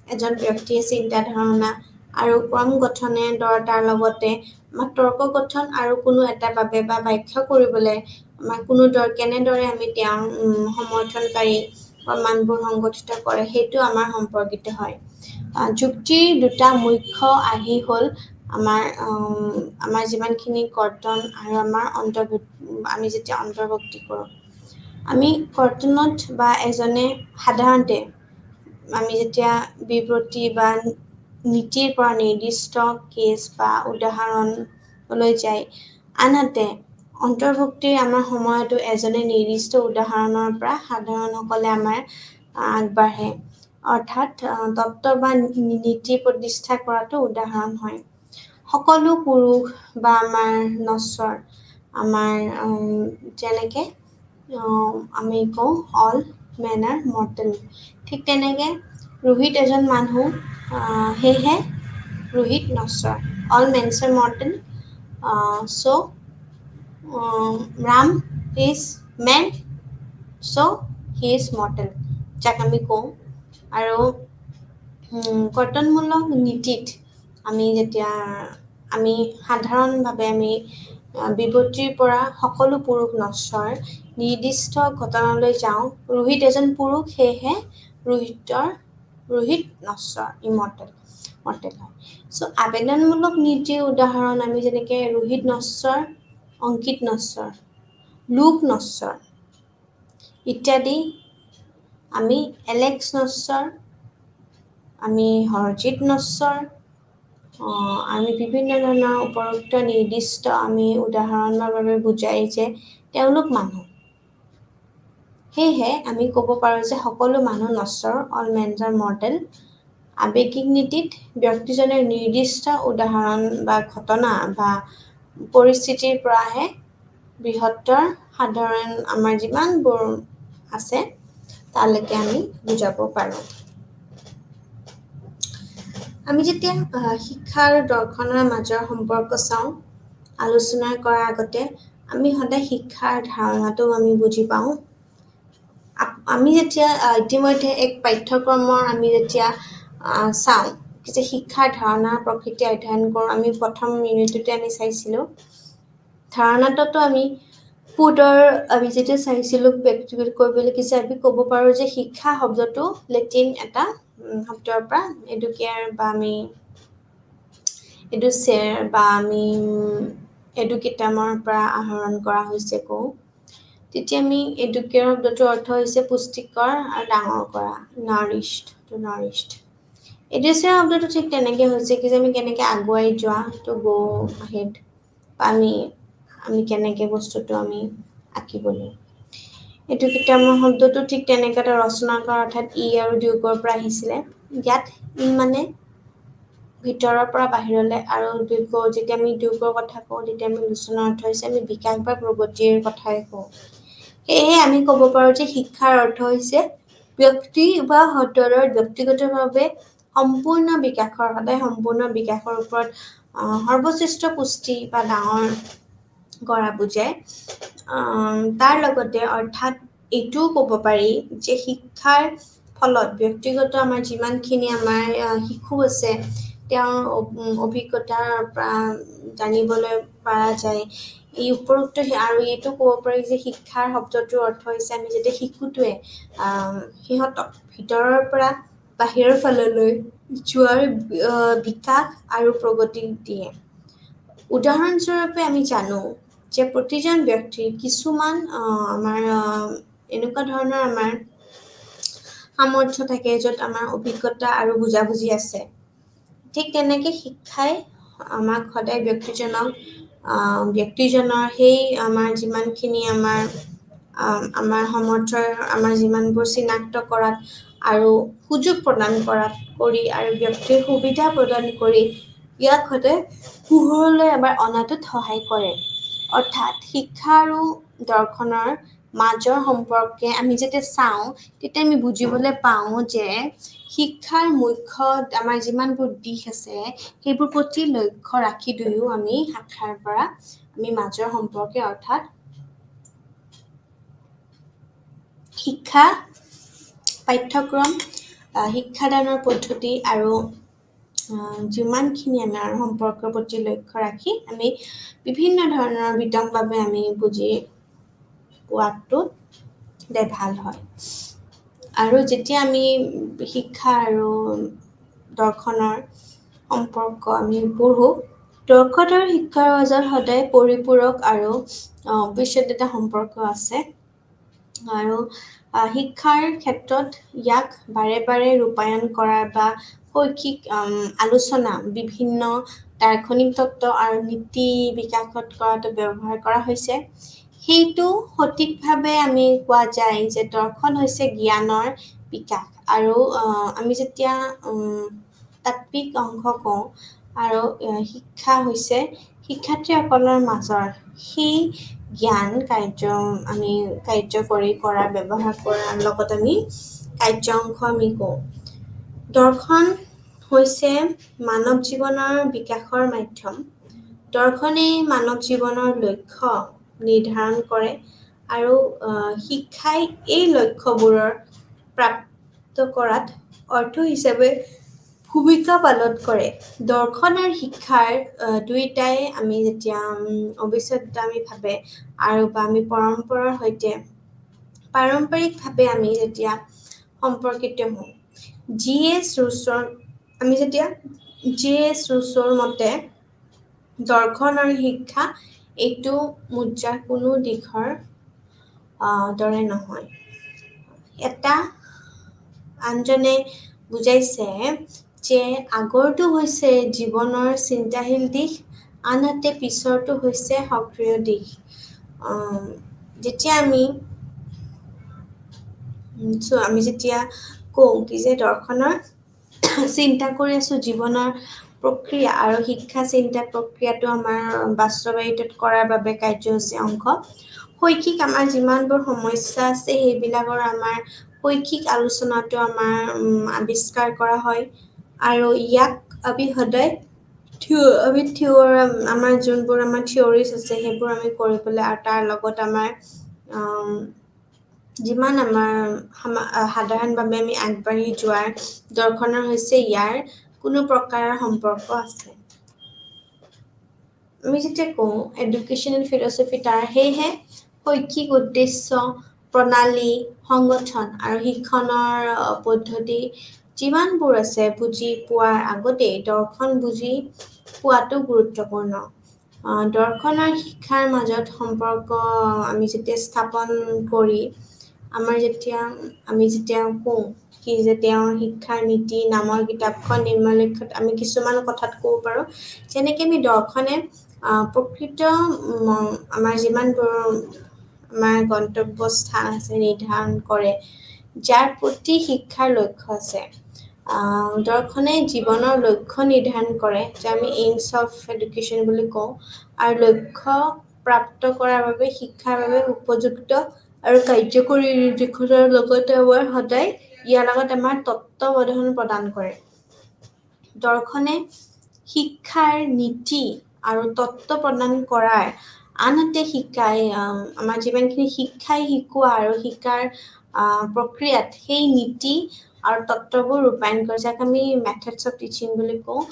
Speaker 3: এজন ব্যক্তিয়ে চিন্তা ধাৰণা আৰু ক্ৰম গঠনে তাৰ লগতে আমাৰ তৰ্ক গঠন আৰু কোনো এটা বাবে বা ব্যাখ্যা কৰিবলৈ আমাৰ কোনো কেনেদৰে আমি তেওঁৰ সমৰ্থনকাৰী প্ৰমাণবোৰ সংগঠিত কৰে সেইটো আমাৰ সম্পৰ্কিত হয় যুক্তিৰ দুটা মুখ্য আৰ্হি হ'ল আমাৰ যিমানখিনি কৰ্তন আৰু আমাৰ আমি যেতিয়া অন্তৰ্ভুক্তি কৰোঁ আমি কৰ্তনত বা এজনে সাধাৰণতে আমি যেতিয়া বিবৃতি বা নীতিৰ পৰা নিৰ্দিষ্ট কেছ বা উদাহৰণলৈ যায় আনহাতে অন্তৰ্ভুক্তিৰ আমাৰ সময়তো এজনে নিৰ্দিষ্ট উদাহৰণৰ পৰা সাধাৰণসকলে আমাৰ আগবাঢ়ে অৰ্থাৎ তত্ত্ব বা নীতি প্ৰতিষ্ঠা কৰাটো উদাহৰণ হয় সকলো পুৰুষ বা আমাৰ নশ্বৰ আমাৰ যেনেকৈ আমি কওঁ অল মেন আৰ মৰ্টেল ঠিক তেনেকৈ ৰোহিত এজন মানুহ সেয়েহে ৰোহিত নশ্বৰ অল মেনছ আৰ মৰ্টেল চ' ৰাম ইজ মেন চ' হি ইজ মৰ্টেল যাক আমি কওঁ আৰু কৰ্তনমূলক নীতিত আমি যেতিয়া আমি সাধাৰণভাৱে আমি বিবৃতিৰ পৰা সকলো পুৰুষ নশ্বৰ নিৰ্দিষ্ট ঘটনালৈ যাওঁ ৰোহিত এজন পুৰুষ সেয়েহে ৰোহিত নশ্বৰ ইমৰ্টেল হয় চ' আবেদনমূলক নীতিৰ উদাহৰণ আমি যেনেকৈ ৰোহিত নশ্বৰ অংকিত নশ্বৰ লোক নশ্বৰ ইত্যাদি আমি এলেক্স নশ্বৰ আমি হৰজিত নশ্বৰ আমি বিভিন্ন ধৰণৰ উপৰোক্ত নিৰ্দিষ্ট আমি উদাহৰণৰ বাবে বুজাই যে তেওঁলোক মানুহ সেয়েহে আমি ক'ব পাৰোঁ যে সকলো মানুহ নশ্বৰ অল মেনছ আৰ মৰ্টেল আৱেগিক নীতিত ব্যক্তিজনে নিৰ্দিষ্ট উদাহৰণ বা ঘটনা বা পৰিস্থিতিৰ পৰাহে বৃহত্তৰ সাধাৰণ আমাৰ যিমানবোৰ আছে তালৈকে আমি বুজাব পাৰোঁ আমি যেতিয়া শিক্ষা আৰু দৰ্শনৰ মাজৰ সম্পৰ্ক চাওঁ আলোচনা কৰাৰ আগতে আমি সদায় শিক্ষাৰ ধাৰণাটো আমি বুজি পাওঁ আমি যেতিয়া ইতিমধ্যে এক পাঠ্যক্ৰমৰ আমি যেতিয়া চাওঁ যে শিক্ষাৰ ধাৰণা প্ৰকৃতি অধ্যয়ন কৰোঁ আমি প্ৰথম ইউনিটতে আমি চাইছিলোঁ ধাৰণাটোতো আমি আমি যেতিয়া চাইছিলোঁ ব্যক্তিগত কৰিবলৈ কিছু আমি ক'ব পাৰোঁ যে শিক্ষা শব্দটো লেটিন এটা শব্দৰ পৰা এডুকেয়াৰ বা আমি এডুচেয়াৰ বা আমি এডুকেটামৰ পৰা আহৰণ কৰা হৈছে কওঁ তেতিয়া আমি এডুকেয়াৰ শব্দটোৰ অৰ্থ হৈছে পুষ্টিকৰ আৰু ডাঙৰ কৰা নাৰিষ্ট এডুচেয়াৰ শব্দটো ঠিক তেনেকৈ হৈছে কি যে আমি কেনেকৈ আগুৱাই যোৱা টু গ' আহেড বা আমি কেনেকৈ বস্তুটো আমি আঁকিবলৈ এডুকেটামৰ শব্দটো ঠিক তেনেকৈ এটা ৰচনা কৰা অৰ্থাৎ ই আৰু ডিউকৰ পৰা আহিছিলে ইয়াত ই মানে ভিতৰৰ পৰা বাহিৰলৈ আৰু যেতিয়া আমি ডিউকৰ কথা কওঁ তেতিয়া আমি লোচনৰ অৰ্থ হৈছে আমি বিকাশ বা প্ৰগতিৰ কথাই কওঁ সেয়েহে আমি ক'ব পাৰোঁ যে শিক্ষাৰ অৰ্থ হৈছে ব্যক্তি বা সদৰৰ ব্যক্তিগতভাৱে সম্পূৰ্ণ বিকাশৰ ওপৰত সৰ্বশ্ৰেষ্ঠ পুষ্টি বা ডাঙৰ কৰা বুজায় তাৰ লগতে অৰ্থাৎ এইটোও ক'ব পাৰি যে শিক্ষাৰ ফলত ব্যক্তিগত আমাৰ যিমানখিনি আমাৰ শিশু আছে তেওঁৰ অভিজ্ঞতাৰ পৰা জানিবলৈ পৰা যায় এই উপৰোক্ত আৰু এইটো ক'ব পাৰি যে শিক্ষাৰ শব্দটোৰ অৰ্থ হৈছে আমি যেতিয়া শিশুটোৱে সিহঁতক ভিতৰৰ পৰা বাহিৰৰ ফাললৈ যোৱাৰ বিকাশ আৰু প্ৰগতি দিয়ে উদাহৰণস্বৰূপে আমি জানো যে প্ৰতিজন ব্যক্তিৰ কিছুমান আমাৰ এনেকুৱা ধৰণৰ আমাৰ সামৰ্থ্য থাকে য'ত আমাৰ অভিজ্ঞতা আৰু বুজাবুজি আছে ঠিক তেনেকৈ শিক্ষাই আমাক সদায় ব্যক্তিজনৰ সেই আমাৰ যিমানখিনি আমাৰ সমৰ্থৰ আমাৰ যিমানবোৰ চিনাক্ত কৰাত আৰু সুযোগ প্ৰদান কৰাত কৰি আৰু ব্যক্তিৰ সুবিধা প্ৰদান কৰি ইয়াক সদায় পোহৰলৈ এবাৰ অনাটোত সহায় কৰে। অৰ্থাৎ শিক্ষা আৰু দৰ্শনৰ মাজৰ সম্পৰ্কে আমি যেতিয়া চাওঁ তেতিয়া আমি বুজিবলৈ পাওঁ যে শিক্ষাৰ মুখ্য আমাৰ যিমানবোৰ দিশ আছে সেইবোৰ প্ৰতি লক্ষ্য ৰাখি দুয়ো আমি শাখাৰ পৰা আমি মাজৰ সম্পৰ্কে অৰ্থাৎ শিক্ষা পাঠ্যক্ৰম শিক্ষাদানৰ পদ্ধতি আৰু যিমানখিনি আমাৰ সম্পৰ্কৰ প্ৰতি লক্ষ্য ৰাখি আমি বিভিন্ন ধৰণৰ বিতংভাৱে আমি বুজি পোৱাটো ভাল হয়। আৰু যেতিয়া আমি শিক্ষা আৰু দৰ্শনৰ সম্পৰ্ক আমি পঢ়োঁ দৰ্শন আৰু শিক্ষাৰ মাজত সদায় পৰিপূৰক আৰু অবিচ্ছেদ্য সম্পৰ্ক আছে। আৰু শিক্ষাৰ ক্ষেত্ৰত ইয়াক বাৰে বাৰে ৰূপায়ণ কৰাৰ বা শৈক্ষিক আলোচনা বিভিন্ন দাৰ্শনিক তত্ত্ব আৰু নীতি বিকাশত কৰাটো ব্যৱহাৰ কৰা হৈছে। সেইটো সঠিকভাৱে আমি কোৱা যায় যে দৰ্শন হৈছে জ্ঞানৰ বিকাশ আৰু আমি যেতিয়া তাত্ত্বিক অংশ কওঁ আৰু শিক্ষা হৈছে শিক্ষাৰ্থীসকলৰ মাজৰ সেই জ্ঞান আমি কাৰ্যকৰী কৰা ব্যৱহাৰ কৰাৰ লগত আমি কাৰ্য অংশ আমি কওঁ। দৰ্শন হৈছে মানৱ জীৱনৰ বিকাশৰ মাধ্যম। দৰ্শনেই মানৱ জীৱনৰ লক্ষ্য নিৰ্ধাৰণ কৰে আৰু শিক্ষাই এই লক্ষ্যবোৰৰ প্ৰাপ্ত কৰাত অৰ্থ হিচাপে ভূমিকা পালন কৰে। দৰ্শন আৰু শিক্ষাৰ দুয়োটাই আমি যেতিয়া অবিচ্ছেদ্য আমি ভাবে আৰু বা আমি পাৰম্পৰিকভাৱে আমি যেতিয়া সম্পৰ্কিত হওঁ আমি যেতিয়া J.S. ৰুছৰ মতে দৰ্শন আৰু শিক্ষা এইটো মুদ্ৰাৰ কোনো দিশৰ দৰে নহয়। এটা আনজনে বুজাইছে যে আগৰটো হৈছে জীৱনৰ চিন্তাশীল দিশ আনহাতে পিছৰটো হৈছে সক্ৰিয় দিশ। যেতিয়া আমি যেতিয়া কওঁ কি যে দৰ্শনৰ চিন্তা কৰি আছোঁ জীৱনৰ প্ৰক্ৰিয়া আৰু শিক্ষা চিন্তা প্ৰক্ৰিয়াটো আমাৰ বাস্তৱায়িত কৰাৰ বাবে কাৰ্যসূচী অংশ। শৈক্ষিক আমাৰ যিমানবোৰ সমস্যা আছে সেইবিলাকৰ আমাৰ শৈক্ষিক আলোচনাটো আমাৰ আৱিষ্কাৰ কৰা হয় আৰু ইয়াক আমি সদায় আমাৰ যোনবোৰ আমাৰ থিয়ৰিজ আছে সেইবোৰ আমি কৰিবলৈ আৰু তাৰ লগত আমাৰ যিমান আমাৰ সাধাৰণভাৱে আমি আগবাঢ়ি যোৱাৰ দৰ্শনৰ হৈছে ইয়াৰ কোনো প্ৰকাৰৰ সম্পৰ্ক আছে। আমি যেতিয়া কওঁ এডুকেশ্যনেল ফিলচফি সেয়েহে শৈক্ষিক উদ্দেশ্য প্ৰণালী সংগঠন আৰু শিক্ষণৰ পদ্ধতি যিমানবোৰ আছে বুজি পোৱাৰ আগতেই দৰ্শন বুজি পোৱাটো গুৰুত্বপূৰ্ণ। দৰ্শন আৰু শিক্ষাৰ মাজত সম্পৰ্ক আমি যেতিয়া স্থাপন কৰি আমি যেতিয়া কওঁ কি যে তেওঁৰ শিক্ষাৰ নীতি নামৰ কিতাপখন নিম্নলিখিত আমি কিছুমান কথাত ক'ব পাৰোঁ যেনেকৈ আমি দৰ্শনে প্ৰকৃত আমাৰ যিমানবোৰ আমাৰ গন্তব্য স্থান আছে নিৰ্ধাৰণ কৰে যাৰ প্ৰতি শিক্ষাৰ লক্ষ্য আছে। দৰ্শনে জীৱনৰ লক্ষ্য নিৰ্ধাৰণ কৰে যে আমি এইমছ অফ এডুকেশ্যন বুলি কওঁ আৰু লক্ষ্য প্ৰাপ্ত কৰাৰ বাবে শিক্ষাৰ বাবে উপযুক্ত আৰু কাৰ্যকৰী নিৰ্দেশনাৰ লগতে ইয়াৰ লগত আমাৰ তত্ত্বাৱধান প্ৰদান কৰে। দৰ্শনে শিক্ষাৰ নীতি আৰু তত্ত্ব প্ৰদান কৰাৰ আনহাতে আমাৰ যিমানখিনি শিক্ষাই শিকোৱা আৰু শিকাৰ প্ৰক্ৰিয়াত সেই নীতি আৰু তত্ত্ববোৰ ৰূপায়ণ কৰে যাক আমি মেথডছ অফ টিচিং বুলি কওঁ।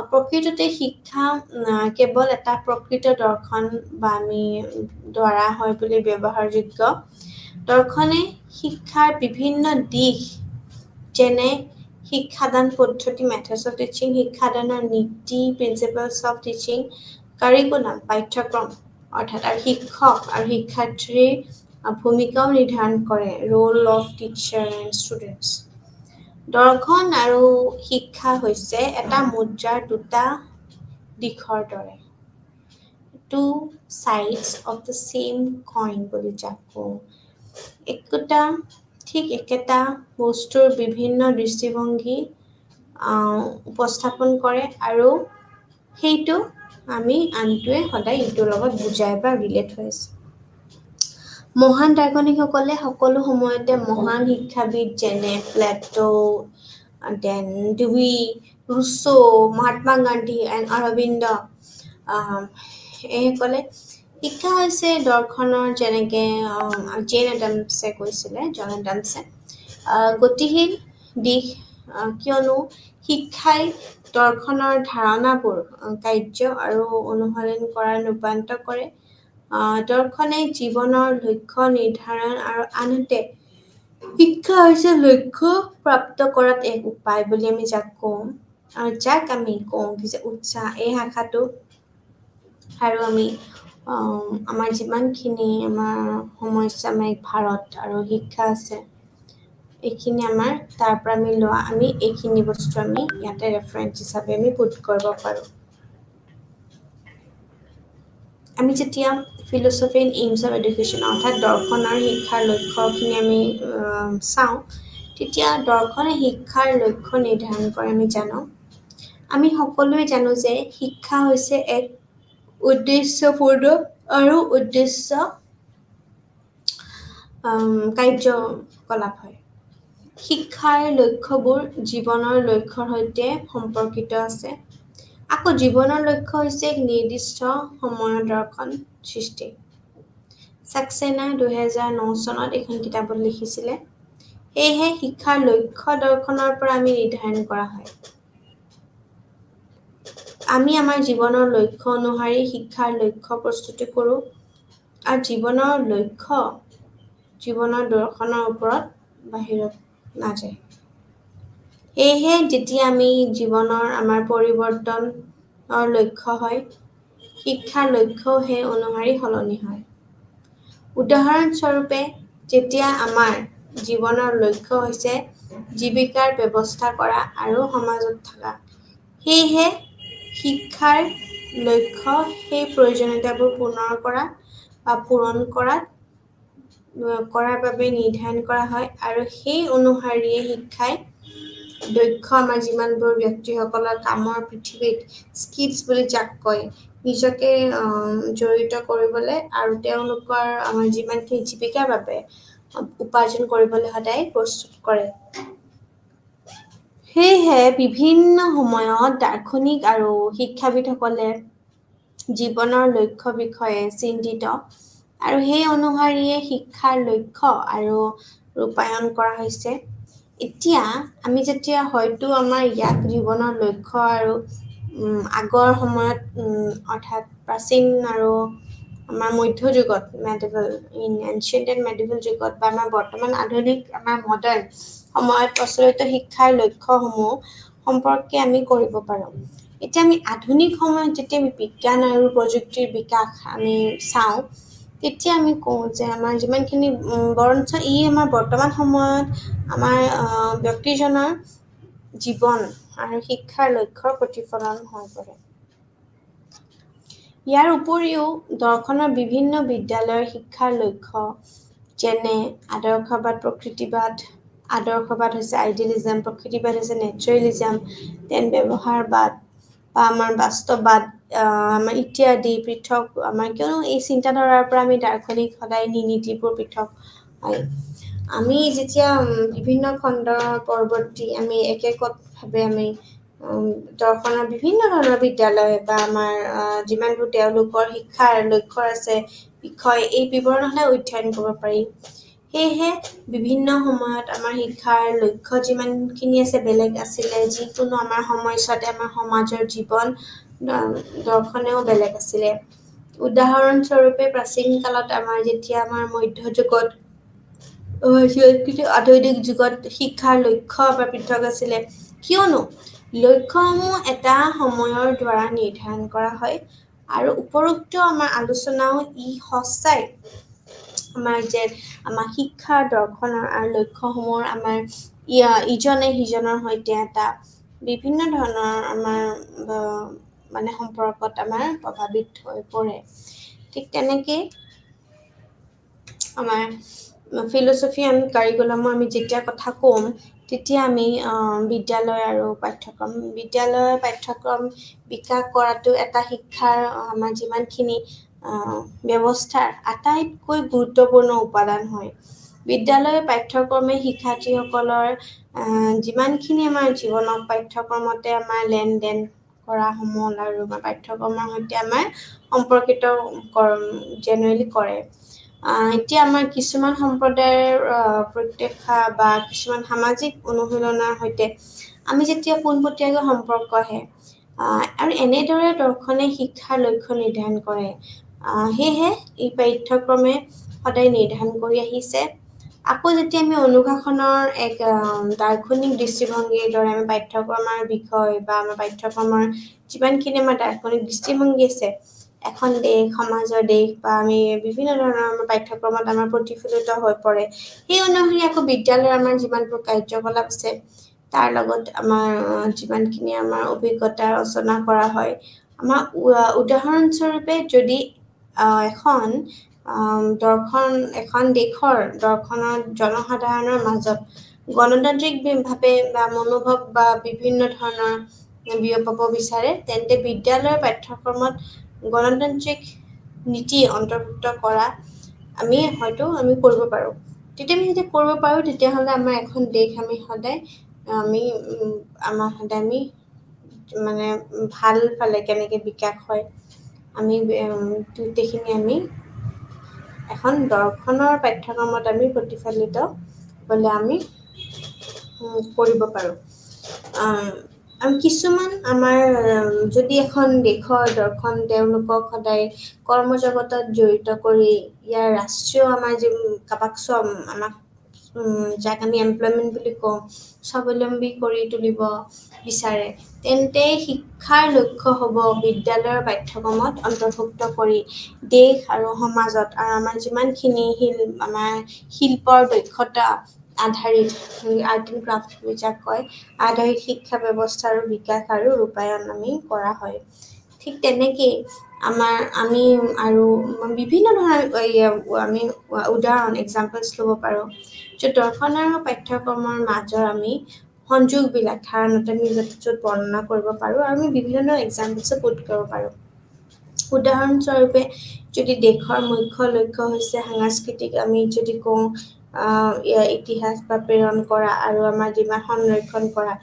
Speaker 3: প্ৰকৃততে শিক্ষা কেৱল এটা প্ৰকৃত দৰ্শন বা আমি দ্বাৰা হয় বুলি ব্যৱহাৰযোগ্য। দৰ্শনে শিক্ষাৰ বিভিন্ন দিশ যেনে শিক্ষাদান পদ্ধতি মেথডছ অফ টিচিং শিক্ষাদানৰ নীতি প্ৰিন্সিপলছ অফ টিচিং কাৰিকুলাম পাঠ্যক্ৰম অৰ্থাৎ আৰু শিক্ষক আৰু শিক্ষাৰ্থীৰ ভূমিকাও নিৰ্ধাৰণ কৰে role of teacher and students. দৰ্শন আৰু শিক্ষা হৈছে এটা মুদ্ৰাৰ দুটা দিশৰ দৰে। Two sides of the same coin বুলি যাক কওঁ। একেটা বস্তুৰ বিভিন্ন দৃষ্টিভংগী উপস্থাপন কৰে আৰু সেইটো আমি আনটোৱে সদায় ইটোৰ লগত বুজাই বা ৰিলেট হৈ আছে। মহান দাৰ্শনিকসকলে সকলো সময়তে মহান শিক্ষাবিদ যেনে প্লেটো, দেন ডুবি, ৰুছো, মহাত্মা গান্ধী এণ্ড অৰবিন্দ এইসকলে শিক্ষা হৈছে দৰ্শনৰ যেনেকে জেন এডামছে কৈছিলে, জন এডামছে গতিশীল দিশ কিয়নো শিক্ষাই দৰ্শনৰ ধাৰণাবোৰ কাৰ্য আৰু অনুশীলন কৰাৰ ৰূপান্তৰ কৰে। দৰ্শনে জীৱনৰ লক্ষ্য নিৰ্ধাৰণ আৰু আনহাতে শিক্ষা হৈছে লক্ষ্য প্ৰাপ্ত কৰাত এক উপায় বুলি আমি যাক কওঁ আৰু যাক আমি কওঁ যে উৎসাহ এই শাখাটো। আৰু আমি আমাৰ যিমানখিনি আমাৰ সমসাময়িক ভাৰত আৰু শিক্ষা আছে এইখিনি আমাৰ তাৰ পৰা আমি লোৱা আমি এইখিনি বস্তু আমি ইয়াতে ৰেফাৰেঞ্চ হিচাপে আমি পুট কৰিব পাৰোঁ। আমি যেতিয়া philosophy and AIIMS of education অৰ্থাৎ দৰ্শন আৰু শিক্ষাৰ লক্ষ্যখিনি আমি চাওঁ তেতিয়া দৰ্শনে শিক্ষাৰ লক্ষ্য নিৰ্ধাৰণ কৰে। আমি সকলোৱে জানো যে শিক্ষা হৈছে এক উদ্দেশ্যপূৰ্ণ আৰু উদ্দেশ্য কাৰ্যকলাপ হয়। শিক্ষাৰ লক্ষ্যবোৰ জীৱনৰ লক্ষ্যৰ সৈতে সম্পৰ্কিত আছে। আকৌ জীৱনৰ লক্ষ্য হৈছে এক নিৰ্দিষ্ট সময়ৰ দৰ্শন সৃষ্টি। ছাক্সেনা 2009 চনত এখন কিতাপত লিখিছিলে, সেয়েহে শিক্ষাৰ লক্ষ্য দৰ্শনৰ পৰা আমি নিৰ্ধাৰণ কৰা হয়। আমি আমাৰ জীৱনৰ লক্ষ্য অনুসৰি শিক্ষাৰ লক্ষ্য প্ৰস্তুতি কৰোঁ আৰু জীৱনৰ লক্ষ্য জীৱনৰ দৰ্শনৰ ওপৰত বাহিৰত নাযায়। সেয়েহে যেতিয়া আমি জীৱনৰ আমাৰ পৰিৱৰ্তনৰ লক্ষ্য হয় শিক্ষাৰ লক্ষ্যও সেই অনুসৰি সলনি হয়। উদাহৰণস্বৰূপে যেতিয়া আমাৰ জীৱনৰ লক্ষ্য হৈছে জীৱিকাৰ ব্যৱস্থা কৰা আৰু সমাজত থকা, সেয়েহে শিক্ষাৰ লক্ষ্য সেই প্ৰয়োজনীয়তাবোৰ পূৰণ কৰাৰ বাবে নিৰ্ধাৰণ কৰা হয় আৰু সেই অনুসৰিয়ে শিক্ষাই দক্ষ আমাৰ যিমানবোৰ ব্যক্তিসকলৰ কামৰ পৃথিৱীত স্কিলছ বুলি যাক কয় নিজকে জড়িত কৰিবলৈ আৰু তেওঁলোকৰ আমাৰ যিমানখিনি জীৱিকাৰ বাবে উপাৰ্জন কৰিবলৈ সদায় প্ৰস্তুত কৰে। সেয়েহে বিভিন্ন সময়ত দাৰ্শনিক আৰু শিক্ষাবিদসকলে জীৱনৰ লক্ষ্য বিষয়ে চিন্তিত আৰু সেই অনুসৰিয়ে শিক্ষাৰ লক্ষ্য আৰু ৰূপায়ণ কৰা হৈছে। এতিয়া আমি যেতিয়া হয়তো আমাৰ ইয়াক জীৱনৰ লক্ষ্য আৰু আগৰ সময়ত অৰ্থাৎ প্ৰাচীন আৰু আমাৰ মধ্যযুগত এনচিয়েণ্ট এণ্ড মেডিভেল যুগত বা আমাৰ বৰ্তমান আধুনিক আমাৰ মডাৰ্ণ সময়ত প্ৰচলিত শিক্ষাৰ লক্ষ্যসমূহ সম্পৰ্কে আমি কৰিব পাৰোঁ। এতিয়া আমি আধুনিক সময়ত যেতিয়া আমি বিজ্ঞান আৰু প্ৰযুক্তিৰ বিকাশ আমি চাওঁ তেতিয়া আমি কওঁ যে আমাৰ যিমানখিনি বৰঞ্চ ই আমাৰ বৰ্তমান সময়ত আমাৰ ব্যক্তিজনৰ জীৱন আৰু শিক্ষাৰ লক্ষ্যৰ প্ৰতিফলন হৈ পৰে। ইয়াৰ উপৰিও দৰ্শনৰ বিভিন্ন বিদ্যালয়ৰ শিক্ষাৰ লক্ষ্য যেনে আদৰ্শবাদ প্ৰকৃতিবাদ, আদৰ্শবাদ হৈছে আইডিয়েলিজম, প্ৰকৃতিবাদ হৈছে নেচাৰেলিজম, দেন ব্যৱহাৰবাদ বা আমাৰ বাস্তৱবাদ আমাৰ ইত্যাদি পৃথক আমাৰ কিয়নো এই চিন্তাধাৰাৰ পৰা আমি দাৰ্শনিক সদায় নীতিবোৰ পৃথক হয়। আমি যেতিয়া বিভিন্ন খণ্ডৰ পৰৱৰ্তী আমি এককভাৱে আমি দৰ্শনৰ বিভিন্ন ধৰণৰ বিদ্যালয় বা আমাৰ যিমানবোৰ তেওঁলোকৰ শিক্ষাৰ লক্ষ্য আছে বিষয় এই বিৱৰণে অধ্যয়ন কৰিব পাৰি। সেয়েহে বিভিন্ন সময়ত আমাৰ শিক্ষাৰ লক্ষ্য যিমানখিনি আছে বেলেগ আছিলে, যিকোনো আমাৰ সময়ছোৱাতে আমাৰ সমাজৰ জীৱন দৰ্শনেও বেলেগ আছিলে। উদাহৰণস্বৰূপে প্ৰাচীন কালত আমাৰ যেতিয়া আমাৰ মধ্যযুগত আধুনিক যুগত শিক্ষাৰ লক্ষ্য বা পৃথক আছিলে কিয়নো লক্ষ্যসমূহ এটা সময়ৰ দ্বাৰা নিৰ্ধাৰণ কৰা হয় আৰু উপৰোক্ত আমাৰ আলোচনাও ই সঁচাই সমাজে আমাৰ শিক্ষাৰ দৰ্শনৰ আৰু লক্ষ্যসমূহ আমাৰ ইজনে সিজনৰ সৈতে এটা বিভিন্ন ধৰণৰ আমাৰ মানে সম্পৰ্কত আমাৰ প্ৰভাৱিত হৈ পৰে। ঠিক তেনেকৈ আমাৰ ফিলচফি আমি কাৰিকুলামৰ আমি যেতিয়া কথা ক'ম তেতিয়া আমি বিদ্যালয় আৰু বিদ্যালয়ৰ পাঠ্যক্ৰম বিকাশ কৰাটো এটা শিক্ষাৰ আমাৰ যিমানখিনি ব্যৱস্থাৰ আটাইতকৈ গুৰুত্বপূৰ্ণ উপাদান হয়। বিদ্যালয়ৰ পাঠ্যক্ৰমে শিক্ষাৰ্থীসকলৰ যিমানখিনি আমাৰ জীৱনত পাঠ্যক্ৰমতে আমাৰ লেনদেন কৰা সমল আৰু আমাৰ পাঠ্যক্ৰমৰ সৈতে আমাৰ সম্পৰ্কিত জেনেৰেলি কৰে। এতিয়া আমাৰ কিছুমান সম্প্ৰদায়ৰ প্ৰত্যক্ষা বা কিছুমান সামাজিক অনুশীলনৰ সৈতে আমি যেতিয়া পোনপটীয়াকৈ সম্পৰ্ক আহে আৰু এনেদৰে দৰ্শনে শিক্ষাৰ লক্ষ্য নিৰ্ধাৰণ কৰে। সেয়েহে এই পাঠ্যক্ৰমে সদায় নিৰ্ধাৰণ কৰি আহিছে। আকৌ যেতিয়া আমি অনুশাসনৰ এক দাৰ্শনিক দৃষ্টিভংগীৰ দৰে আমি পাঠ্যক্ৰমৰ বিষয় বা আমাৰ পাঠ্যক্ৰমৰ যিমানখিনি আমাৰ দাৰ্শনিক দৃষ্টিভংগী আছে এখন দেশ সমাজৰ দেশ বা আমি বিভিন্ন ধৰণৰ আমাৰ পাঠ্যক্ৰমত আমাৰ প্ৰতিফলিত হৈ পৰে। সেই অনুসৰি আকৌ বিদ্যালয়ৰ আমাৰ যিমানবোৰ কাৰ্যকলাপ আছে তাৰ লগত আমাৰ যিমানখিনি আমাৰ অভিজ্ঞতা ৰচনা কৰা হয়। আমাৰ উদাহৰণস্বৰূপে যদি এখন দেশৰ দৰ্শনত জনসাধাৰণৰ মাজত গণতান্ত্ৰিকভাৱে বা মনোভাৱ বা বিভিন্ন ধৰণৰ বিয়পাব বিচাৰে তেন্তে বিদ্যালয়ৰ পাঠ্যক্ৰমত গণতান্ত্ৰিক নীতি অন্তৰ্ভুক্ত কৰা আমি কৰিব পাৰোঁ। তেতিয়া আমি যদি কৰিব পাৰোঁ তেতিয়াহ'লে আমাৰ এখন দেশ আমি সদায় মানে ভাল ফালে কেনেকৈ বিকাশ হয় আমি গোটেইখিনি আমি এখন দৰ্শনৰ পাঠ্যক্ৰমত আমি প্ৰতিফলিত হ'লে আমি কৰিব পাৰোঁ। আৰু কিছুমান আমাৰ যদি এখন দেশৰ দৰ্শন তেওঁলোকক সদায় কৰ্মজগতত জড়িত কৰি ইয়াৰ ৰাষ্ট্ৰীয় আমাৰ যি আমাক যাক আমি এমপ্লয়মেণ্ট বুলি কওঁ স্বাৱলম্বী কৰি তুলিব বিচাৰে তেন্তে শিক্ষাৰ লক্ষ্য হ'ব বিদ্যালয়ৰ পাঠ্যক্ৰমত অন্তৰ্ভুক্ত কৰি দেশ আৰু সমাজত আৰু আমাৰ যিমানখিনি আমাৰ শিল্পৰ দক্ষতা আধাৰিত আৰ্ট এণ্ড ক্ৰাফ্ট যাক কয় আধাৰিত শিক্ষা ব্যৱস্থাৰ বিকাশ আৰু ৰূপায়ণ আমি কৰা হয়। ঠিক তেনেকেই আমি আৰু বিভিন্ন ধৰণৰ আমি উদাহৰণ এক্সাম্পলছ ল'ব পাৰোঁ য'ত দৰ্শন আৰু পাঠ্যক্ৰমৰ মাজৰ আমি সংযোগবিলাক ধাৰণাটো আমি য'ত বৰ্ণনা কৰিব পাৰোঁ আৰু আমি বিভিন্ন ধৰণৰ এক্সাম্পলছো পুট কৰিব পাৰোঁ। উদাহৰণস্বৰূপে যদি দেশৰ মুখ্য লক্ষ্য হৈছে সাংস্কৃতিক আমি যদি কওঁ ইতিহাস বা প্ৰেৰণ কৰা আৰু আমাৰ যিমান সংৰক্ষণ কৰা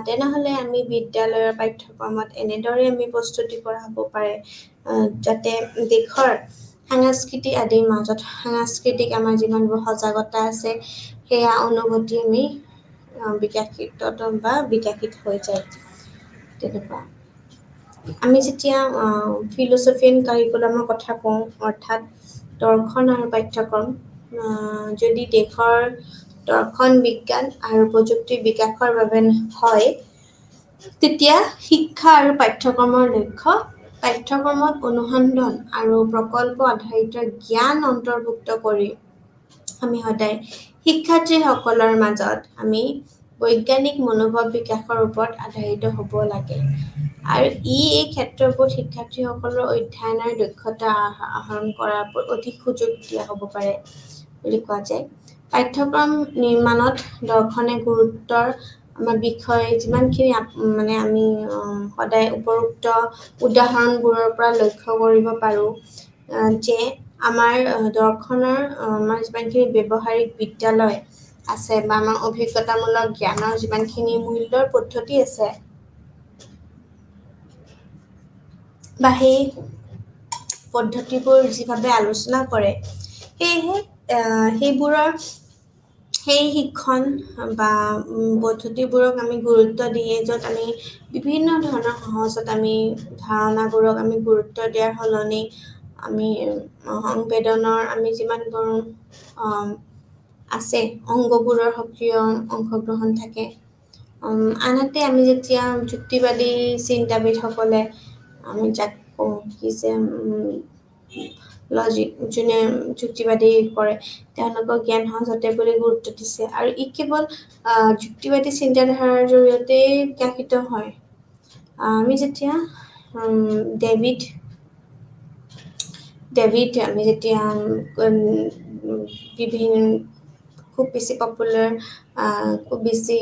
Speaker 3: তেনেহ'লে আমি বিদ্যালয়ৰ পাঠ্যক্ৰমত এনেদৰে আমি প্ৰস্তুতি কৰা হ'ব পাৰে যাতে দেশৰ সাংস্কৃতিক আদিৰ মাজত সাংস্কৃতিক আমাৰ যিমানবোৰ সজাগতা আছে সেয়া অনুভূতি আমি বিকাশিত হৈ যায়। তেনেকুৱা আমি যেতিয়া ফিলচফি এণ্ড কাৰিকুলামৰ কথা কওঁ অৰ্থাৎ দৰ্শন আৰু পাঠ্যক্ৰম যদি দেশৰ দৰ্শন বিজ্ঞান আৰু প্ৰযুক্তিৰ বিকাশৰ বাবে হয় তেতিয়া শিক্ষা আৰু পাঠ্যক্ৰমৰ লক্ষ্য পাঠ্যক্ৰমত অনুসন্ধান আৰু প্ৰকল্প আধাৰিত জ্ঞান অন্তৰ্ভুক্ত কৰি আমি সদায় শিক্ষাৰ্থীসকলৰ মাজত আমি বৈজ্ঞানিক মনোভাৱ বিকাশৰ ওপৰত আধাৰিত হ'ব লাগে আৰু এই ক্ষেত্ৰবোৰ শিক্ষাৰ্থীসকলৰ অধ্যয়নৰ দক্ষতা আহৰণ কৰাৰ অধিক সুযোগ দিয়া হ'ব পাৰে বুলি কোৱা যায়। পাঠ্যক্ৰম নিৰ্মাণত দৰ্শনে গুৰুত্বৰ আমাৰ বিষয় যিমানখিনি মানে আমি সদায় উপৰোক্ত উদাহৰণবোৰৰ পৰা লক্ষ্য কৰিব পাৰোঁ যে আমাৰ দৰ্শনৰ আমাৰ যিমানখিনি ব্যৱহাৰিক বিদ্যালয় আছে বা আমাৰ অভিজ্ঞতামূলক জ্ঞানৰ যিমানখিনি মূল্যৰ পদ্ধতি আছে বা সেই পদ্ধতিবোৰ যিভাৱে আলোচনা কৰে সেয়েহে সেই শিক্ষণ বা পদ্ধতিবোৰক আমি গুৰুত্ব দিয়ে য'ত আমি বিভিন্ন ধৰণৰ সহজত আমি ধাৰণাবোৰক আমি গুৰুত্ব দিয়াৰ সলনি আমি সংবেদনৰ আমি যিমানবোৰ আছে অংগবোৰৰ সক্ৰিয় অংশগ্ৰহণ থাকে। আনহাতে আমি যেতিয়া যুক্তিবাদী চিন্তাবিদসকলে আমি যাক কওঁ কি যে লজিক যোনে যুক্তিবাদী কৰে তেওঁলোকক জ্ঞান সহজতে বুলি গুৰুত্ব দিছে আৰু ই কেৱল যুক্তিবাদী চিন্তাধাৰাৰ জৰিয়তে বিকশিত হয় আমি যেতিয়া ডেভিড আমি যেতিয়া বিভিন্ন খুব বেছি পপুলাৰ খুব বেছি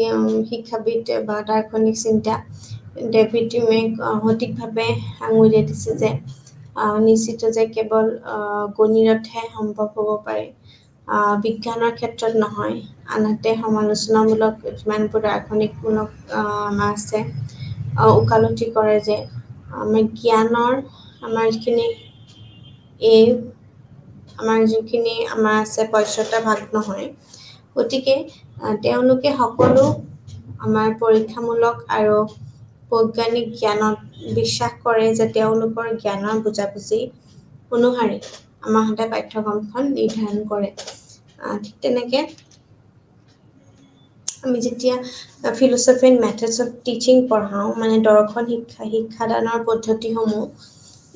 Speaker 3: শিক্ষাবিদ বা দাৰ্শনিক চিন্তা ডেভিড হিউমে সঠিকভাৱে আঙুলিয়াই দিছে যে নিশ্চিত যে কেৱল গণিততহে সম্ভৱ হ'ব পাৰে বিজ্ঞানৰ ক্ষেত্ৰত নহয় আনহাতে সমালোচনামূলক যিমানবোৰ দাৰ্শনিকমূলক আমাৰ আছে ওকালতি কৰে যে আমাৰ জ্ঞানৰ আমাৰ যিখিনি আমাৰ যিখিনি আমাৰ আছে পঁইছটা ভাগ নহয় গতিকে তেওঁলোকে সকলো আমাৰ পৰীক্ষামূলক আৰু বৈজ্ঞানিক জ্ঞানত বিশ্বাস কৰে যে তেওঁলোকৰ জ্ঞানৰ বুজাবুজি অনুসাৰে আমাৰ সদায় পাঠ্যক্ৰমখন নিৰ্ধাৰণ কৰে ঠিক তেনেকৈ আমি যেতিয়া philosophy and methods of teaching পঢ়াওঁ মানে দৰ্শন শিক্ষাদানৰ পদ্ধতিসমূহ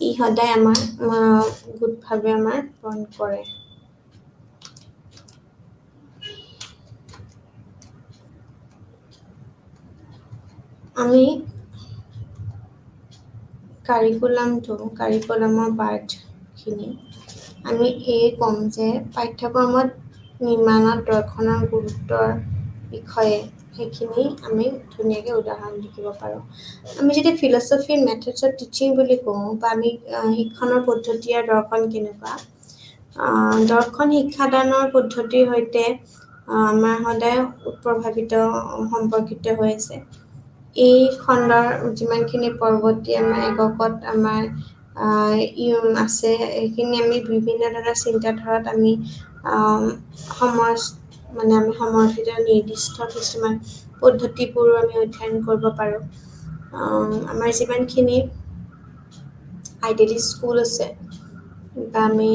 Speaker 3: ই সদায় আমাৰ গোটভাৱে আমাৰ পইণ্ট কৰে আমি কাৰিকুলামৰ পাৰ্টখিনি আমি ক'ম যে পাঠ্যক্ৰমত নিৰ্মাণত দৰ্শনৰ গুৰুত্বৰ বিষয়ে সেইখিনি আমি ধুনীয়াকৈ উদাহৰণ লিখিব পাৰোঁ আমি যদি philosophy and methods of teaching বুলি কওঁ বা আমি শিক্ষণৰ পদ্ধতি আৰু দৰ্শন কেনেকুৱা দৰ্শন শিক্ষাদানৰ পদ্ধতিৰ সৈতে আমাৰ সদায় প্ৰভাৱিত সম্পৰ্কিত হৈ আছে এই খণ্ডৰ যিমানখিনি পৰৱৰ্তী আমাৰ এককত আমাৰ আছে সেইখিনি আমি বিভিন্ন ধৰণৰ চিন্তাধাৰাত আমি আমি সমৰ্থিত নিৰ্দিষ্ট কিছুমান পদ্ধতিবোৰো আমি অধ্যয়ন কৰিব পাৰোঁ আমাৰ যিমানখিনি আইডিয়েলিষ্ট স্কুল আছে বা আমি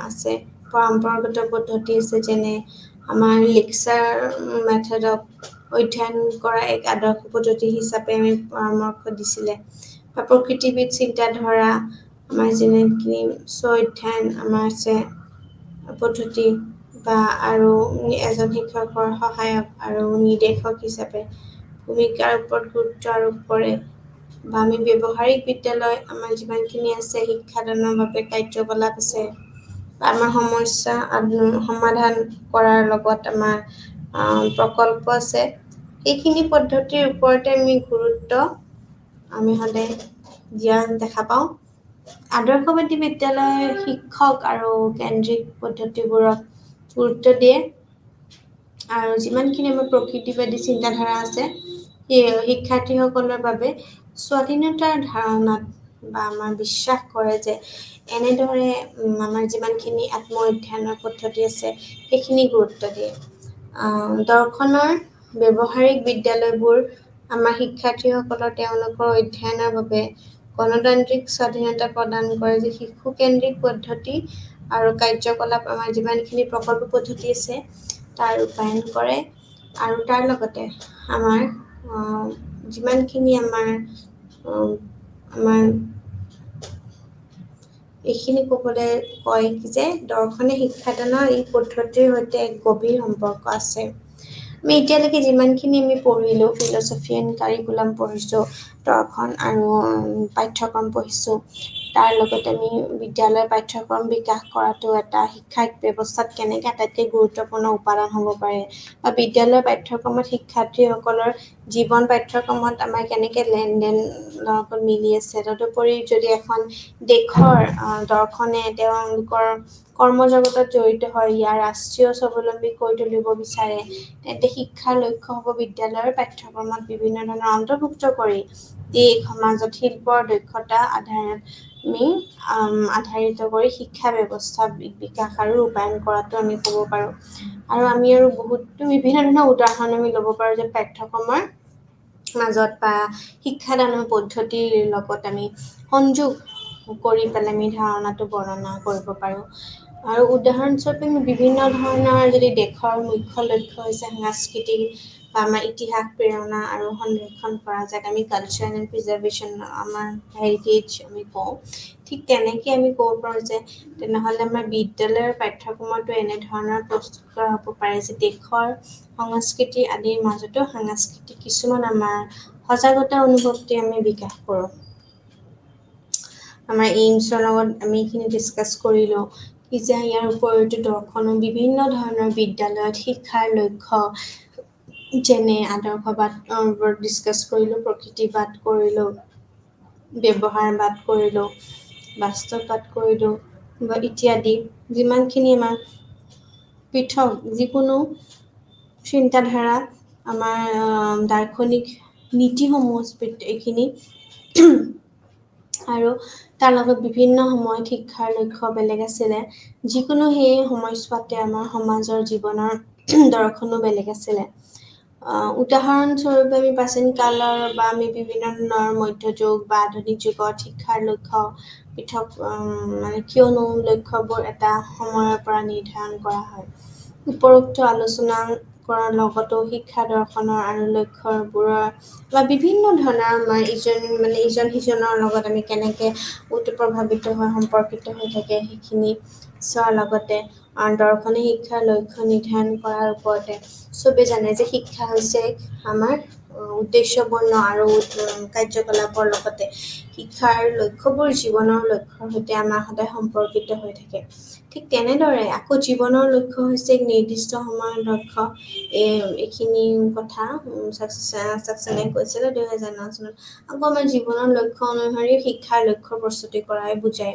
Speaker 3: আছে পৰম্পৰাগত পদ্ধতি আছে যেনে আমাৰ লেকচাৰ মেথডক অধ্যয়ন কৰা এক আদৰ্শ পদ্ধতি হিচাপে আমি পৰামৰ্শ দিছিলে বা প্ৰকৃতিবিদ চিন্তাধাৰা আমাৰ যেনেখিনি অধ্যয়ন আমাৰ আছে পদ্ধতি বা আৰু এজন শিক্ষকৰ সহায়ক আৰু নিৰ্দেশক হিচাপে ভূমিকাৰ ওপৰত গুৰুত্ব আৰোপ কৰে বা আমি ব্যৱহাৰিক বিদ্যালয় আমাৰ যিমানখিনি আছে শিক্ষাদানৰ বাবে কাৰ্যকলাপ আছে বা আমাৰ সমস্যা সমাধান কৰাৰ লগত আমাৰ প্ৰকল্প আছে এইখিনি পদ্ধতিৰ ওপৰতে আমি গুৰুত্ব আমি সদায় দিয়া দেখা পাওঁ আদৰ্শবাদী বিদ্যালয়ৰ শিক্ষক আৰু কেন্দ্ৰিক পদ্ধতিবোৰক গুৰুত্ব দিয়ে আৰু যিমানখিনি আমাৰ প্ৰকৃতিবাদী চিন্তাধাৰা আছে সেই শিক্ষাৰ্থীসকলৰ বাবে স্বাধীনতাৰ ধাৰণাত বা আমাৰ বিশ্বাস কৰে যে এনেদৰে আমাৰ যিমানখিনি আত্ম অধ্যয়নৰ পদ্ধতি আছে সেইখিনি গুৰুত্ব দিয়ে দৰ্শনৰ ব্যৱহাৰিক বিদ্যালয়বোৰ আমাৰ শিক্ষাৰ্থীসকলৰ তেওঁলোকৰ অধ্যয়নৰ বাবে গণতান্ত্ৰিক স্বাধীনতা প্ৰদান কৰে যে শিশুকেন্দ্ৰিক পদ্ধতি আৰু কাৰ্যকলাপ আমাৰ যিমানখিনি প্ৰকল্প পদ্ধতি আছে তাৰ ৰূপায়ণ কৰে আৰু তাৰ লগতে আমাৰ যিমানখিনি আমাৰ এইখিনি ক'বলৈ কয় যে দৰ্শনে শিক্ষাদানৰ এই পদ্ধতিৰ সৈতে এক গভীৰ সম্পৰ্ক আছে আমি এতিয়ালৈকে যিমানখিনি আমি পঢ়িলোঁ ফিলচফি এণ্ড কাৰিকুলাম পঢ়িছোঁ দৰ্শন আৰু পাঠ্যক্ৰম পঢ়িছোঁ তাৰ লগতে আমি বিদ্যালয়ৰ পাঠ্যক্ৰম বিকাশ কৰাটো এটা শিক্ষা ব্যৱস্থাত কেনেকৈ আটাইতকৈ গুৰুত্বপূৰ্ণ উপাদান হ'ব পাৰে বা বিদ্যালয়ৰ পাঠ্যক্ৰমত শিক্ষাৰ্থীসকলৰ জীৱন পাঠ্যক্ৰমত আমাৰ কেনেকৈ লেনদেন লগত মিলি আছে তদুপৰি যদি এখন দেশৰ দৰ্শনে তেওঁলোকৰ কৰ্মজগতত জড়িত হয় ইয়াৰ ৰাষ্ট্ৰীয় স্বাৱলম্বী কৰি তুলিব বিচাৰে তেন্তে শিক্ষাৰ লক্ষ্য হ'ব বিদ্যালয়ৰ পাঠ্যক্ৰমত বিভিন্ন ধৰণৰ অন্তৰ্ভুক্ত কৰি দেশ সমাজত শিল্পৰ দক্ষতা আধাৰিত কৰি শিক্ষা ব্যৱস্থা বিকাশ আৰু ৰূপায়ণ কৰাটো আমি ক'ব পাৰোঁ আৰু আমি আৰু বহুতো বিভিন্ন ধৰণৰ উদাহৰণ আমি ল'ব পাৰোঁ যে পাঠ্যক্ৰমৰ মাজত বা শিক্ষাদানৰ পদ্ধতিৰ লগত আমি সংযোগ কৰি পেলাই আমি ধাৰণাটো বৰ্ণনা কৰিব পাৰোঁ আৰু উদাহৰণস্বৰূপে আমি বিভিন্ন ধৰণৰ যদি দেশৰ মুখ্য লক্ষ্য হৈছে সাংস্কৃতিক বা আমাৰ ইতিহাস প্ৰেৰণা আৰু সংৰক্ষণ কৰা, যাক আমি কালচাৰ এণ্ড প্ৰিজাৰ্ভেশ্যন, আমাৰ হেৰিটেজ আমি কওঁ। ঠিক তেনেকৈ আমি ক'ব পাৰোঁ যে তেনেহ'লে আমাৰ বিদ্যালয়ৰ পাঠ্যক্ৰমতো এনেধৰণৰ প্ৰস্তুত কৰা হ'ব পাৰে যে দেশৰ সংস্কৃতি আদিৰ মাজতো সাংস্কৃতিক কিছুমান আমাৰ সজাগতা অনুভৱটি আমি বিকাশ কৰোঁ। আমাৰ এইমছৰ লগত আমি এইখিনি ডিছকাছ কৰিলোঁ কি যে ইয়াৰ উপৰিতো দৰ্শনো বিভিন্ন ধৰণৰ বিদ্যালয়ত শিক্ষাৰ লক্ষ্য, যেনে আদৰ্শবাদৰ ওপৰত ডিছকাছ কৰিলোঁ, প্ৰকৃতিবাদ কৰিলোঁ, ব্যৱহাৰবাদ কৰিলোঁ, বাস্তৱবাদ কৰিলোঁ বা ইত্যাদি। যিমানখিনি আমাৰ পৃথক যিকোনো চিন্তাধাৰা, আমাৰ দাৰ্শনিক নীতিসমূহ এইখিনি আৰু তাৰ লগত বিভিন্ন সময়ত শিক্ষাৰ লক্ষ্য বেলেগ আছিলে। যিকোনো সেই সময়ছোৱাতে আমাৰ সমাজৰ জীৱনৰ দৰ্শনো বেলেগ আছিলে। উদাহৰণস্বৰূপে আমি প্ৰাচীন কালৰ বা আমি বিভিন্ন ধৰণৰ মধ্যযুগ বা আধুনিক যুগত শিক্ষাৰ লক্ষ্য পৃথক, মানে কিয়নো লক্ষ্যবোৰ এটা সময়ৰ পৰা নিৰ্ধাৰণ কৰা হয়। উপৰোক্ত আলোচনা কৰাৰ লগতো শিক্ষা দৰ্শনৰ আৰু লক্ষ্যবোৰৰ বা বিভিন্ন ধৰণৰ আমাৰ ইজন সিজনৰ লগত আমি কেনেকৈ প্ৰভাৱিত হয়, সম্পৰ্কিত হৈ থাকে সেইখিনি চোৱাৰ লগতে দৰ্শনে শিক্ষাৰ লক্ষ্য নিৰ্ধাৰণ কৰাৰ ওপৰতে চবেই জানে যে শিক্ষা হৈছে আমাৰ উদ্দেশ্যপূৰ্ণ আৰু কাৰ্যকলাপৰ লগতে শিক্ষাৰ লক্ষ্যবোৰ জীৱনৰ লক্ষ্যৰ সৈতে আমাৰ সদায় সম্পৰ্কিত হৈ থাকে। ঠিক তেনেদৰে আকৌ জীৱনৰ লক্ষ্য হৈছে এক নিৰ্দিষ্ট সময়ৰ লক্ষ্য। এইখিনি কথা ছাক্সেনে কৈছিলে 2009 চনত। আকৌ আমাৰ জীৱনৰ লক্ষ্য অনুসৰি শিক্ষাৰ লক্ষ্য প্ৰস্তুতি কৰাই বুজায়।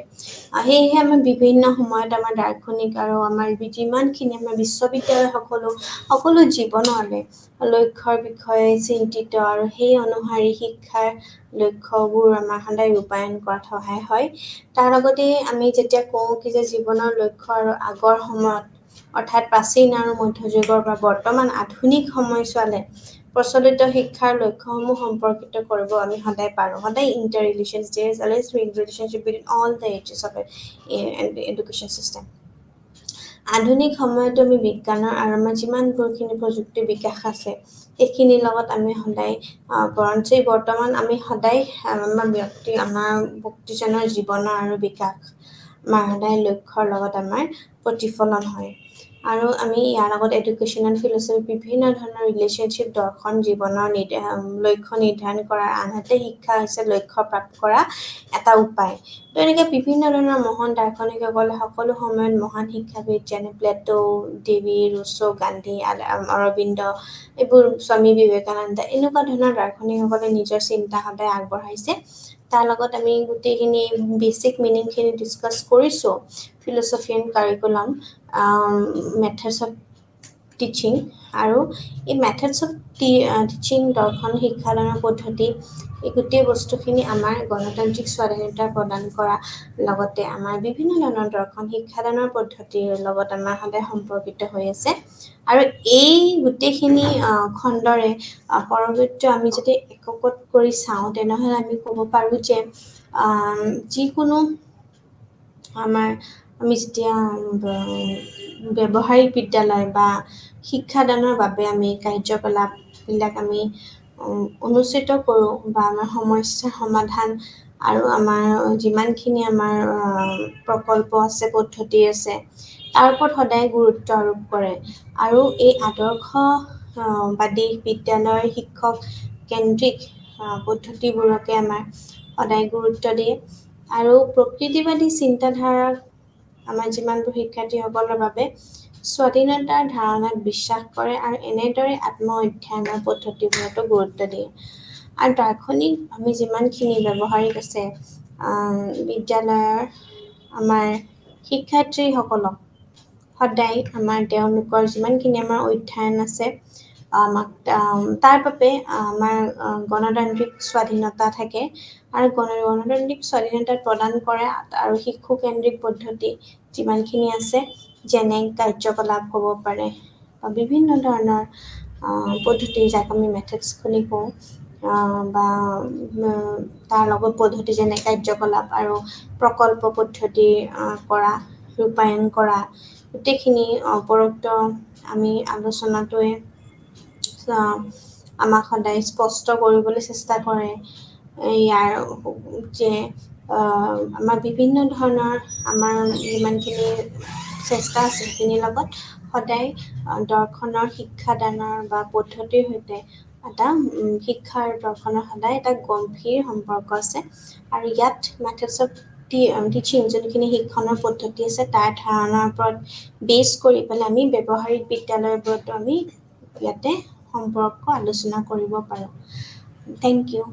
Speaker 3: সেয়েহে আমাৰ বিভিন্ন সময়ত আমাৰ দাৰ্শনিক আৰু আমাৰ যিমানখিনি আমাৰ বিশ্ববিদ্যালয় সকলো জীৱনৰে লক্ষ্যৰ বিষয়ে চিন্তিত, আৰু সেই অনুসৰি শিক্ষাৰ লক্ষ্যবোৰ আমাৰ সদায় ৰূপায়ণ কৰাত সহায় হয়। তাৰ লগতে আমি যেতিয়া কওঁ কি যে জীৱনৰ লক্ষ্য আৰু আগৰ সময়ত, অৰ্থাৎ প্ৰাচীন আৰু মধ্যযুগৰ পৰা বৰ্তমান আধুনিক সময়ছোৱালে প্ৰচলিত শিক্ষাৰ লক্ষ্যসমূহ সম্পৰ্কিত কৰিব আমি সদায় পাৰোঁ। সদায় ইণ্টাৰৰিলেশ্যনছ, there is always relationship between all the ages of education system. আধুনিক সময়তো আমি বিজ্ঞানৰ আৰু আমাৰ যিমানবোৰখিনি প্ৰযুক্তিৰ বিকাশ আছে সেইখিনিৰ লগত আমি সদায় বৰঞ্চ বৰ্তমান আমি সদায় আমাৰ ব্যক্তিজনৰ জীৱনৰ আৰু বিকাশ আমাৰ সদায় লক্ষ্যৰ লগত আমাৰ প্ৰতিফলন হয়। আৰু আমি ইয়াৰ লগত এডুকেশ্যন এণ্ড ফিলচফি বিভিন্ন ধৰণৰ ৰিলেশ্যনশ্বিপ, দৰ্শন, জীৱনৰ লক্ষ্য নিৰ্ধাৰণ কৰাৰ আনহাতে শিক্ষা হৈছে লক্ষ্য প্ৰাপ্ত কৰা এটা উপায়। তো এনেকৈ বিভিন্ন ধৰণৰ মহান দাৰ্শনিকসকলে সকলো সময়ত মহান শিক্ষাবিদ যেনে Plato, Dewey, Rousseau, Gandhi, Aurobindo, এইবোৰ স্বামী বিবেকানন্দ, এনেকুৱা ধৰণৰ দাৰ্শনিকসকলে নিজৰ চিন্তা সদায় আগবঢ়াইছে। তাৰ লগত আমি গোটেইখিনি বেচিক মিনিংখিনি ডিছকাছ কৰিছোঁ। Philosophy and curriculum, methods of teaching, আৰু এই মেথডছ অফ টিচিং, দৰ্শন, শিক্ষাদানৰ পদ্ধতি, এই গোটেই বস্তুখিনি আমাৰ গণতান্ত্ৰিক স্বাধীনতা প্ৰদান কৰা লগতে আমাৰ বিভিন্ন ধৰণৰ দৰ্শন, শিক্ষাদানৰ পদ্ধতিৰ লগত আমাৰ সদায় সম্পৰ্কিত হৈ আছে। আৰু এই গোটেইখিনি খণ্ডৰে পৰৱৰ্তী আমি যদি একগোট কৰি চাওঁ তেনেহ'লে আমি ক'ব পাৰোঁ যে যিকোনো আমি যেতিয়া ব্যৱহাৰিক বিদ্যালয় বা শিক্ষাদানৰ বাবে আমি কাৰ্যকলাপবিলাক আমি অনুষ্ঠিত কৰোঁ বা আমাৰ সমস্যাৰ সমাধান আৰু আমাৰ যিমানখিনি আমাৰ প্ৰকল্প আছে, পদ্ধতি আছে, তাৰ ওপৰত সদায় গুৰুত্ব আৰোপ কৰে। আৰু এই আদৰ্শবাদী বিদ্যালয়ৰ শিক্ষক কেন্দ্ৰিক পদ্ধতিবোৰকে আমাৰ সদায় গুৰুত্ব দিয়ে। আৰু প্ৰকৃতিবাদী চিন্তাধাৰাক আমাৰ যিমানবোৰ শিক্ষাৰ্থীসকলৰ বাবে স্বাধীনতাৰ ধাৰণাত বিশ্বাস কৰে আৰু এনেদৰে আত্ম অধ্যয়নৰ পদ্ধতিবোৰতো গুৰুত্ব দিয়ে। আৰু দাৰ্শনিক আমি যিমানখিনি ব্যৱহাৰিক আছে বিদ্যালয়ৰ আমাৰ শিক্ষাৰ্থীসকলক সদায় আমাৰ তেওঁলোকৰ যিমানখিনি আমাৰ অধ্যয়ন আছে আমাক তাৰ বাবে আমাৰ গণতান্ত্ৰিক স্বাধীনতা থাকে। আৰু গণতান্ত্ৰিক স্বাধীনতা প্ৰদান কৰে আৰু শিশুকেন্দ্ৰিক পদ্ধতি যিমানখিনি আছে, যেনে কাৰ্যকলাপ হ'ব পাৰে বা বিভিন্ন ধৰণৰ পদ্ধতি, যাক আমি মেথডছ বুলি কওঁ, বা তাৰ লগত পদ্ধতি যেনে কাৰ্যকলাপ আৰু প্ৰকল্প পদ্ধতি কৰা, ৰূপায়ণ কৰা, গোটেইখিনি উপৰোক্ত আমি আলোচনাটোৱে আমাক সদায় স্পষ্ট কৰিবলৈ চেষ্টা কৰে ইয়াৰ যে আমাৰ বিভিন্ন ধৰণৰ আমাৰ যিমানখিনি চেষ্টা আছে সেইখিনিৰ লগত সদায় দৰ্শনৰ শিক্ষাদানৰ বা পদ্ধতিৰ সৈতে এটা শিক্ষা আৰু দৰ্শনৰ সদায় এটা গম্ভীৰ সম্পৰ্ক আছে আৰু ইয়াত মেথডছ অফ টিচিং যোনখিনি শিক্ষণৰ পদ্ধতি আছে তাৰ ধাৰণাৰ ওপৰত বেছ কৰি পেলাই আমি ব্যৱহাৰিক বিদ্যালয়ৰ ওপৰতো আমি ইয়াতে সম্পৰ্ক আলোচনা কৰিব পাৰোঁ। Thank you.